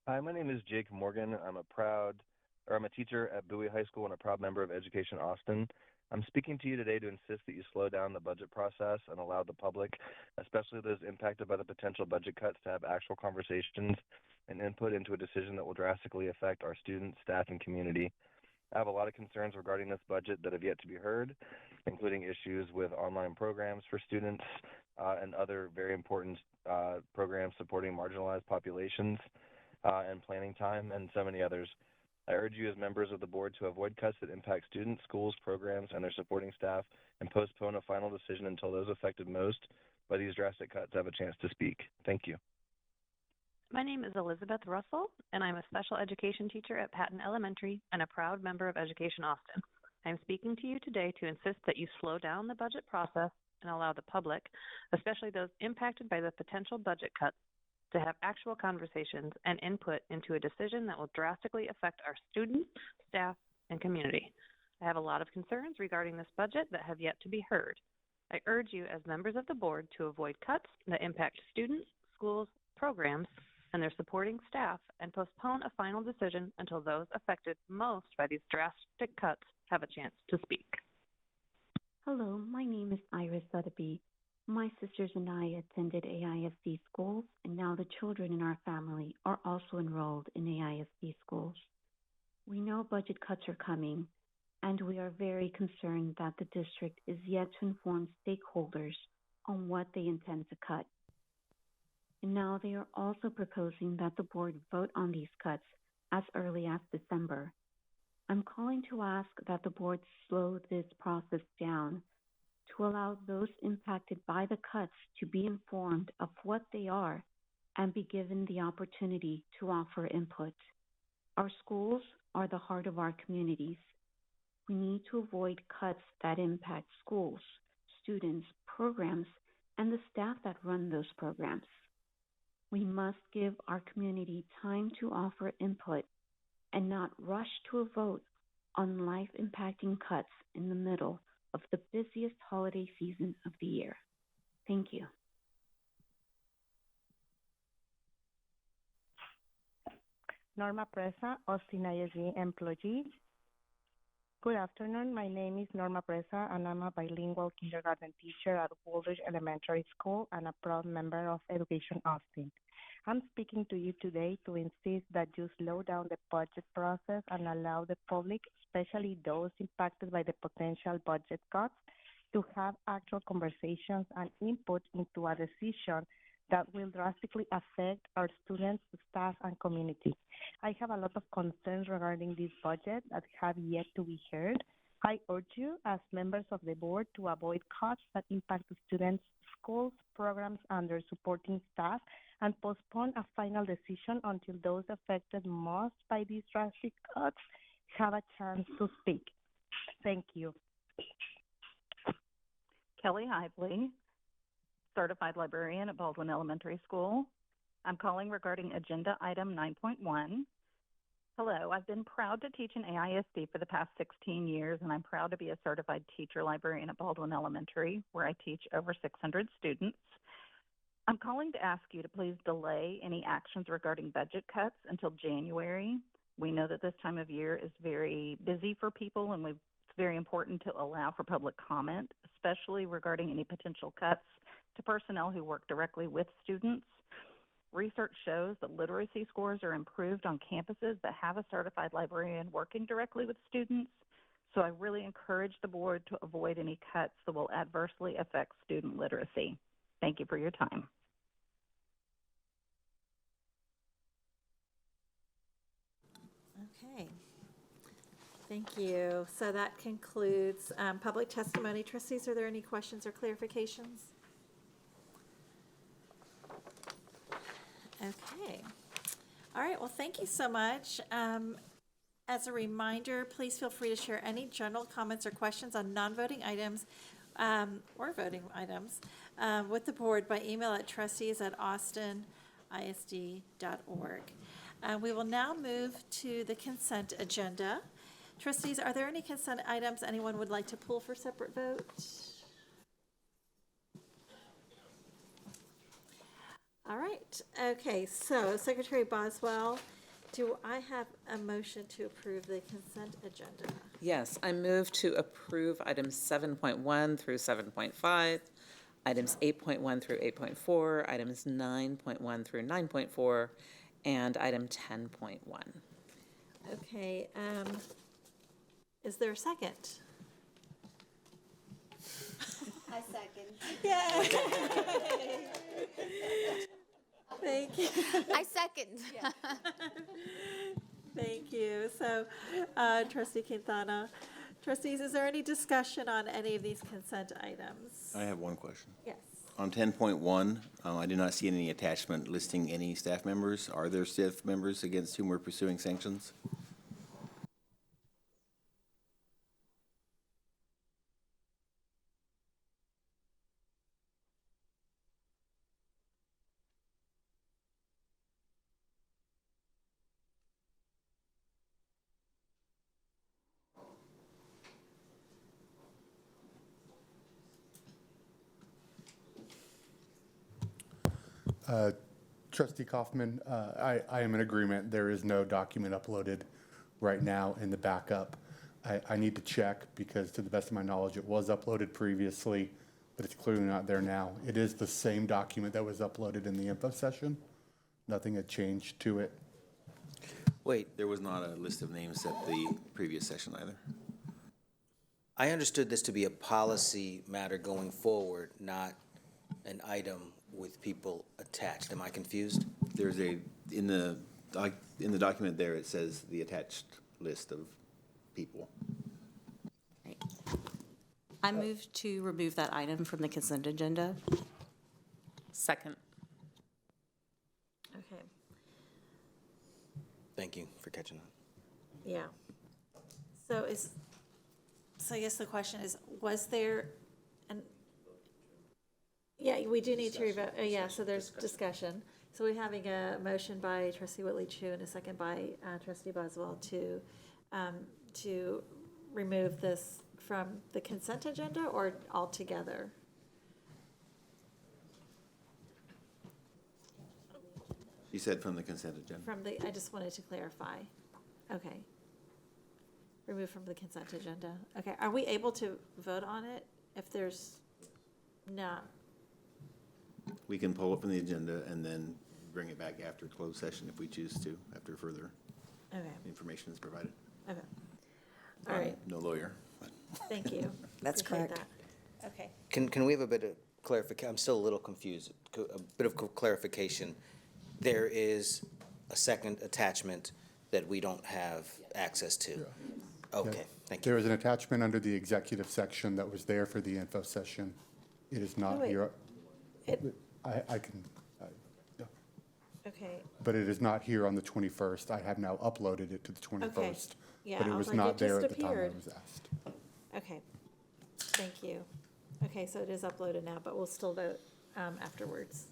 Hi, my name is Jake Morgan. I'm a teacher at Bowie High School and a proud member of Education Austin. I'm speaking to you today to insist that you slow down the budget process and allow the public, especially those impacted by the potential budget cuts, to have actual conversations and input into a decision that will drastically affect our students, staff, and community. I have a lot of concerns regarding this budget that have yet to be heard, including issues with online programs for students and other very important programs supporting marginalized populations and planning time, and so many others. I urge you as members of the board to avoid cuts that impact students, schools, programs, and their supporting staff, and postpone a final decision until those affected most by these drastic cuts have a chance to speak. Thank you. My name is Elizabeth Russell, and I'm a special education teacher at Patton Elementary and a proud member of Education Austin. I'm speaking to you today to insist that you slow down the budget process and allow the public, especially those impacted by the potential budget cuts, to have actual conversations and input into a decision that will drastically affect our students, staff, and community. I have a lot of concerns regarding this budget that have yet to be heard. I urge you as members of the board to avoid cuts that impact students, schools, programs, and their supporting staff, and postpone a final decision until those affected most by these drastic cuts have a chance to speak. Hello, my name is Iris Sotheby. My sisters and I attended AISD schools, and now the children in our family are also enrolled in AISD schools. We know budget cuts are coming, and we are very concerned that the district is yet to inform stakeholders on what they intend to cut. And now they are also proposing that the board vote on these cuts as early as December. I'm calling to ask that the board slow this process down to allow those impacted by the cuts to be informed of what they are and be given the opportunity to offer input. Our schools are the heart of our communities. We need to avoid cuts that impact schools, students, programs, and the staff that run those programs. We must give our community time to offer input and not rush to a vote on life-impacting cuts in the middle of the busiest holiday season of the year. Thank you. Norma Presa, Austin ISD employee. Good afternoon. My name is Norma Presa, and I'm a bilingual kindergarten teacher at Woolridge Elementary School and a proud member of Education Austin. I'm speaking to you today to insist that you slow down the budget process and allow the public, especially those impacted by the potential budget cuts, to have actual conversations and input into a decision that will drastically affect our students, staff, and community. I have a lot of concerns regarding this budget that have yet to be heard. I urge you as members of the board to avoid cuts that impact the students, schools, programs, and their supporting staff, and postpone a final decision until those affected most by these drastic cuts have a chance to speak. Thank you. Kelly Hively, certified librarian at Baldwin Elementary School. I'm calling regarding agenda item 9.1. Hello, I've been proud to teach in AISD for the past 16 years, and I'm proud to be a certified teacher librarian at Baldwin Elementary, where I teach over 600 students. I'm calling to ask you to please delay any actions regarding budget cuts until January. We know that this time of year is very busy for people, and it's very important to allow for public comment, especially regarding any potential cuts to personnel who work directly with students. Research shows that literacy scores are improved on campuses that have a certified librarian working directly with students. So I really encourage the board to avoid any cuts that will adversely affect student literacy. Thank you for your time. Okay. Thank you. So that concludes public testimony. Trustees, are there any questions or clarifications? Okay. All right. Well, thank you so much. As a reminder, please feel free to share any general comments or questions on non-voting items or voting items with the board by email at trustees@austinisd.org. We will now move to the consent agenda. Trustees, are there any consent items anyone would like to pull for separate vote? All right. Okay, so Secretary Boswell, do I have a motion to approve the consent agenda? Yes, I move to approve items 7.1 through 7.5, items 8.1 through 8.4, items 9.1 through 9.4, and item 10.1. Okay, is there a second? I second. Yay! Thank you. I second. Thank you. So, Trustee Quintana, trustees, is there any discussion on any of these consent items? I have one question. Yes. On 10.1, I did not see any attachment listing any staff members. Are there staff members against whom we're pursuing sanctions? Trustee Kaufman, I am in agreement. There is no document uploaded right now in the backup. I need to check because to the best of my knowledge, it was uploaded previously, but it's clearly not there now. It is the same document that was uploaded in the info session. Nothing had changed to it. Wait, there was not a list of names at the previous session either. I understood this to be a policy matter going forward, not an item with people attached. Am I confused? There's in the document there, it says the attached list of people. I move to remove that item from the consent agenda. Second. Okay. Thank you for catching that. Yeah. So I guess the question is, was there an, yeah, we do need to revote, yeah, so there's discussion. So we're having a motion by Trustee Whitley Chu and a second by Trustee Boswell to remove this from the consent agenda or altogether? You said from the consent agenda. I just wanted to clarify. Okay. Remove from the consent agenda. Okay, are we able to vote on it if there's not? We can pull it from the agenda and then bring it back after closed session if we choose to, after further information is provided. Okay. All right. No lawyer. Thank you. That's Appreciate correct. that. Okay. Can we have a bit of clarification? I'm still a little confused. A bit of clarification. There is a second attachment that we don't have access to. Okay, thank you. There is an attachment under the executive section that was there for the info session. It is not here. I can, yeah. Okay. But it is not here on the 21st. I have now uploaded it to the 21st. Yeah, But it I was like, not it there just at the time I appeared. was asked. Okay. Thank you. Okay, so it is uploaded now, but we'll still vote afterwards.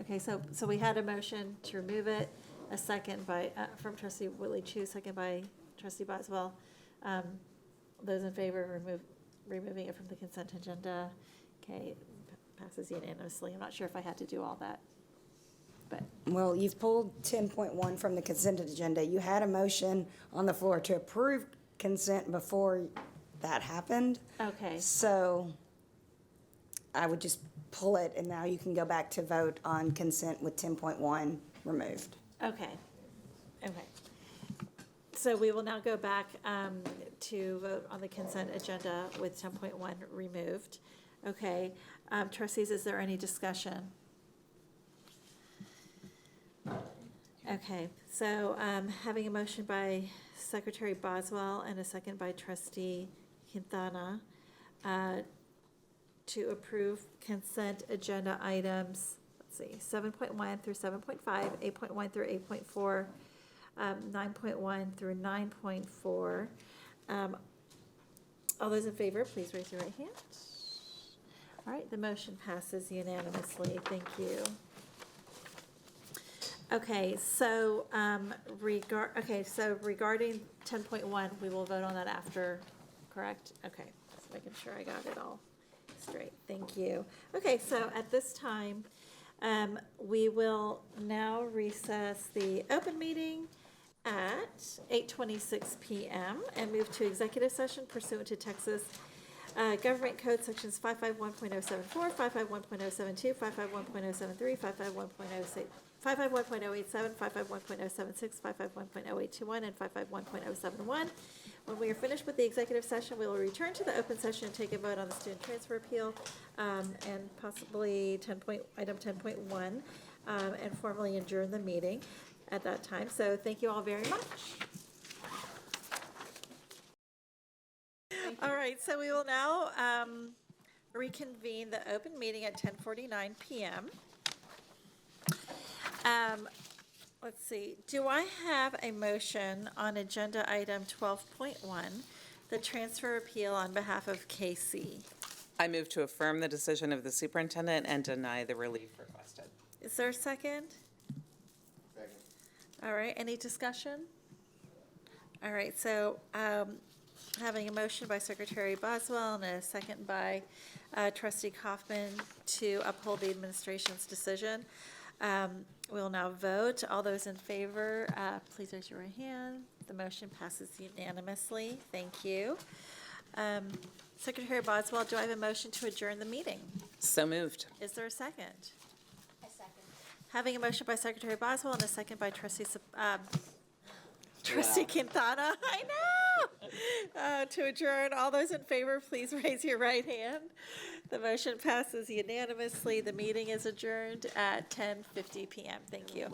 Okay, so we had a motion to remove it, a second by from Trustee Whitley Chu, second by Trustee Boswell. Those in favor of removing it from the consent agenda? Okay, passes unanimously. I'm not sure if I had to do all that, but. Well, you've pulled 10.1 from the consent agenda. You had a motion on the floor to approve consent before that happened. Okay. So I would just pull it, and now you can go back to vote on consent with 10.1 removed. Okay, okay. So we will now go back to vote on the consent agenda with 10.1 removed. Okay, trustees, is there any discussion? Okay, so having a motion by Secretary Boswell and a second by Trustee Quintana to approve consent agenda items, let's see, 7.1 through 7.5, 8.1 through 8.4, 9.1 through 9.4. All those in favor, please raise your right hand. All right, the motion passes unanimously. Thank you. Okay, so regarding 10.1, we will vote on that after, correct? Okay, just making sure I got it all straight. Thank you. Okay, so at this time, we will now recess the open meeting at 8:26 p.m. and move to executive session pursuant to Texas Government Code Sections 551.074, 551.072, 551.073, 551.087, 551.076, 551.0821, and 551.071. When we are finished with the executive session, we will return to the open session and take a vote on the student transfer appeal and possibly item 10.1 and formally adjourn the meeting at that time. So thank you all very much. All right, so we will now reconvene the open meeting at 10:49 p.m. Let's see, do I have a motion on agenda item 12.1, the transfer appeal on behalf of KC? I move to affirm the decision of the superintendent and deny the relief requested. Is there a second? Second. All right, any discussion? All right, so having a motion by Secretary Boswell and a second by Trustee Kaufman to uphold the administration's decision. We'll now vote. All those in favor, please raise your right hand. The motion passes unanimously. Thank you. Secretary Boswell, do I have a motion to adjourn the meeting? So moved. Is there a second? A second. Having a motion by Secretary Boswell and a second by Trustee Quintana, I know, to adjourn. All those in favor, please raise your right hand. The motion passes unanimously. The meeting is adjourned at 10:50 p.m. Thank you.